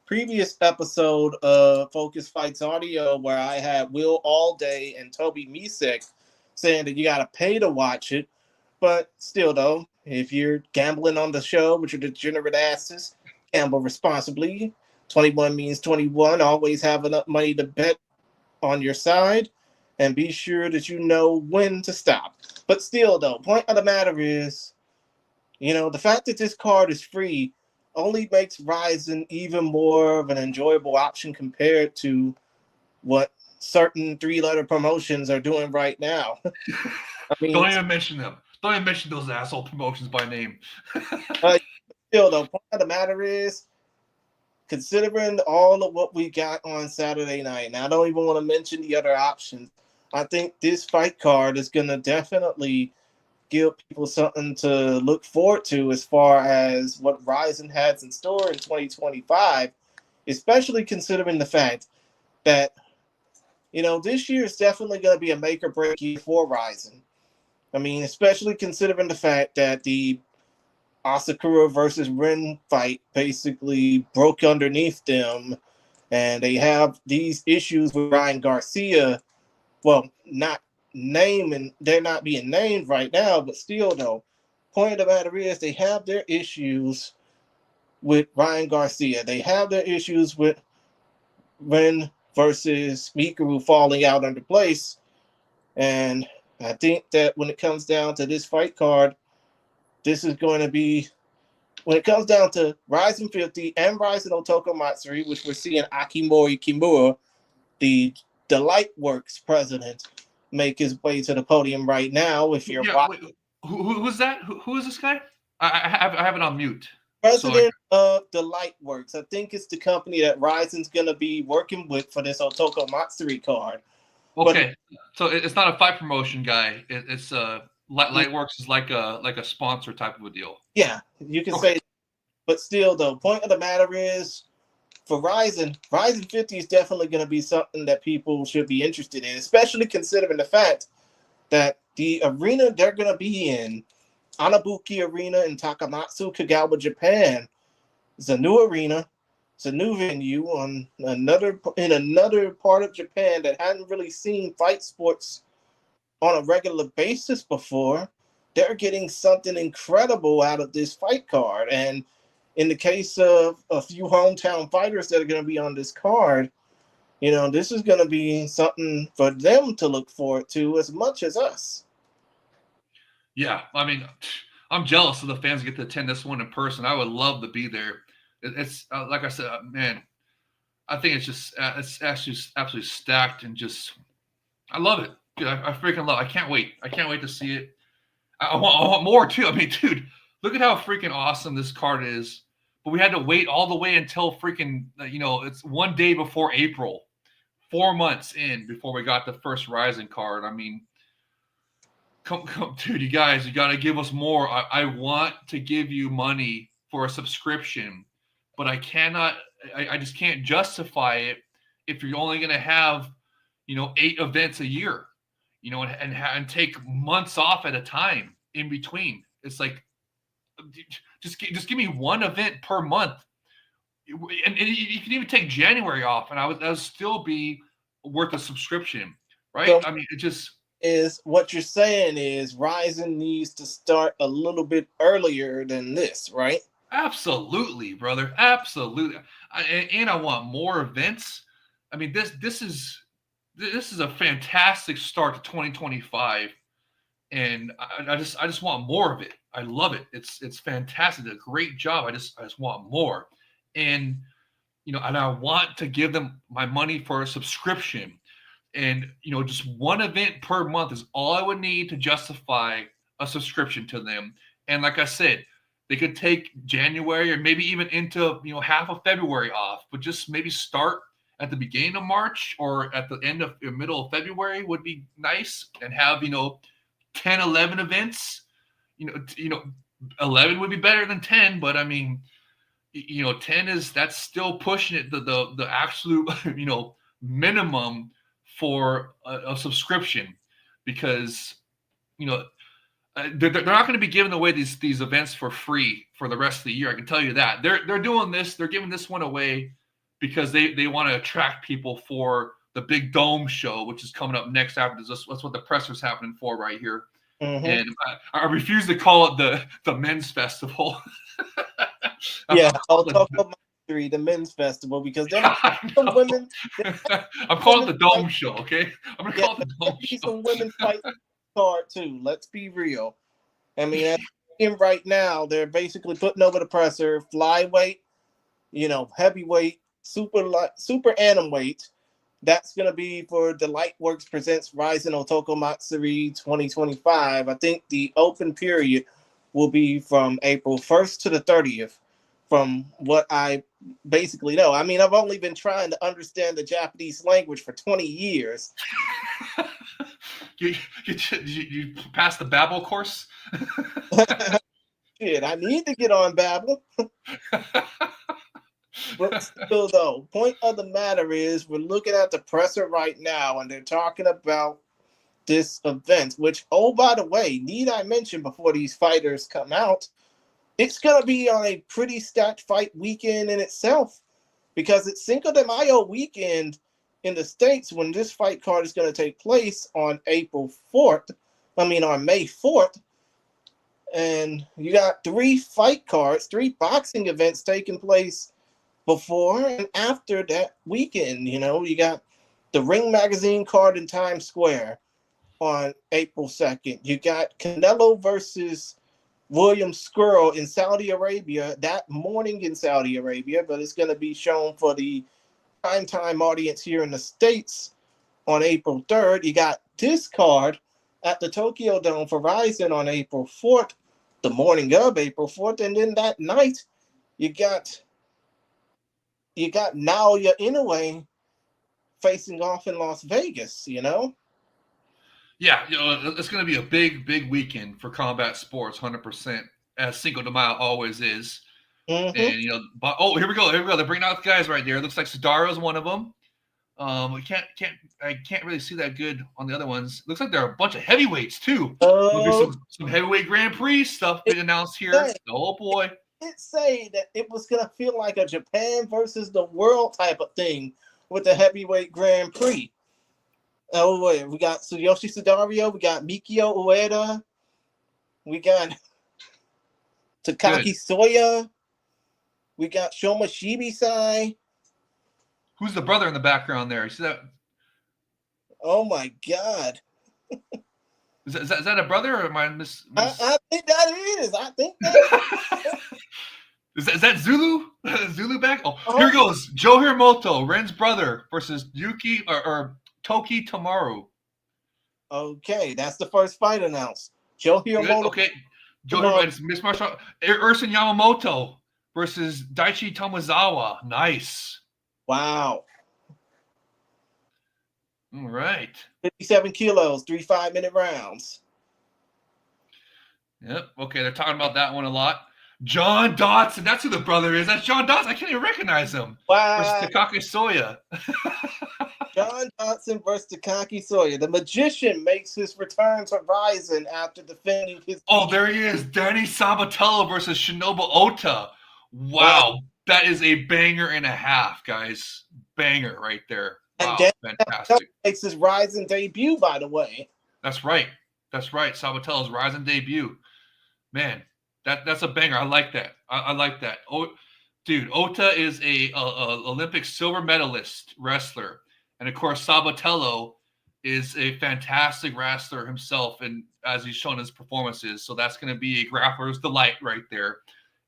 previous episode of Focus Fights Audio, where I had Will Allday and Toby Misek saying that you gotta pay to watch it. But still, though, if you're gambling on the show, which are degenerate asses, gamble responsibly. 21 means 21. Always have enough money to bet on your side, and be sure that you know when to stop. But still, though, point of the matter is, the fact that this card is free only makes Rizin even more of an enjoyable option compared to what certain three-letter promotions are doing right now. I mean, don't even mention them. Don't even mention those asshole promotions by name. Still, though, point of the matter is, considering all of what we got on Saturday night, and I don't even want to mention the other options, I think this fight card is going to definitely give people something to look forward to as far as what Rizin has in store in 2025, especially considering the fact that this year is definitely going to be a make or break year for Ryzen. I mean, especially considering the fact that the Asakura versus Ren fight basically broke underneath them, and they have these issues with Ryan Garcia. Well, not naming, they're not being named right now, but still, though, point of the matter is they have their issues with Ryan Garcia. They have their issues with Ren versus Mikuru falling out under place. And I think that when it comes down to this fight card, this is going to be, when it comes down to Ryzen 50 and Ryzen Otoko Matsuri, which we're seeing Akimori Kimura, the Lightworks president, make his way to the podium right now. If you're wait, who's that? Who is this guy? I have it on mute. President of the Lightworks. I think it's the company that Ryzen's going to be working with for this Otoko Matsuri card. Okay, so it's not a fight promotion guy. It's Lightworks is like a sponsor type of a deal. Yeah, you can say. But still, though, point of the matter is, for Ryzen 50 is definitely going to be something that people should be interested in, especially considering the fact that the arena they're going to be in, Anabuki Arena in Takamatsu, Kagawa, Japan, is a new arena. It's a new venue in another part of Japan that hadn't really seen fight sports on a regular basis before. They're getting something incredible out of this fight card. And in the case of a few hometown fighters that are going to be on this card, this is going to be something for them to look forward to as much as us. Yeah, I mean, I'm jealous of the fans get to attend this one in person. I would love to be there. It's like I said, man, I think it's actually absolutely stacked and just, I love it. Dude, I freaking love it. I can't wait. I can't wait to see it. I want more too. I mean, dude, look at how freaking awesome this card is. But we had to wait all the way until freaking, it's one day before April, 4 months in before we got the first Ryzen card. I mean, come, dude, you guys, you got to give us more. I want to give you money for a subscription, but I just can't justify it if you're only going to have, 8 events a year, and take months off at a time in between. It's like, just give me one event per month. And you can even take January off, and that would still be worth a subscription, right? So, I mean, it just is what you're saying is Ryzen needs to start a little bit earlier than this, right? Absolutely, brother. Absolutely. And I want more events. I mean, this is a fantastic start to 2025, and I just want more of it. I love it. It's fantastic. A great job. I just want more, and and I want to give them my money for a subscription, and just one event per month is all I would need to justify a subscription to them. And like I said, they could take January or maybe even into half of February off, but just maybe start at the beginning of March or at the end of middle of February would be nice, and have 10, 11 events. 11 would be better than 10, but I mean, 10 that's still pushing it the absolute minimum for a subscription, because they're not going to be giving away these events for free for the rest of the year. I can tell you that. They're doing this. They're giving this one away because they want to attract people for the big dome show, which is coming up next after this. That's what the presser's happening for right here. Mm-hmm. And I refuse to call it the men's festival. Yeah, I'll talk about the men's festival, because there are some women. I'm calling it the dome show, okay? I'm gonna call it the dome show. Some women fight card too. Let's be real. I mean, right now they're basically putting over the presser flyweight, heavyweight, super anim weight. That's going to be for the Lightworks Presents Ryzen Otoko Matsuri 2025. I think the open period will be from April 1st to the 30th, from what I basically know. I mean, I've only been trying to understand the Japanese language for 20 years. You passed the Babbel course? Shit, I need to get on Babbel. But still, though, point of the matter is we're looking at the presser right now, and they're talking about this event. Which, oh, by the way, need I mention before these fighters come out, it's gonna be on a pretty stacked fight weekend in itself, because it's Cinco de Mayo weekend in the States when this fight card is going to take place on April 4th. I mean, on May 4th. And you got 3 fight cards, 3 boxing events taking place before and after that weekend. You know, you got the Ring Magazine card in Times Square on April 2nd. You got Canelo versus William Squirrel in Saudi Arabia that morning in Saudi Arabia, but it's going to be shown for the primetime audience here in the States on April 3rd. You got this card at the Tokyo Dome for Ryzen on April 4th, the morning of April 4th, and then that night you got Naoya Inoue facing off in Las Vegas, you know? Yeah, it's going to be a big weekend for combat sports, 100%, as Cinco de Mayo always is. Mm-hmm. And here we go. They're bringing out the guys right there. It looks like Sudario is one of them. I can't really see that good on the other ones. Looks like there are a bunch of heavyweights too. There'll be some heavyweight Grand Prix stuff being announced here. Oh boy! It say that it was gonna feel like a Japan versus the world type of thing with the heavyweight Grand Prix. Oh wait, we got Tsuyoshi Sudario, we got Mikio Ueda, we got Takaki Soya, we got Shoma Shibisai. Who's the brother in the background there? You see that? Oh my God! Is that a brother or am I miss? I think that is. I think that is that Zulu? Zulu back? Oh, here goes Joe Hiromoto, Ren's brother, versus Yuki or Toki Tomaru. Okay, that's the first fight announced. Joe Hiromoto. Okay, Joe Hiromoto. Miss Marshall. Ersin Yamamoto versus Daichi Tomizawa. Nice. Wow. All right. 57 kilos, 3 5-minute rounds. Yep. Okay, they're talking about that one a lot. John Dodson. That's who the brother is. That's John Dodson. I can't even recognize him. Wow. Versus Takaki Soya. John Dodson versus Takaki Soya. The magician makes his return to Ryzen after defending his... Oh, there he is. Danny Sabatello versus Shinobu Ota. Wow. That is a banger and a half, guys. Banger right there. Wow, fantastic. Makes his Ryzen debut, by the way. That's right. Sabatello's Ryzen debut. Man, that's a banger. I like that. I like that. Oh, dude, Ota is a Olympic silver medalist wrestler. And, of course, Sabatello is a fantastic wrestler himself, and as he's shown his performances. So that's going to be a grappler's delight right there.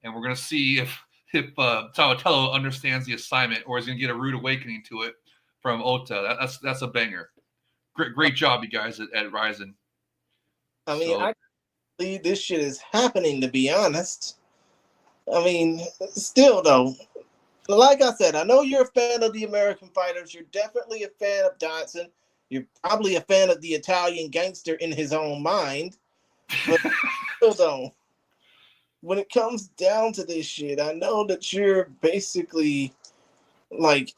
And we're going to see if Sabatello understands the assignment or is going to get a rude awakening to it from Ota. That's a banger. Great job, you guys, at Ryzen. I mean, I can't believe this shit is happening, to be honest. I mean, still, though, like I said, I know you're a fan of the American fighters. You're definitely a fan of Dodson. You're probably a fan of the Italian gangster in his own mind. But still, though, when it comes down to this shit, I know that you're basically, like,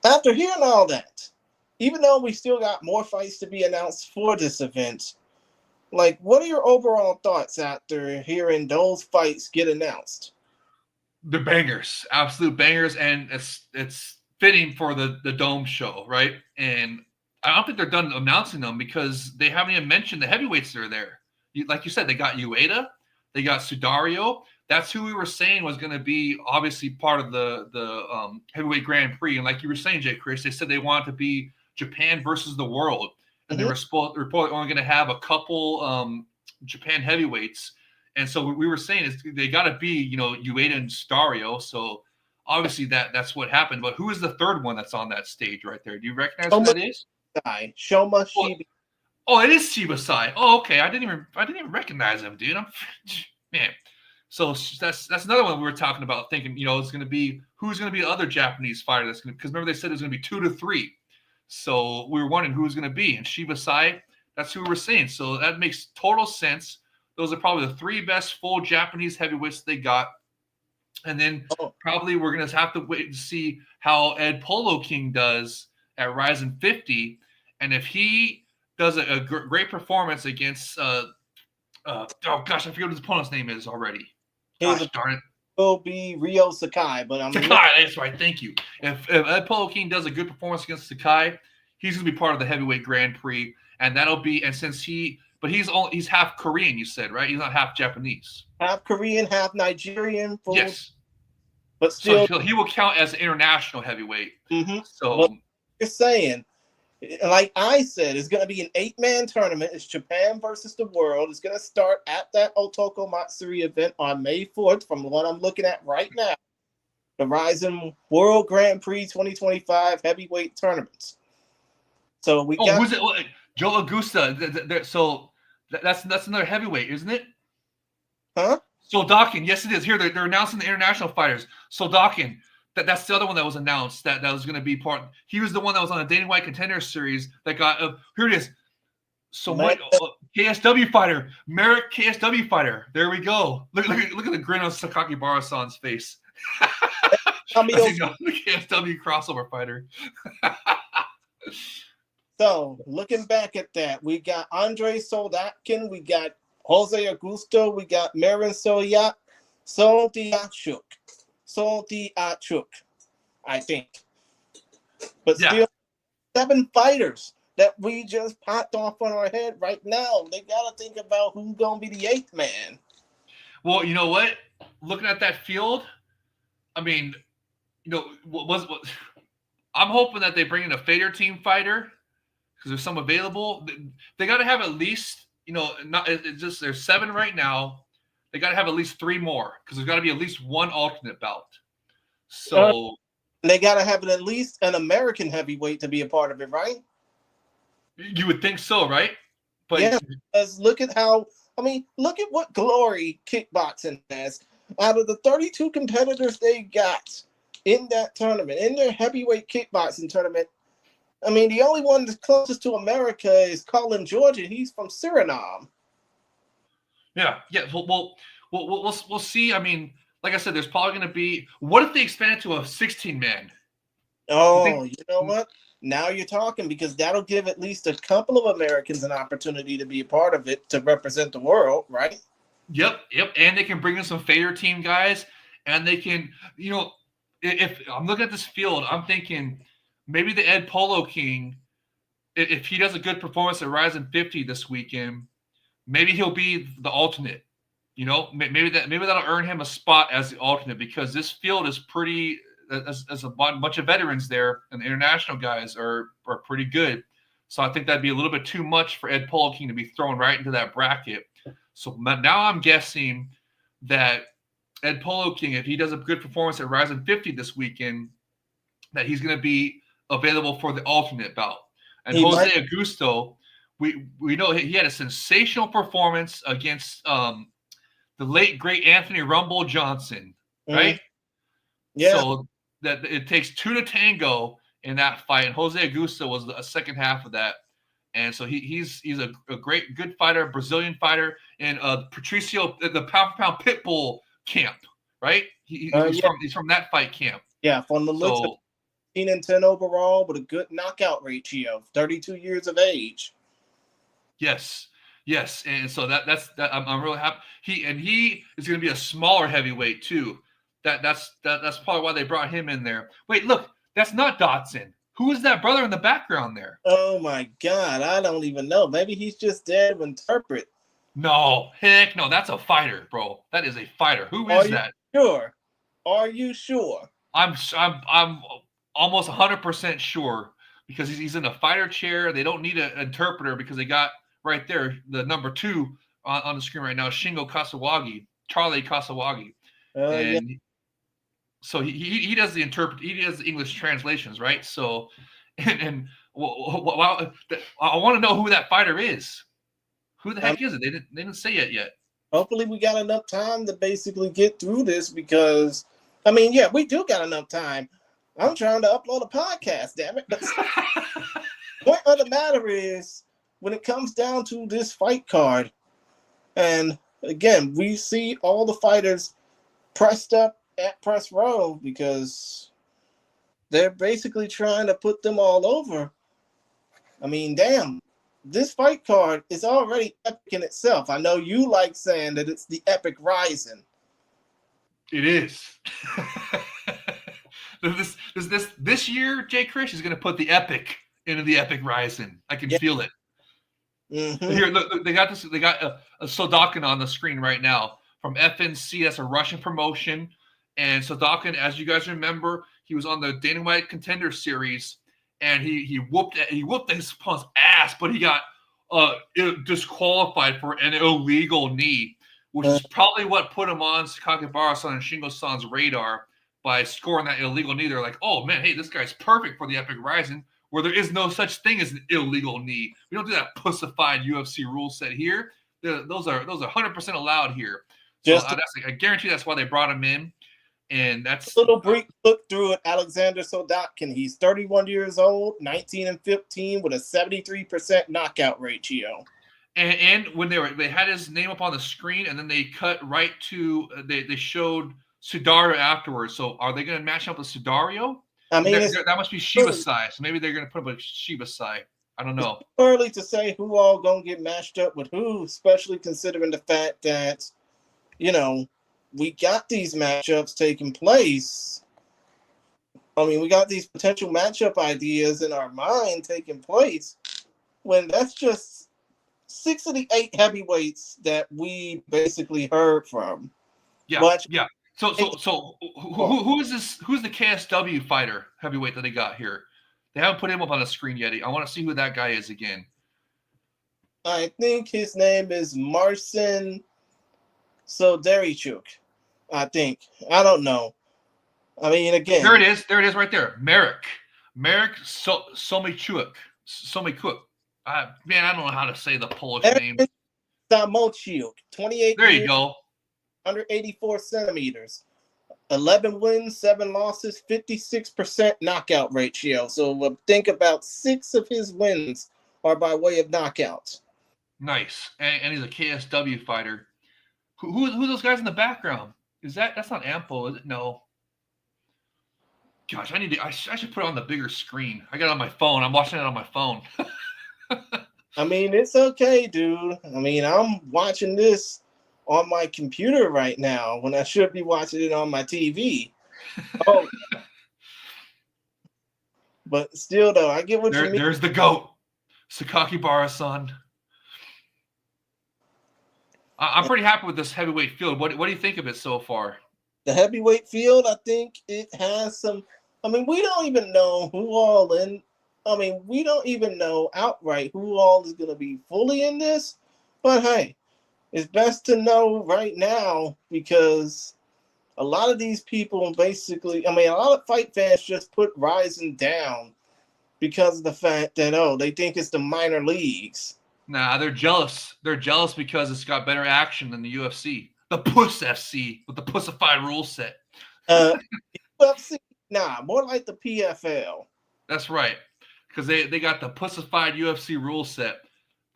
after hearing all that, even though we still got more fights to be announced for this event, like, what are your overall thoughts after hearing those fights get announced? They're bangers, absolute bangers, and it's fitting for the Dome show, right? And I don't think they're done announcing them because they haven't even mentioned the heavyweights that are there. Like you said, they got Ueda, they got Sudario. That's who we were saying was going to be obviously part of the heavyweight Grand Prix. And like you were saying, Jay Chris, they said they wanted to be Japan versus the world, and they were reportedly only going to have a couple Japan heavyweights. And so what we were saying is they got to be, Ueda and Sudario. So obviously that's what happened. But who is the third one that's on that stage right there? Do you recognize who that is? Shoma Shibi. Oh, it is Shibasai. Oh, okay. I didn't even recognize him, dude. Man. So that's another one we were talking about, thinking, it's going to be who's going to be the other Japanese fighter that's going to, because remember they said it was going to be 2 to 3. So we were wondering who was going to be, and Shibasai, that's who we were saying. So that makes total sense. Those are probably the 3 best full Japanese heavyweights they got. And then probably we're going to have to wait to see how Ed Polo King does at Rising 50. And if he does a great performance against, oh gosh, I forget what his opponent's name is already. Gosh darn it. Will be Ryo Sakai, but I'm Sakai, that's right. Thank you. If Ed Polo King does a good performance against Sakai, he's going to be part of the heavyweight Grand Prix. And that'll be, and since he's half Korean, you said, right? He's not half Japanese. Half Korean, half Nigerian. Yes. But still, so he will count as an international heavyweight. Mm-hmm. So but you're saying, like I said, it's going to be an 8-man tournament. It's Japan versus the world. It's going to start at that Otoko Matsuri event on May 4th, from what I'm looking at right now. The Rising World Grand Prix 2025 heavyweight tournaments. So we got who's it? Joe Augusta. So that's another heavyweight, isn't it? Huh? Soldakin, yes, it is. Here they're announcing the international fighters. Soldakin, that's the other one that was announced that was going to be part. He was the one that was on the Dana White Contender Series that got. Here it is. So KSW fighter, Merrick KSW fighter. There we go. Look at the grin on Sakaki Barasan's face. The KSW crossover fighter. So looking back at that, we got Andre Soldatkin, we got Jose Augusto, we got Marin Soyat, Soldiachuk, I think. But still, 7 fighters that we just popped off on our head right now. They got to think about who's going to be the 8th man. Well, you know what? Looking at that field, I mean, I'm hoping that they bring in a Fader team fighter because there's some available. They got to have at least, there's 7 right now. They got to have at least 3 more because there's got to be at least 1 alternate bout. So they got to have at least an American heavyweight to be a part of it, right? You would think so, right? But yeah, because look at what Glory Kickboxing has. Out of the 32 competitors they got in that tournament, in their heavyweight kickboxing tournament, I mean, the only one that's closest to America is Colin Georgia. He's from Suriname. Yeah. We'll see. I mean, like I said, there's probably going to be. What if they expand it to a 16-man? Oh, you know what? Now you're talking, because that'll give at least a couple of Americans an opportunity to be a part of it, to represent the world, right? Yep. And they can bring in some Fader team guys, and they can, if I'm looking at this field, I'm thinking maybe the Ed Polo King, if he does a good performance at Rising 50 this weekend, maybe he'll be the alternate. Maybe that'll earn him a spot as the alternate, because this field is pretty. As a bunch of veterans there, and the international guys are pretty good. So I think that'd be a little bit too much for Ed Polo King to be thrown right into that bracket. So now I'm guessing that Ed Polo King, if he does a good performance at Rising 50 this weekend, that he's going to be available for the alternate bout. And Jose Augusto, we know he had a sensational performance against the late, great Anthony Rumble Johnson, right? Yeah. So that it takes 2 to tango in that fight, and Jose Augusto was a second half of that, and so he's a great, good fighter, Brazilian fighter, in Patricio, the pound for pound pit bull camp, right? He's from that fight camp. Yeah, from the looks of 15-10 overall, with a good knockout ratio, 32 years of age. Yes, and so that's I'm really happy. He is going to be a smaller heavyweight too. That's probably why they brought him in there. Wait, look, that's not Dotson. Who is that brother in the background there? Oh my God, I don't even know. Maybe he's just there to interpret. No, heck no, that's a fighter, bro. That is a fighter. Who is that? Sure. Are you sure? I'm almost 100% sure, because he's in a fighter chair. They don't need an interpreter, because they got right there the number 2 on the screen right now, Shingo Kasawagi, Charlie Kasawagi. So he does the he does the English translations, right? So, I want to know who that fighter is. Who the heck is it? They didn't say it yet. Hopefully, we got enough time to basically get through this, because, I mean, yeah, we do got enough time. I'm trying to upload a podcast, damn it. But the point of the matter is, when it comes down to this fight card, and again, we see all the fighters pressed up at Press Row because they're basically trying to put them all over. I mean, damn, this fight card is already epic in itself. I know you like saying that it's the Epic Rising. It is. This year, Jay Chris is going to put the Epic into the Epic Rising. I can feel it. Mm-hmm. Here, look, they got this. They got a Sodakin on the screen right now from FNC. That's a Russian promotion. And Sodakin, as you guys remember, he was on the Dana White Contender Series, and he whooped his opponent's ass, but he got disqualified for an illegal knee, which is probably what put him on Sakakibara-san and Shingo-san's radar by scoring that illegal knee. They're like, oh man, hey, this guy's perfect for the Epic Rising, where there is no such thing as an illegal knee. We don't do that pussified UFC rule set here. Those are 100% allowed here. So I guarantee that's why they brought him in. And that's a little brief look through it. Alexander Sodakin. He's 31 years old, 19-15 with a 73% knockout ratio. And when they had his name up on the screen, and then they cut right to they showed Sudario afterwards. So are they going to match up with Sudario? I mean, that must be Shiba Sai. So maybe they're going to put up with Shiba Sai. I don't know. It's early to say who all going to get matched up with who, especially considering the fact that, you know, we got these matchups taking place. I mean, we got these potential matchup ideas in our mind taking place when that's just 6 of the 8 heavyweights that we basically heard from. Yeah, yeah. So who is this? Who's the KSW fighter heavyweight that they got here? They haven't put him up on the screen yet. I want to see who that guy is again. I think his name is Marcin Solderichuk. I think. I don't know. I mean, again. There it is. There it is right there. Marek Somichuk. Man, I don't know how to say the Polish name. Samochuk. 28 There years, you go. 184 centimeters. 11 wins, 7 losses, 56% knockout ratio. So think about 6 of his wins are by way of knockouts. Nice. And he's a KSW fighter. Who are those guys in the background? That's not Ampo, is it? No. Gosh, I should put it on the bigger screen. I got it on my phone. I'm watching it on my phone. I mean, it's okay, dude. I mean, I'm watching this on my computer right now when I should be watching it on my TV. Oh. But still, though, I get what you mean. There's the GOAT, Sakakibara-san. I'm pretty happy with this heavyweight field. What do you think of it so far? The heavyweight field, I think it has some. I mean, we don't even know who all in. I mean, we don't even know outright who all is going to be fully in this. But hey, it's best to know right now because a lot of these people basically, I mean, a lot of fight fans just put Rising down because of the fact that, they think it's the minor leagues. Nah, they're jealous. They're jealous because it's got better action than the UFC. The Puss FC with the pussified rule set. UFC, nah, more like the PFL. That's right. Because they got the pussified UFC rule set.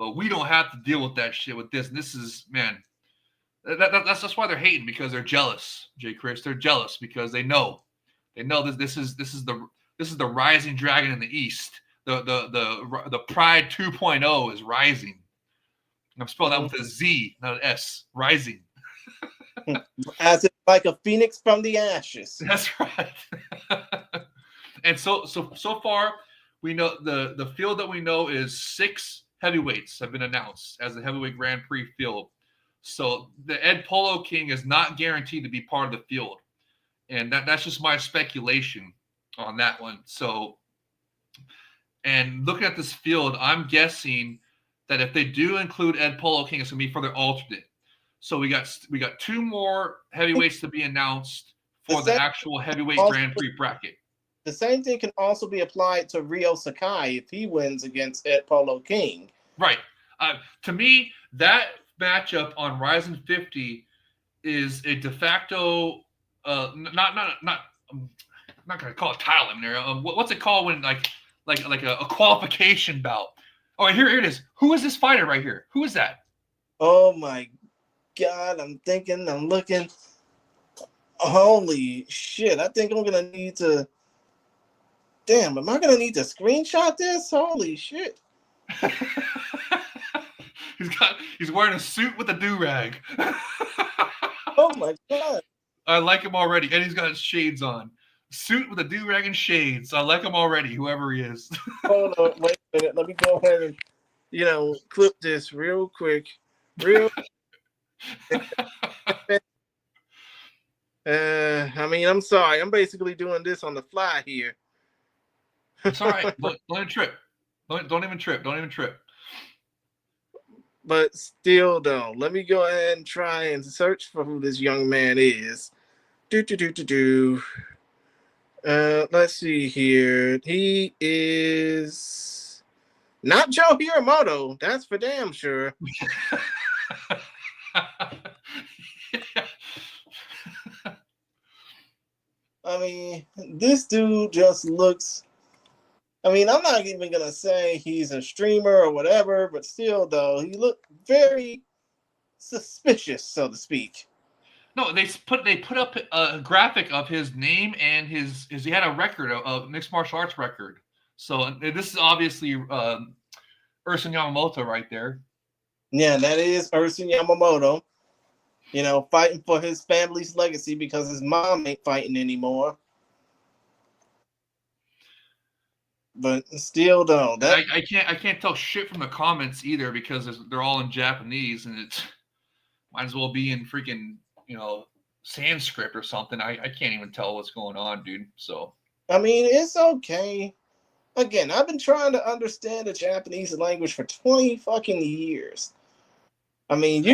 But we don't have to deal with that shit with this. And this is, man, that's why they're hating, because they're jealous, Jay Chris. They're jealous because they know this is the rising dragon in the East. The Pride 2.0 is rising. I'm spelling that with a Z, not an S. Rising. As it's like a phoenix from the ashes. That's right. And so far, we know the field that we know is 6 heavyweights have been announced as the heavyweight Grand Prix field. So the Ed Polo King is not guaranteed to be part of the field, and that's just my speculation on that one. So. And looking at this field, I'm guessing that if they do include Ed Polo King, it's going to be for their alternate. So we got 2 more heavyweights to be announced for the actual heavyweight Grand Prix bracket. The same thing can also be applied to Ryo Sakai if he wins against Ed Polo King. Right. To me, that matchup on Rising 50 is a de facto, I'm not going to call it title eliminator. What's it called when like a qualification bout? Oh, here it is. Who is this fighter right here? Who is that? Oh my God, I'm looking. Holy shit! I think I'm gonna need to. Damn, am I gonna need to screenshot this? Holy shit! He's wearing a suit with a do-rag. Oh my god! I like him already, and he's got his shades on. Suit with a do-rag and shades. I like him already, whoever he is. Hold on, wait a minute. Let me go ahead and clip this real quick. I mean, I'm sorry. I'm basically doing this on the fly here. It's all right. Don't even trip. Don't even trip. Don't even trip. But still, though, let me go ahead and try and search for who this young man is. Let's see here. He is not Joe Hiramoto. That's for damn sure. I mean, this dude just looks. I mean, I'm not even gonna say he's a streamer or whatever, but still, though, he looked very suspicious, so to speak. No, they put up a graphic of his name and his he had a record, a mixed martial arts record. So this is obviously Urson Yamamoto right there. Yeah, that is Urson Yamamoto. Fighting for his family's legacy because his mom ain't fighting anymore. But still, though, I can't tell shit from the comments either because they're all in Japanese and it's might as well be in freaking Sanskrit or something. I can't even tell what's going on, dude. So I mean, it's okay. Again, I've been trying to understand the Japanese language for 20 fucking years. I mean,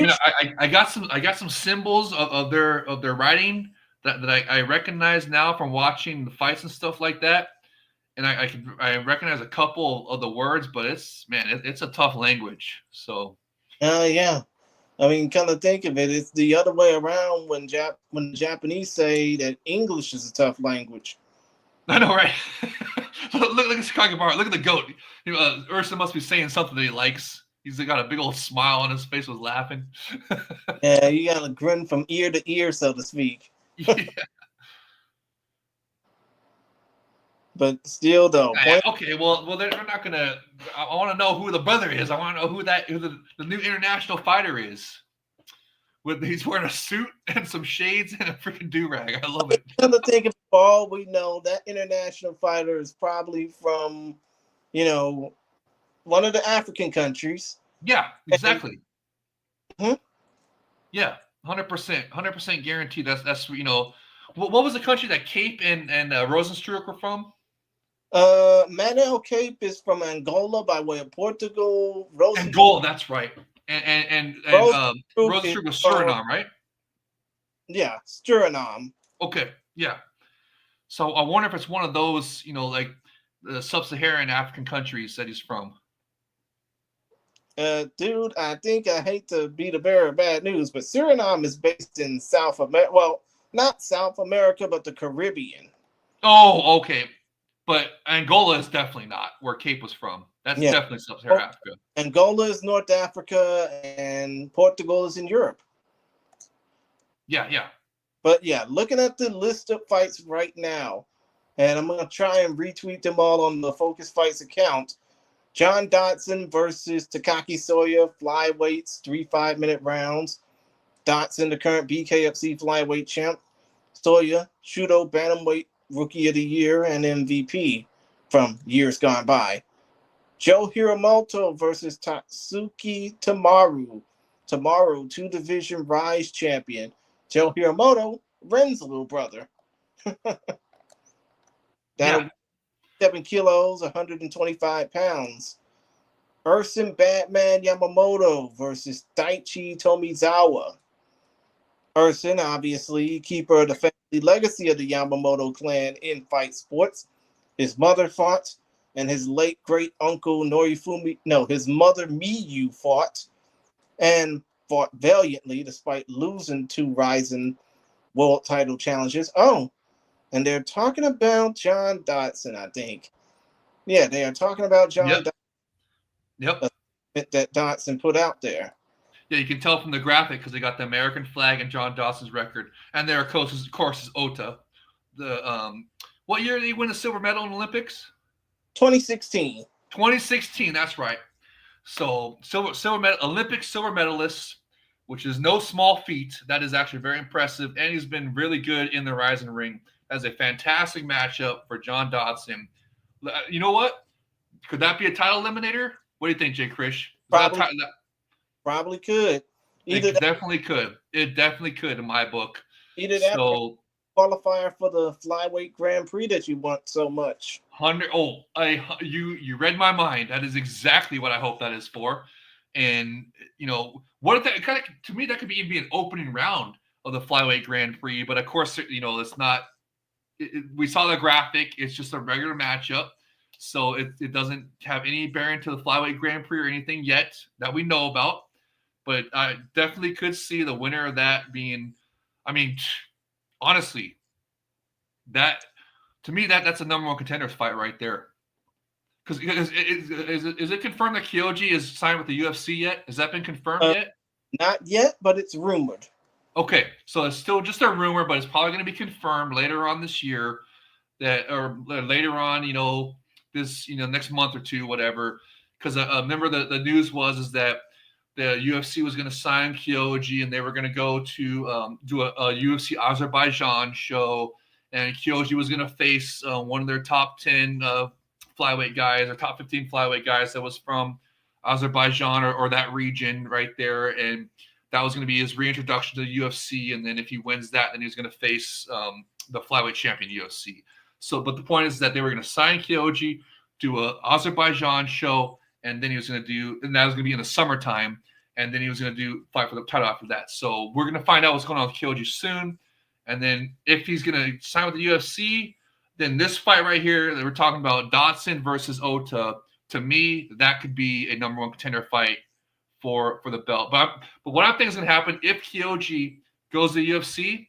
I got some symbols of their writing that I recognize now from watching the fights and stuff like that. And I recognize a couple of the words, but it's a tough language. So yeah. I mean, kind of think of it. It's the other way around when the Japanese say that English is a tough language. I know, right? look at this Kagabara. Look at the goat. Ursa must be saying something that he likes. He's got a big old smile on his face, was laughing. Yeah, you got to grin from ear to ear, so to speak. Yeah. But still, though. Okay, well, they're not gonna. I want to know who the brother is. I want to know who the new international fighter is. He's wearing a suit and some shades and a freaking do-rag. I love it. Another thing, for all we know, that international fighter is probably from, one of the African countries. Yeah, exactly. And, yeah, 100% guaranteed. That's what was the country that Cape and Rosenstruck were from? Manel Cape is from Angola by way of Portugal. Angola, that's right. And Rosenstruck was Suriname, right? Yeah, Suriname. Okay, yeah. So I wonder if it's one of those, like the sub-Saharan African countries that he's from. Dude, I hate to be the bearer of bad news, but Suriname is based in South America. Well, not South America, but the Caribbean. Oh, okay. But Angola is definitely not where Cape was from. That's definitely sub-Saharan Africa. Angola is North Africa, and Portugal is in Europe. Yeah. But yeah, looking at the list of fights right now, and I'm going to try and retweet them all on the Focus Fights account. John Dodson versus Takaki Soya, flyweights, 3 5-minute rounds. Dodson, the current BKFC flyweight champ. Soya, Shudo Bantamweight Rookie of the Year and MVP from years gone by. Joe Hiramoto versus Tatsuki Tamaru. Tamaru, 2-division Rise champion. Joe Hiramoto, Ren's little brother. 7 kilos, 125 pounds. Urson Batman Yamamoto versus Daichi Tomizawa. Urson, obviously, keeper of the family legacy of the Yamamoto clan in fight sports. His mother fought, and his late great uncle his mother Miyu fought, and fought valiantly despite losing 2 Rising world title challenges. Oh, and they're talking about John Dodson, I think. Yeah, they are talking about John Dodson. Yep. That Dodson put out there. Yeah, you can tell from the graphic because they got the American flag and John Dawson's record, and their coach, of course, is Ota. The what year did he win the silver medal in the Olympics? 2016. 2016. That's right. So silver medal, Olympic silver medalist, which is no small feat. That is actually very impressive, and he's been really good in the Rising Ring. That's a fantastic matchup for John Dodson. You know what? Could that be a title eliminator? What do you think, Jay Krish? Probably could. It definitely could. It definitely could in my book. Either that qualifier for the flyweight Grand Prix that you want so much. You read my mind. That is exactly what I hope that is for. And what if that kind of, to me, that could even be an opening round of the flyweight Grand Prix. But of course, it's not. We saw the graphic. It's just a regular matchup. So it doesn't have any bearing to the flyweight Grand Prix or anything yet that we know about. But I definitely could see the winner of that being, honestly, that to me that's a number one contenders fight right there. Because is it confirmed that Kyoji is signed with the UFC yet? Has that been confirmed yet? Not yet, but it's rumored. Okay, so it's still just a rumor, but it's probably going to be confirmed later on this year, or later on, this next month or two, whatever. Because remember the news is that the UFC was going to sign Kyoji, and they were going to go to do a UFC Azerbaijan show, and Kyoji was going to face one of their top 10 flyweight guys, or top 15 flyweight guys that was from Azerbaijan or that region right there, and that was going to be his reintroduction to the UFC. And then if he wins that, then he's going to face the flyweight champion UFC. So, but the point is that they were going to sign Kyoji, do a Azerbaijan show, and then he was going to do, and that was going to be in the summertime, and then he was going to fight for the title after that. So we're going to find out what's going on with Kyoji soon. And then if he's going to sign with the UFC, then this fight right here that we're talking about, Dodson versus Ota, to me, that could be a number one contender fight for the belt. But what I think is going to happen if Kyoji goes to the UFC,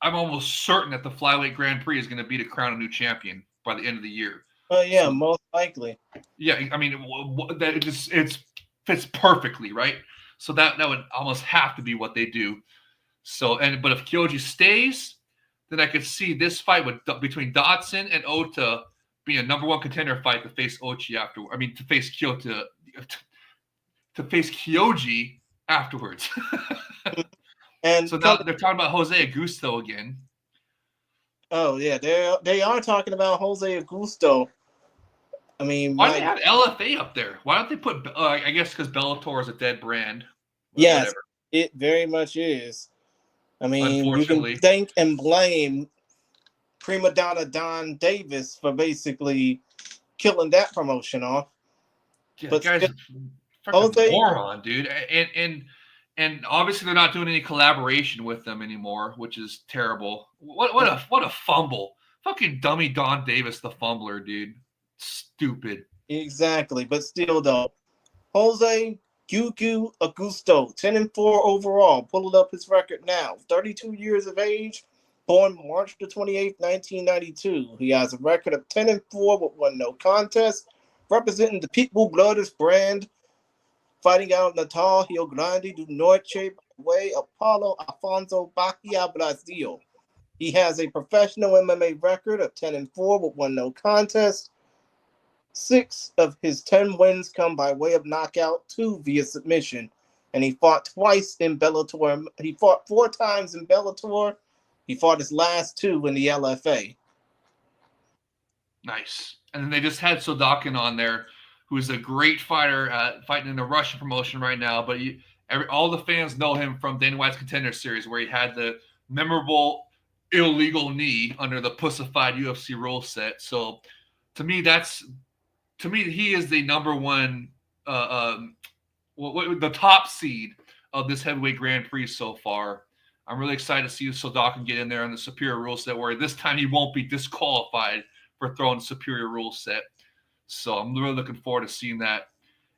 I'm almost certain that the flyweight Grand Prix is going to be to crown a new champion by the end of the year. Yeah, most likely. Yeah, it fits perfectly, right? So that would almost have to be what they do. So, but if Kyoji stays, then I could see this fight between Dodson and Ota being a number one contender fight to face Ochi afterward. To face Kyoto. To face Kyoji afterwards. And so now they're talking about Jose Augusto again. Oh yeah, they are talking about Jose Augusto. Why do they have LFA up there? Why don't they put? I guess because Bellator is a dead brand. Yes, whatever. It very much is. You can thank and blame prima donna Don Davis for basically killing that promotion off. Yeah, but guy's freaking moron, dude. And obviously they're not doing any collaboration with them anymore, which is terrible. What a fumble. Fucking dummy Don Davis, the fumbler, dude. Stupid. Exactly. But still though, Jose Gugu Augusto, 10-4 overall, pulling up his record now. 32 years of age, born March the 28th, 1992. He has a record of 10-4 with one no contest, representing the Pitbull Blooders brand, fighting out Natal, Rio Grande do Norte, way of Paulo Afonso Bahia, Brazil. He has a professional MMA record of 10-4 with one no contest. 6 of his 10 wins come by way of knockout, 2 via submission. And he fought twice in Bellator. He fought 4 times in Bellator. He fought his last 2 in the LFA. Nice. And then they just had Sodakin on there, who's a great fighter, fighting in the Russian promotion right now. But all the fans know him from Dana White's Contender Series, where he had the memorable illegal knee under the pussified UFC rule set. So to me, he is the number one, the top seed of this heavyweight Grand Prix so far. I'm really excited to see Sodakin get in there on the superior rule set, where this time he won't be disqualified for throwing the superior rule set. So I'm really looking forward to seeing that.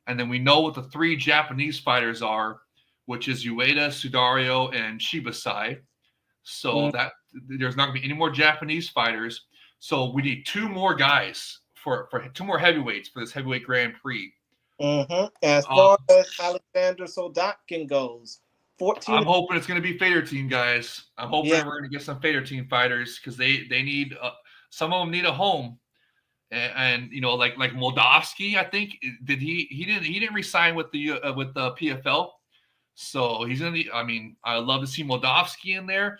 And then we know what the 3 Japanese fighters are, which is Ueda, Sudario, and Shibasai. So that there's not going to be any more Japanese fighters. So we need 2 more guys for 2 more heavyweights for this heavyweight Grand Prix. As far as Alexander Soldatkin goes, 14. I'm hoping it's going to be Fader Team, guys. I'm hoping we're going to get some Fader Team fighters because they need some of them need a home, and you know like Moldavsky. I think he didn't resign with the PFL, so he's gonna. I mean, I love to see Moldavsky in there.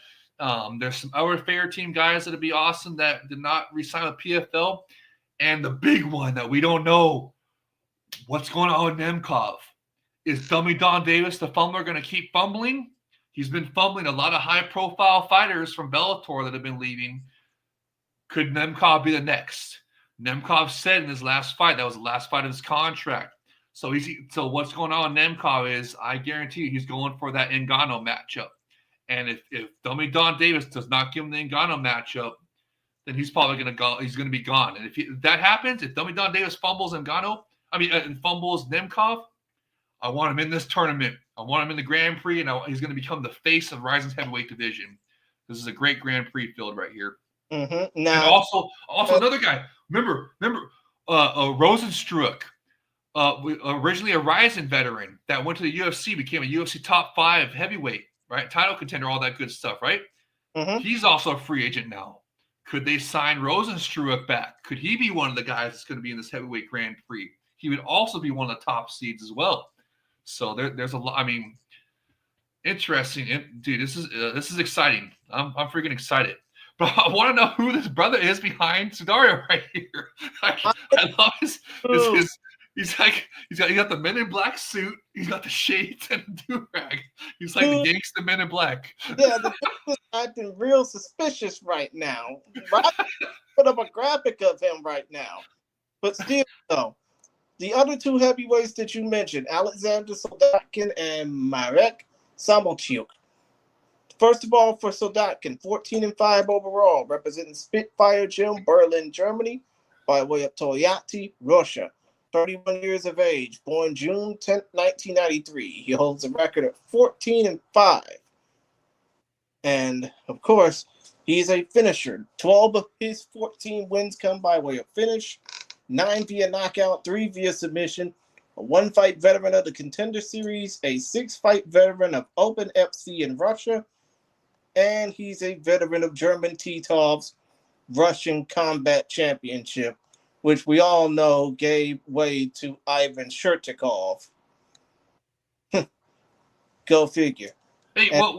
There's some other Fader Team guys that'd be awesome that did not resign with PFL, and the big one that we don't know what's going on with Nemkov. Is Dummy Don Davis, the fumbler, going to keep fumbling? He's been fumbling a lot of high-profile fighters from Bellator that have been leaving. Could Nemkov be the next? Nemkov said in his last fight, that was the last fight of his contract. So what's going on with Nemkov is, I guarantee you, he's going for that Ngannou matchup. And if Dummy Don Davis does not give him the Ngannou matchup, then he's probably going to go. He's going to be gone. And if that happens, if Dummy Don Davis fumbles fumbles Nemkov, I want him in this tournament. I want him in the Grand Prix, and he's going to become the face of Rising's heavyweight division. This is a great Grand Prix field right here. Now, and also another guy. Remember, Rosenstruck, originally a Rising veteran that went to the UFC, became a UFC top 5 heavyweight, right? Title contender, all that good stuff, right? He's also a free agent now. Could they sign Rosenstruck back? Could he be one of the guys that's going to be in this heavyweight Grand Prix? He would also be one of the top seeds as well. So there's a lot. I mean, interesting, dude. This is exciting. I'm freaking excited. But I want to know who this brother is behind Sudario right here. I love his. He's got the Men in Black suit. He's got the shades and the do-rag. He's like the gangster Men in Black. Yeah, the is acting real suspicious right now. Right? Put up a graphic of him right now. But still, though. The other 2 heavyweights that you mentioned, Alexander Soldatkin and Marek Samolchuk. First of all, for Soldatkin, 14-5 overall, representing Spitfire Gym, Berlin, Germany, by way of Toyati, Russia. 31 years of age, born June 10, 1993. He holds a record of 14-5. And, of course, he's a finisher. 12 of his 14 wins come by way of finish. 9 via knockout, 3 via submission, a 1-fight veteran of the Contender Series, a 6-fight veteran of Open FC in Russia, and he's a veteran of German Titov's Russian Combat Championship, which we all know gave way to Ivan Shurtikov. Go figure. Hey, what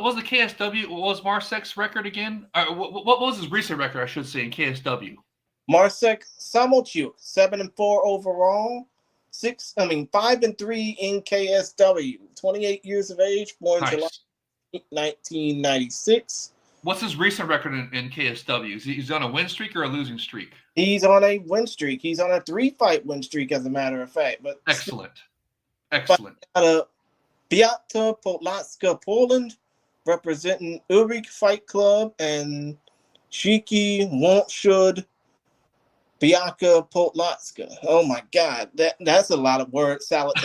was the KSW? What was Marsek's record again? What was his recent record, I should say, in KSW? Marek Samolchuk, 7-4 overall, 5-3 in KSW. 28 years of age, born July 1996. What's his recent record in KSW? He's on a win streak or a losing streak? He's on a win streak. He's on a 3-fight win streak, as a matter of fact. But excellent. Out of Beata Podlaska, Poland, representing Urik Fight Club and Shiki Wonshud Bianca Podlatska. Oh my God, that's a lot of word salad.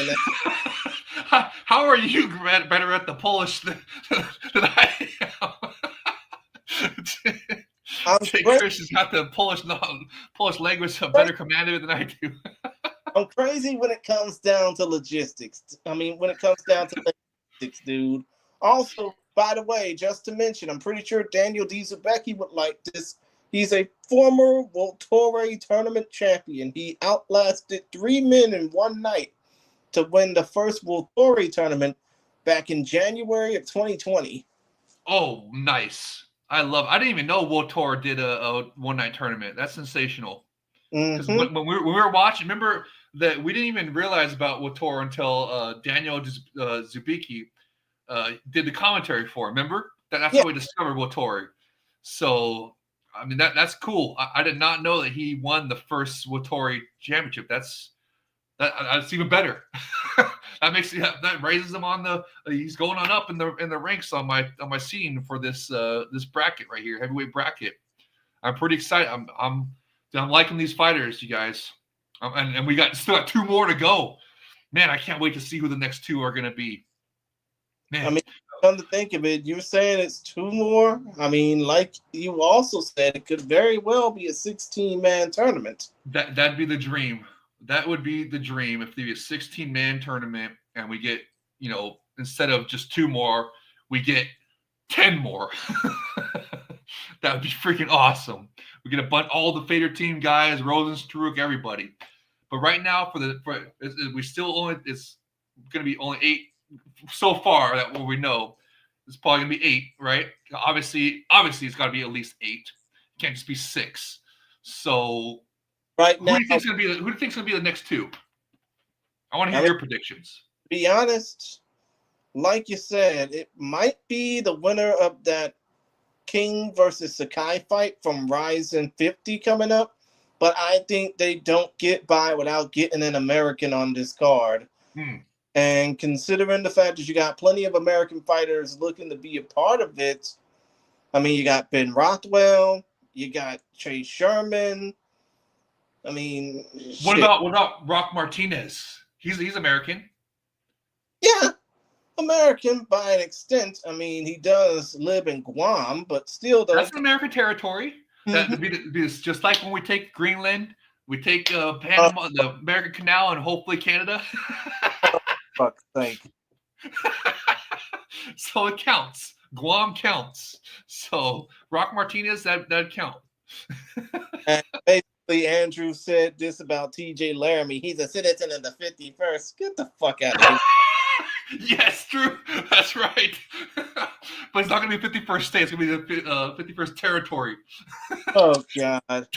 How are you better at the Polish than I am? Chris has got the Polish language better commanded than I do. I'm crazy when it comes down to logistics. When it comes down to logistics, dude. Also, by the way, just to mention, I'm pretty sure Daniel Dzubecki would like this. He's a former Voltore tournament champion. He outlasted 3 men in one night to win the first Voltore tournament back in January of 2020. Oh, nice. I didn't even know Voltore did a one-night tournament. That's sensational. Because when we were watching, remember that we didn't even realize about Voltore until Daniel Dzubecki did the commentary for it. Remember? That's how we discovered Voltore. So... that's cool. I did not know that he won the first Voltore championship. That's even better. that raises him on the. He's going on up in the ranks on my scene for this bracket right here, heavyweight bracket. I'm pretty excited. I'm liking these fighters, you guys. And we still got 2 more to go. Man, I can't wait to see who the next 2 are going to be. Man. Come to think of it, you're saying it's 2 more. Like you also said, it could very well be a 16-man tournament. That'd be the dream. That would be the dream if there be a 16-man tournament and we get, instead of just 2 more, we get 10 more. That would be freaking awesome. We get all the Fader team guys, Rosenstruck, everybody. But right now, we still only, it's going to be only 8 so far that what we know. It's probably going to be 8, right? Obviously, it's got to be at least 8. It can't just be 6. So, right now, who do you think's going to be the next 2? I want to hear your predictions. To be honest, like you said, it might be the winner of that King versus Sakai fight from Ryzen 50 coming up, but I think they don't get by without getting an American on this card. And considering the fact that you got plenty of American fighters looking to be a part of it, I mean, you got Ben Rothwell, you got Chase Sherman. I mean, what about Rock Martinez? He's American. Yeah, American by an extent. I mean, he does live in Guam, but still, though, that's American territory. That would be just like when we take Greenland, we take Panama, the American Canal, and hopefully Canada. Fuck's sake. So it counts. Guam counts. So Rock Martinez, that count. And basically, Andrew said this about TJ Laramie. He's a citizen of the 51st. Get the fuck out of here. Yes, true. That's right. But it's not going to be 51st state. It's going to be the 51st territory. Oh, God.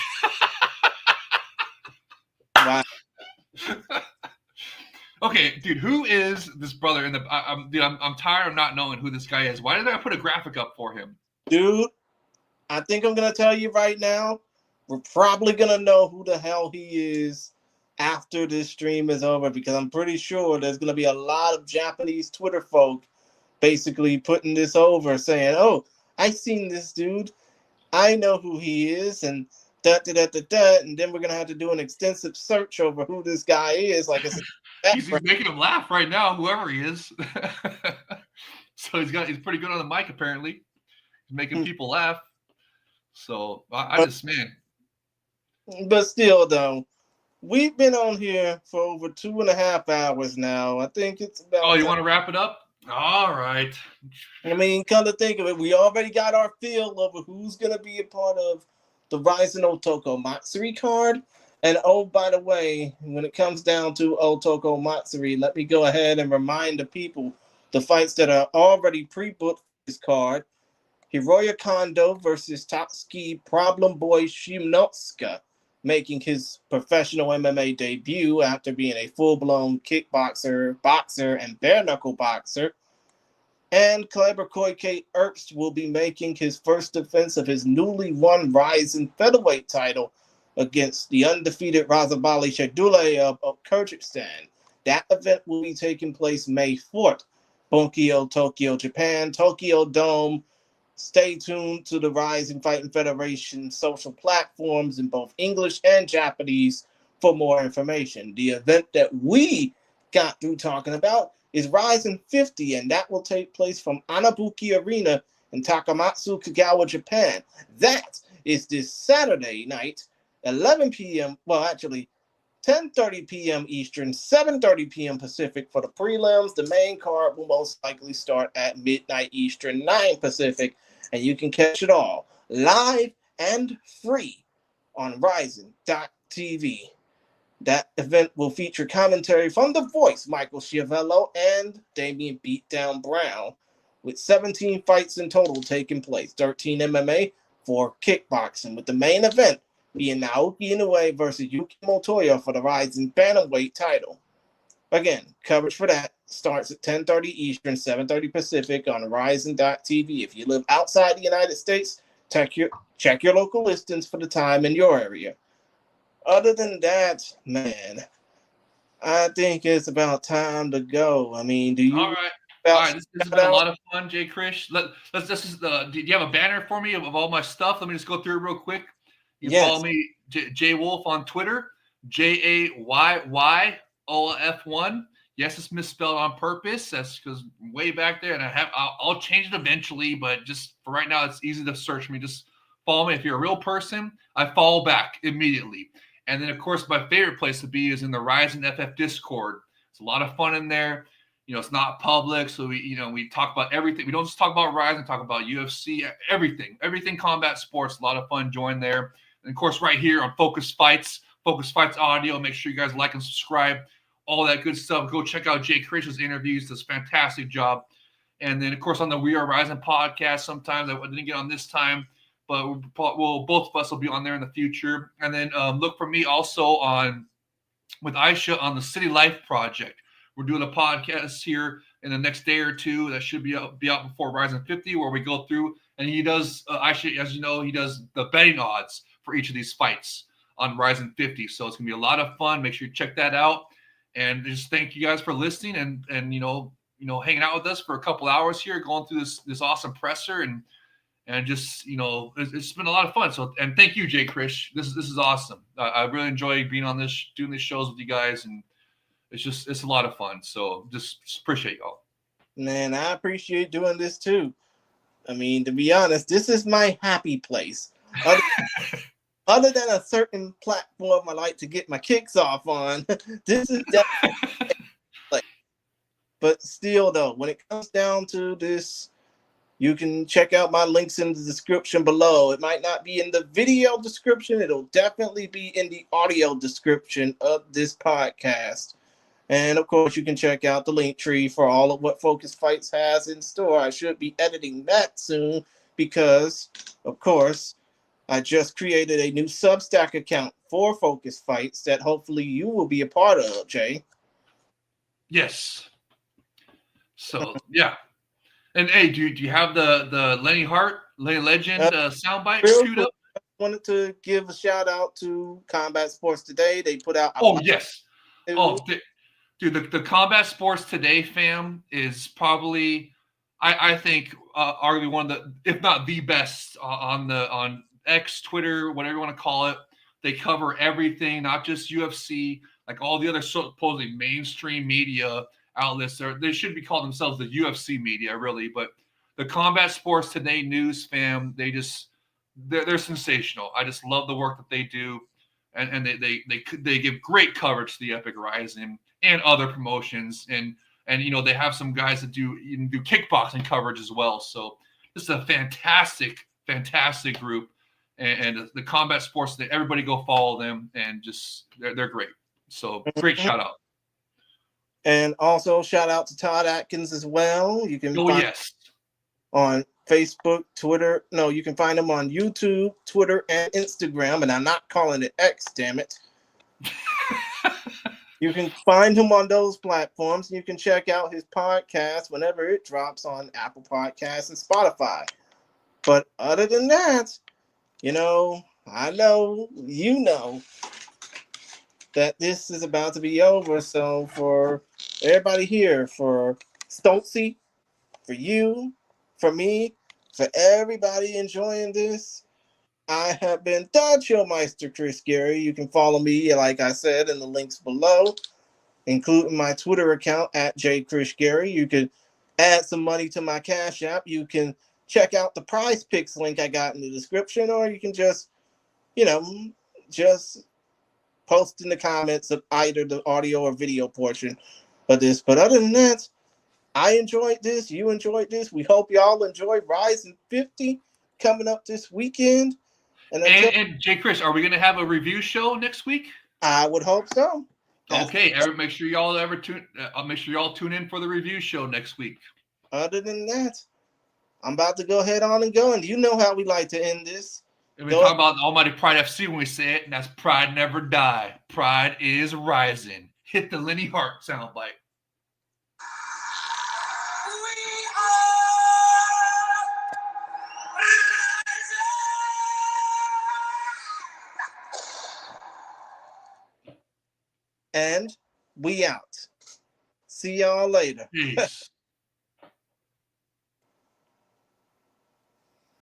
Wow. Okay, dude, who is this brother in the? I'm tired of not knowing who this guy is. Why did I put a graphic up for him? Dude, I think I'm going to tell you right now, we're probably going to know who the hell he is after this stream is over, because I'm pretty sure there's going to be a lot of Japanese Twitter folk basically putting this over, saying, oh, I seen this dude. I know who he is, and da-da-da-da-da, and then we're going to have to do an extensive search over who this guy is. Like I said, he's making him laugh right now, whoever he is. So he's pretty good on the mic, apparently. He's making people laugh. So I just, man. But still, though, we've been on here for over 2.5 hours now. I think it's about. Oh, you want to wrap it up? All right. I mean, come to think of it, we already got our feel over who's going to be a part of the Ryzen Otoko Matsuri card. And oh, by the way, when it comes down to Otoko Matsuri, let me go ahead and remind the people the fights that are already pre-booked for this card. Hiroya Kondo versus Tatsuki Problem Boy Shimotsuka, making his professional MMA debut after being a full-blown kickboxer, boxer, and bare-knuckle boxer. And Kleber Koike Erbst will be making his first defense of his newly won Ryzen featherweight title against the undefeated Razabali Shadule of Kyrgyzstan. That event will be taking place May 4th. Bunkyo, Tokyo, Japan, Tokyo Dome. Stay tuned to the Rising Fighting Federation social platforms in both English and Japanese for more information. The event that we got through talking about is Ryzen 50, and that will take place from Anabuki Arena in Takamatsu, Kagawa, Japan. That is this Saturday night, 11 p.m. Well, actually, 10:30 p.m. Eastern, 7:30 p.m. Pacific for the prelims. The main card will most likely start at midnight Eastern, 9 Pacific, and you can catch it all live and free on Ryzen.tv. That event will feature commentary from The Voice, Michael Schiavello, and Damian Beatdown Brown, with 17 fights in total taking place, 13 MMA, 4 kickboxing, with the main event being Naoki Inoue versus Yuki Motoya for the Ryzen Bantamweight title. Again, coverage for that starts at 10:30 Eastern, 7:30 Pacific on Ryzen.tv. If you live outside the United States, check your local listings for the time in your area. Other than that, man, I think it's about time to go. I mean, do you? All right. This has been a lot of fun, Jay Krish. Do you have a banner for me of all my stuff? Let me just go through it real quick. You can follow me, Jay Wolf, on Twitter, JAYYOF1. Yes, it's misspelled on purpose. That's because way back there, and I'll change it eventually. But just for right now, it's easy to search me. Just follow me. If you're a real person, I follow back immediately. And then, of course, my favorite place to be is in the Ryzen FF Discord. It's a lot of fun in there. It's not public, so we talk about everything. We don't just talk about Ryzen, we talk about UFC, everything combat sports. A lot of fun. Join there. And of course, right here on Focus Fights Audio. Make sure you guys like and subscribe. All that good stuff. Go check out Jay Krish's interviews. Does a fantastic job. And then, of course, on the We Are Rising podcast, sometimes I didn't get on this time, but both of us will be on there in the future. And then look for me also with Aisha on the City Life Project. We're doing a podcast here in the next day or two that should be out before Ryzen 50, where we go through, and he does, Aisha, as you know, he does the betting odds for each of these fights on Ryzen 50. So it's going to be a lot of fun. Make sure you check that out. And just thank you guys for listening and hanging out with us for a couple hours here, going through this awesome presser and just it's been a lot of fun. So and thank you, Jay Krish. This is awesome. I really enjoy being on doing these shows with you guys, and it's a lot of fun. So just appreciate y'all. Man, I appreciate doing this too. I mean, to be honest, this is my happy place. Other than a certain platform I like to get my kicks off on, this is definitely like. But still, though, when it comes down to this, you can check out my links in the description below. It might not be in the video description. It'll definitely be in the audio description of this podcast. And, of course, you can check out the link tree for all of what Focus Fights has in store. I should be editing that soon because, of course, I just created a new Substack account for Focus Fights that hopefully you will be a part of, Jay. Yes. So, yeah. And, hey, do you have the Lenny Legend soundbite queued up? I wanted to give a shout-out to Combat Sports Today. They put out... yes. Dude, the Combat Sports Today fam is probably, I think, arguably one of the, if not the best on X, Twitter, whatever you want to call it. They cover everything, not just UFC, like all the other supposedly mainstream media outlets. They should be calling themselves the UFC media, really. But the Combat Sports Today news fam, they're sensational. I just love the work that they do, and they give great coverage to the Epic Rising and other promotions, and they have some guys that do kickboxing coverage as well. So this is a fantastic group, and the Combat Sports, everybody go follow them, and just they're great. So great shout out. And also shout out to Todd Atkins as well. You can find on Facebook, Twitter. No, you can find him on YouTube, Twitter, and Instagram. And I'm not calling it X, damn it. You can find him on those platforms. You can check out his podcast whenever it drops on Apple Podcasts and Spotify. But other than that, I know, that this is about to be over. So for everybody here, for Stoltzy, for you, for me, for everybody enjoying this, I have been the Showmeister Chris Gary. You can follow me, like I said, in the links below, including my Twitter account at jchrisgary. You can add some money to my Cash App. You can check out the Prize Picks link I got in the description, or you can just post in the comments of either the audio or video portion of this. But other than that, I enjoyed this. You enjoyed this. We hope y'all enjoy Ryzen 50 coming up this weekend. And Jay Chris, are we going to have a review show next week? I would hope so. Okay, make sure y'all tune in for the review show next week. Other than that, I'm about to go ahead on and go. And you know how we like to end this. And we talk about Almighty Pride FC when we say it, and that's Pride Never Die. Pride is rising. Hit the Lenny Hart soundbite. And we out. See y'all later. Peace.